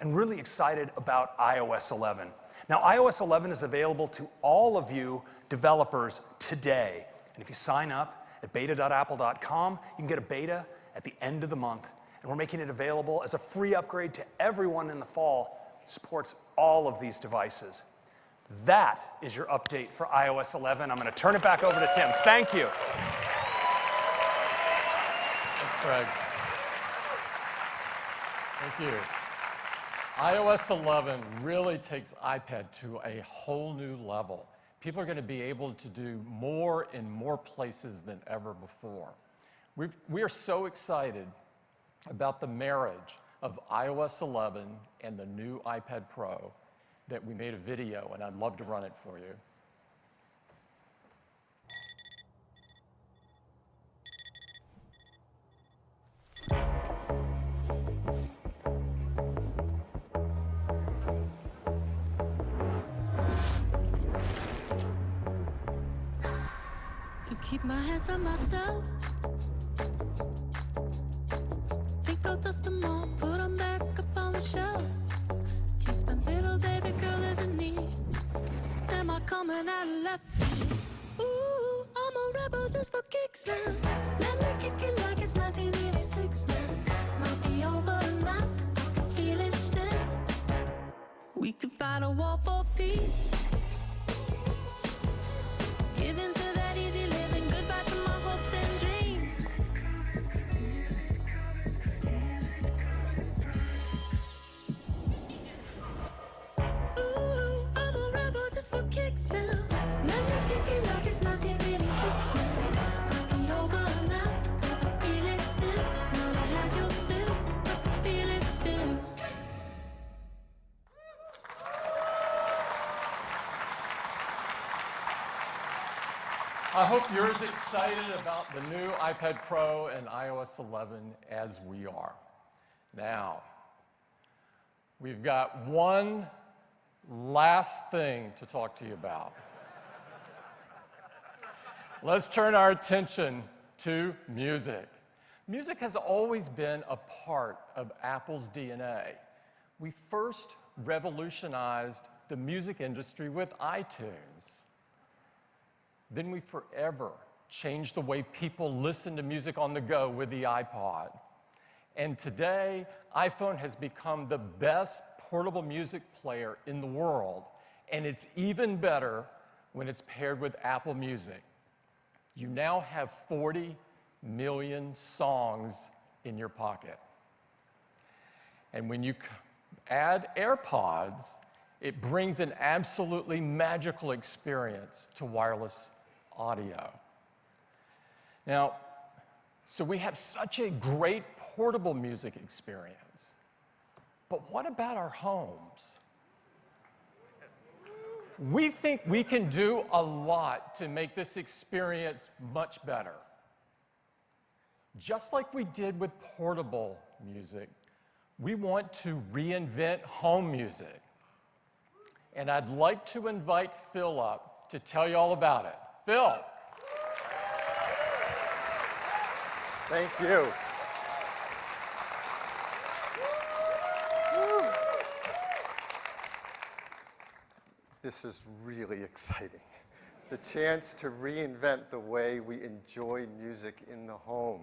and really excited about iOS 11. Now, iOS 11 is available to all of you developers today. And if you sign up at beta.apple.com, you can get a beta at the end of the month. And we're making it available as a free upgrade to everyone in the fall. It supports all of these devices. That is your update for iOS 11. I'm going to turn it back over to Tim. Thank you. Thanks, Greg. Thank you. iOS 11 really takes iPad to a whole new level. people are going to be able to do more in more places than ever before. We are so excited about the marriage of iOS 11 and the new iPad Pro that we made a video, and I'd love to run it for you. Keep my hands on myself. Think I'll dust them off, put them back up on the shelf. Kiss my little baby girl is in need. Am I coming out of left field? Ooh, I'm a rebel just for kicks now. Let me kick it like it's 1986 now. Might be over now, I can feel it still. We could fight a war for peace. Give in to that easy living, goodbye to my hopes and dreams. Ooh, I'm a rebel just for kicks now. Let me kick it like it's 1986 now. I'll be over now, I can feel it still. Not I had your fill, I can feel it still. I hope you're as excited about the new iPad Pro and iOS 11 as we are. Now, we've got one last thing to talk to you about. Let's turn our attention to music. Music has always been a part of Apple's DNA. We first revolutionized the music industry with iTunes. Then we forever changed the way people listen to music on the go with the iPod. And today, iPhone has become the best portable music player in the world, and it's even better when it's paired with Apple Music. You now have 40 million songs in your pocket. And when you add AirPods, it brings an absolutely magical experience to wireless audio. Now, so we have such a great portable music experience, but what about our homes? We think we can do a lot to make this experience much better. Just like we did with portable music, we want to reinvent home music. And I'd like to invite Phil up to tell you all about it. Phil. Thank you. This is really exciting. The chance to reinvent the way we enjoy music in the home.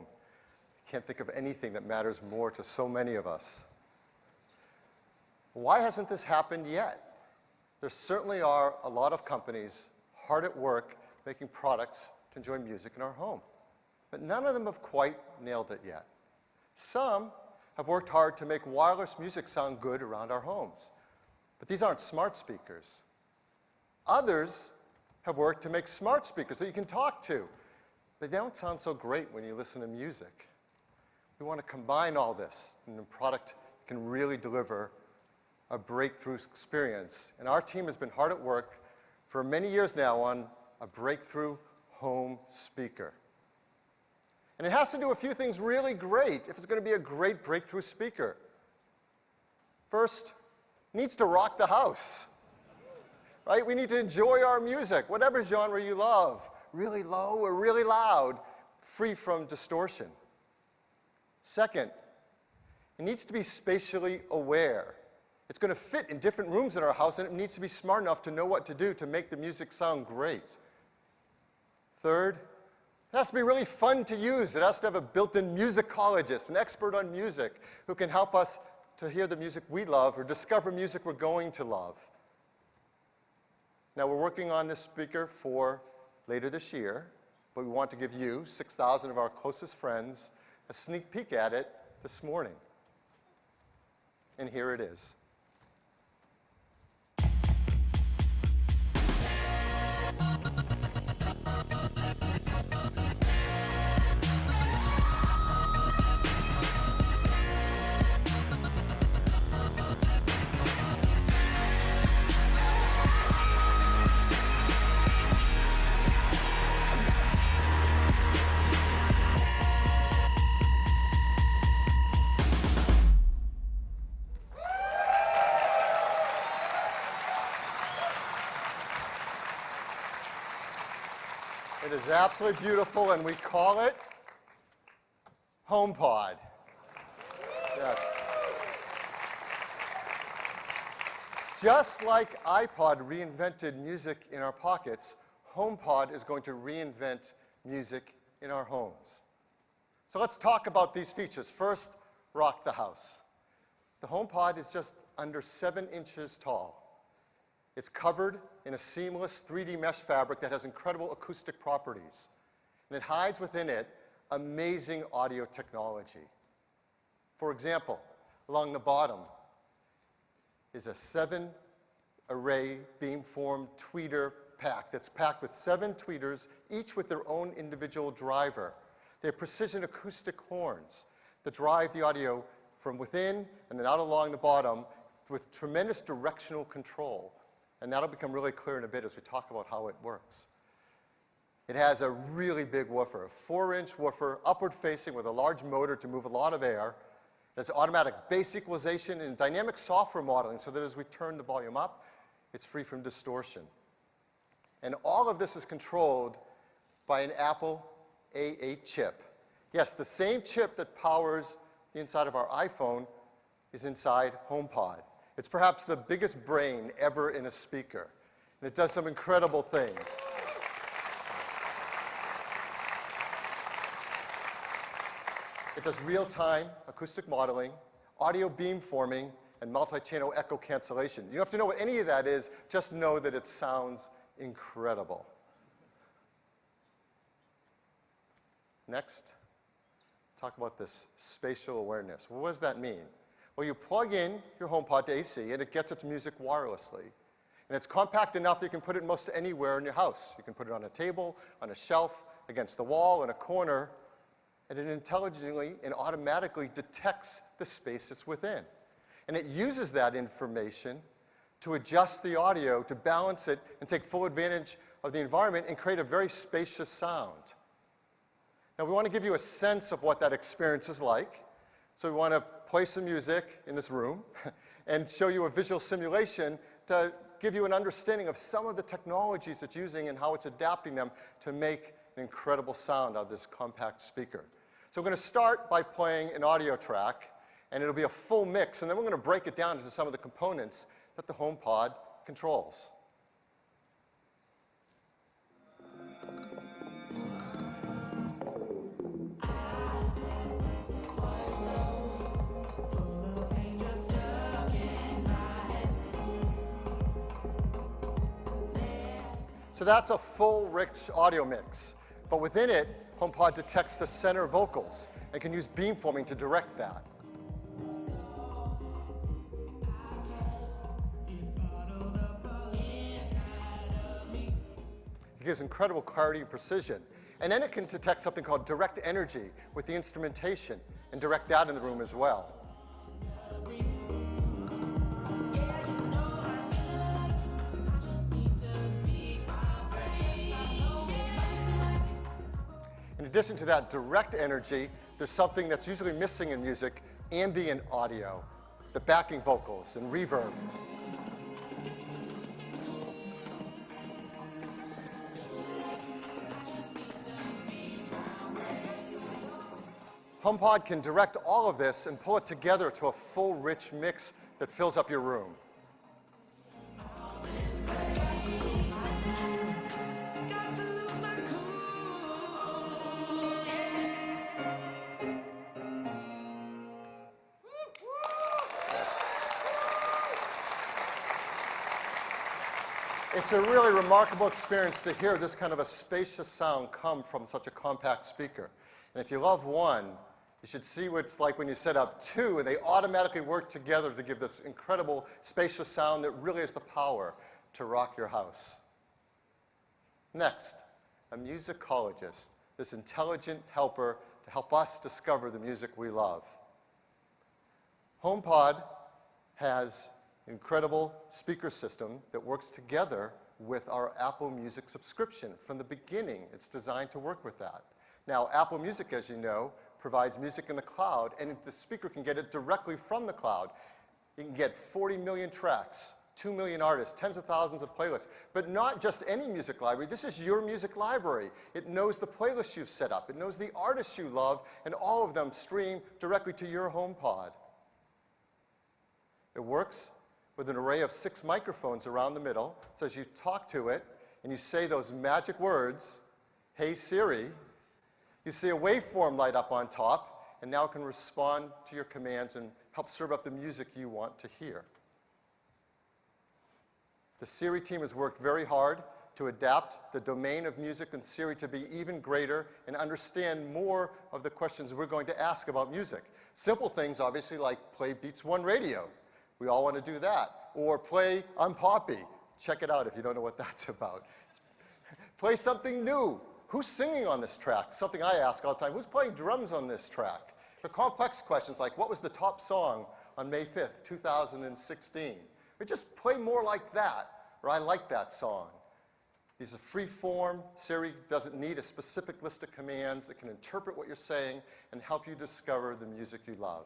I can't think of anything that matters more to so many of us. Why hasn't this happened yet? There certainly are a lot of companies hard at work making products to enjoy music in our home. But none of them have quite nailed it yet. Some have worked hard to make wireless music sound good around our homes. But these aren't smart speakers. Others have worked to make smart speakers that you can talk to. But they don't sound so great when you listen to music. We want to combine all this in a product that can really deliver a breakthrough experience. And our team has been hard at work for many years now on a breakthrough home speaker. And it has to do a few things really great if it's going to be a great breakthrough speaker. First, it needs to rock the house. Right? We need to enjoy our music, whatever genre you love, really low or really loud, free from distortion. Second, it needs to be spatially aware. It's going to fit in different rooms in our house, and it needs to be smart enough to know what to do to make the music sound great. Third, it has to be really fun to use. It has to have a built-in musicologist, an expert on music, who can help us to hear the music we love or discover music we're going to love. Now, we're working on this speaker for later this year, but we want to give you, 6,000 of our closest friends, a sneak peek at it this morning. And here it is. is absolutely beautiful, and we call it HomePod. Yes. Just like iPod reinvented music in our pockets, HomePod is going to reinvent music in our homes. So let's talk about these features. First, rock the house. The HomePod is just under 7 inches tall. It's covered in a seamless 3D mesh fabric that has incredible acoustic properties. And it hides within it amazing audio technology. For example, along the bottom is a 7-array beamform tweeter pack that's packed with 7 tweeters, each with their own individual driver. They have precision acoustic horns that drive the audio from within and then out along the bottom with tremendous directional control. And that'll become really clear in a bit as we talk about how it works. It has a really big woofer, a 4-inch woofer, upward facing with a large motor to move a lot of air. It has automatic bass equalization and dynamic software modeling so that as we turn the volume up, it's free from distortion. And all of this is controlled by an Apple A8 chip. Yes, the same chip that powers the inside of our iPhone is inside HomePod. It's perhaps the biggest brain ever in a speaker, and it does some incredible things. It does real-time acoustic modeling, audio beamforming, and multi-channel echo cancellation. You don't have to know what any of that is, just know that it sounds incredible. Next, talk about this spatial awareness. Well, what does that mean? Well, you plug in your HomePod to AC, and it gets its music wirelessly. And it's compact enough that you can put it most anywhere in your house. You can put it on a table, on a shelf, against the wall, in a corner, and it intelligently and automatically detects the space it's within. And it uses that information to adjust the audio, to balance it, and take full advantage of the environment and create a very spacious sound. Now, we want to give you a sense of what that experience is like. So we want to play some music in this room and show you a visual simulation to give you an understanding of some of the technologies it's using and how it's adapting them to make an incredible sound out of this compact speaker. So we're going to start by playing an audio track, and it'll be a full mix, and then we're going to break it down into some of the components that the HomePod controls. So that's a full, rich audio mix. But within it, HomePod detects the center vocals and can use beamforming to direct that. It gives incredible clarity and precision. And then it can detect something called direct energy with the instrumentation and direct that in the room as well. In addition to that direct energy, there's something that's usually missing in music, ambient audio, the backing vocals and reverb. HomePod can direct all of this and pull it together to a full, rich mix that fills up your room. It's a really remarkable experience to hear this kind of a spacious sound come from such a compact speaker. And if you love one, you should see what it's like when you set up two and they automatically work together to give this incredible spacious sound that really has the power to rock your house. Next, a musicologist, this intelligent helper to help us discover the music we love. HomePod has an incredible speaker system that works together with our Apple Music subscription. From the beginning, it's designed to work with that. Now, Apple Music, as you know, provides music in the cloud, and the speaker can get it directly from the cloud. You can get 40 million tracks, 2 million artists, tens of thousands of playlists, but not just any music library. This is your music library. It knows the playlists you've set up. It knows the artists you love, and all of them stream directly to your HomePod. It works with an array of 6 microphones around the middle. So as you talk to it and you say those magic words, "Hey Siri," you see a waveform light up on top, and now it can respond to your commands and help serve up the music you want to hear. The Siri team has worked very hard to adapt the domain of music and Siri to be even greater and understand more of the questions we're going to ask about music. Simple things, obviously, like play Beats One Radio. We all want to do that. Or play I'm Poppy. Check it out if you don't know what that's about. Play something new. Who's singing on this track? Something I ask all the time. Who's playing drums on this track? For complex questions like, what was the top song on May 5th, 2016? Or just play more like that, or I like that song. These are free form. Siri doesn't need a specific list of commands. It can interpret what you're saying and help you discover the music you love.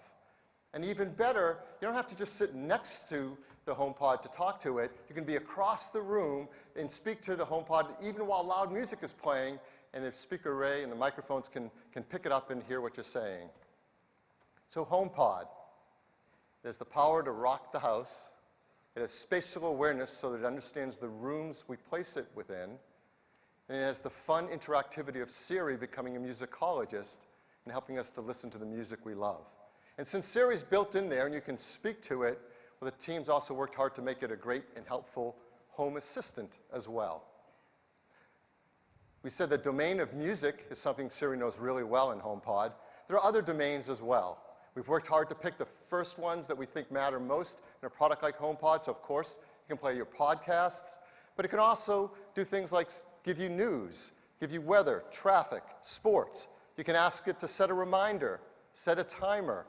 And even better, you don't have to just sit next to the HomePod to talk to it. You can be across the room and speak to the HomePod even while loud music is playing, and the speaker array and the microphones can pick it up and hear what you're saying. So HomePod, it has the power to rock the house. It has spatial awareness so that it understands the rooms we place it within. And it has the fun interactivity of Siri becoming a musicologist and helping us to listen to the music we love. And since Siri's built in there and you can speak to it, well, the team's also worked hard to make it a great and helpful home assistant as well. We said the domain of music is something Siri knows really well in HomePod. There are other domains as well. We've worked hard to pick the first ones that we think matter most in a product like HomePod. So, of course, you can play your podcasts, but it can also do things like give you news, give you weather, traffic, sports. You can ask it to set a reminder, set a timer,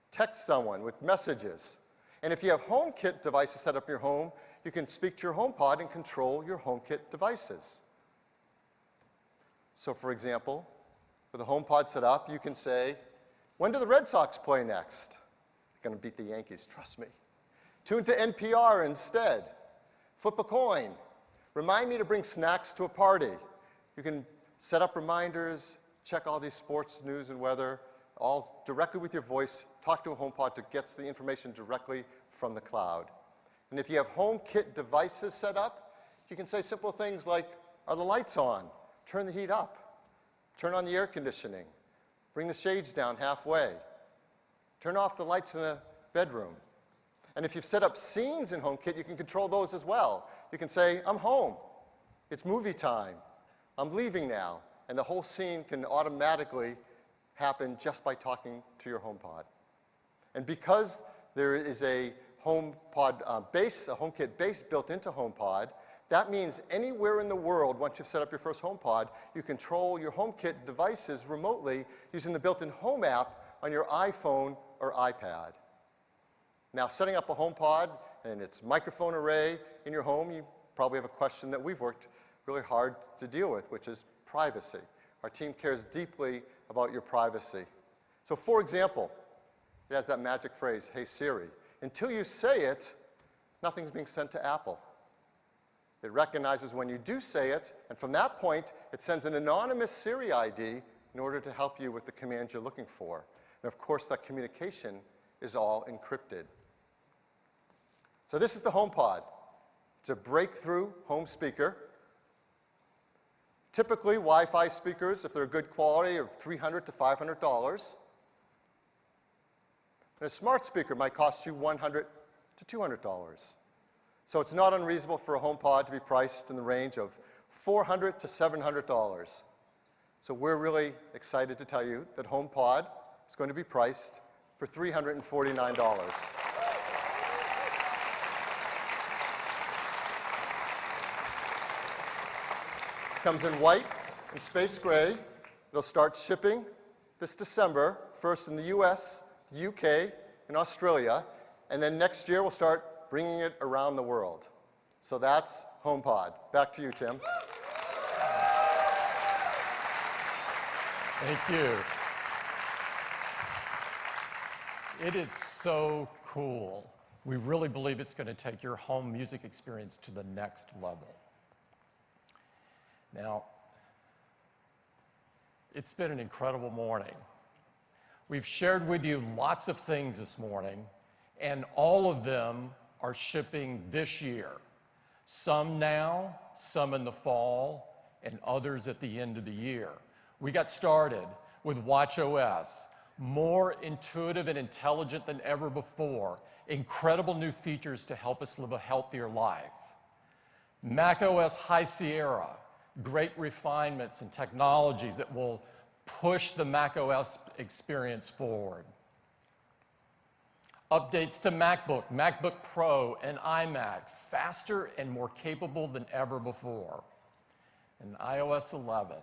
text someone with messages. And if you have HomeKit devices set up in your home, you can speak to your HomePod and control your HomeKit devices. So, for example, with a HomePod set up, you can say, when do the Red Sox play next? They're going to beat the Yankees, trust me. Tune to NPR instead. Flip a coin. Remind me to bring snacks to a party. You can set up reminders, check all these sports, news, and weather, all directly with your voice. Talk to a HomePod that gets the information directly from the cloud. And if you have HomeKit devices set up, you can say simple things like, are the lights on? Turn the heat up. Turn on the air conditioning. Bring the shades down halfway. Turn off the lights in the bedroom. And if you've set up scenes in HomeKit, you can control those as well. You can say, I'm home. It's movie time. I'm leaving now. And the whole scene can automatically happen just by talking to your HomePod. And because there is a HomePod base, a HomeKit base built into HomePod, that means anywhere in the world, once you've set up your first HomePod, you control your HomeKit devices remotely using the built-in Home app on your iPhone or iPad. Now, setting up a HomePod and its microphone array in your home, you probably have a question that we've worked really hard to deal with, which is privacy. Our team cares deeply about your privacy. So, for example, it has that magic phrase, hey Siri. Until you say it, nothing's being sent to Apple. It recognizes when you do say it, and from that point, it sends an anonymous Siri ID in order to help you with the commands you're looking for. And of course, that communication is all encrypted. So this is the HomePod. It's a breakthrough home speaker. Typically, Wi-Fi speakers, if they're good quality, are $300 to $500. And a smart speaker might cost you $100 to $200. So it's not unreasonable for a HomePod to be priced in the range of $400 to $700. So we're really excited to tell you that HomePod is going to be priced for $349. It comes in white and space gray. It'll start shipping this December, first in the US, the UK, and Australia, and then next year we'll start bringing it around the world. So that's HomePod. Back to you, Tim. Thank you. It is so cool. We really believe it's going to take your home music experience to the next level. Now, it's been an incredible morning. We've shared with you lots of things this morning, and all of them are shipping this year. Some now, some in the fall, and others at the end of the year. We got started with watchOS, more intuitive and intelligent than ever before, incredible new features to help us live a healthier life. macOS High Sierra, great refinements and technologies that will push the macOS experience forward. Updates to MacBook, MacBook Pro, and iMac, faster and more capable than ever before. And iOS 11,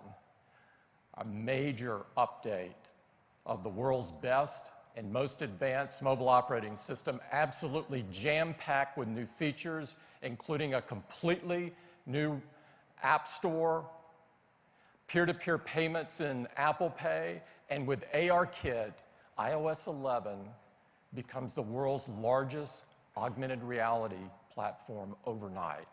a major update of the world's best and most advanced mobile operating system, absolutely jam-packed with new features, including a completely new App Store, peer-to-peer payments in Apple Pay, and with ARKit, iOS 11 becomes the world's largest augmented reality platform overnight.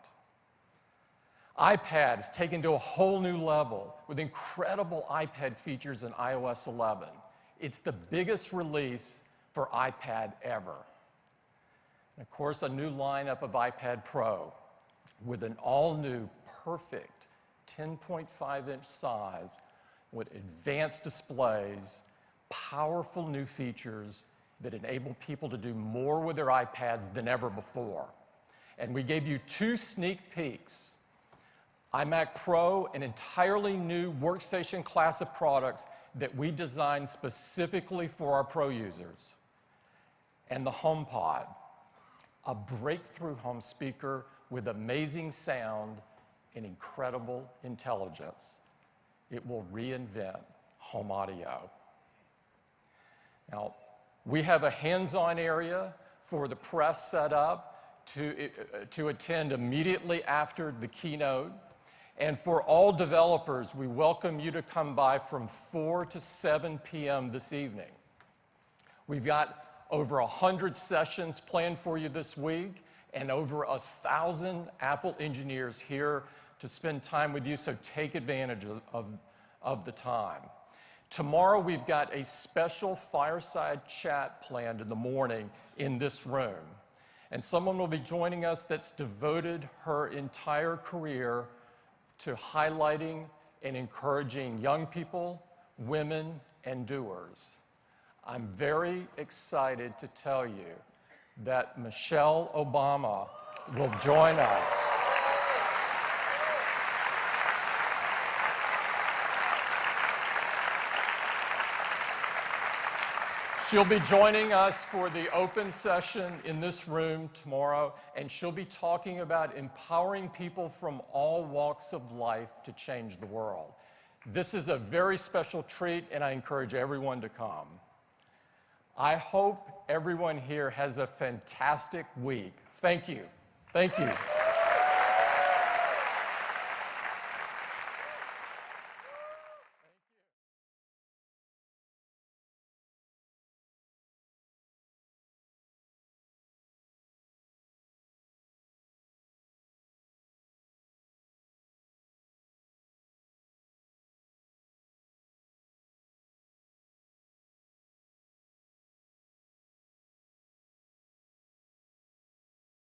iPad is taken to a whole new level with incredible iPad features in iOS 11. It's the biggest release for iPad ever. And of course, a new lineup of iPad Pro with an all-new, perfect 10.5-inch size with advanced displays, powerful new features that enable people to do more with their iPads than ever before. And we gave you 2 sneak peeks. iMac Pro, an entirely new workstation class of products that we designed specifically for our Pro users. And the HomePod, a breakthrough home speaker with amazing sound and incredible intelligence. It will reinvent home audio. Now, we have a hands-on area for the press set up to attend immediately after the keynote. And for all developers, we welcome you to come by from 4 to 7 p.m. this evening. We've got over 100 sessions planned for you this week and over 1,000 Apple engineers here to spend time with you, so take advantage of the time. Tomorrow, we've got a special fireside chat planned in the morning in this room. And someone will be joining us that's devoted her entire career to highlighting and encouraging young people, women, and doers. I'm very excited to tell you that Michelle Obama will join us. She'll be joining us for the open session in this room tomorrow, and she'll be talking about empowering people from all walks of life to change the world. This is a very special treat, and I encourage everyone to come. I hope everyone here has a fantastic week. Thank you. Thank you.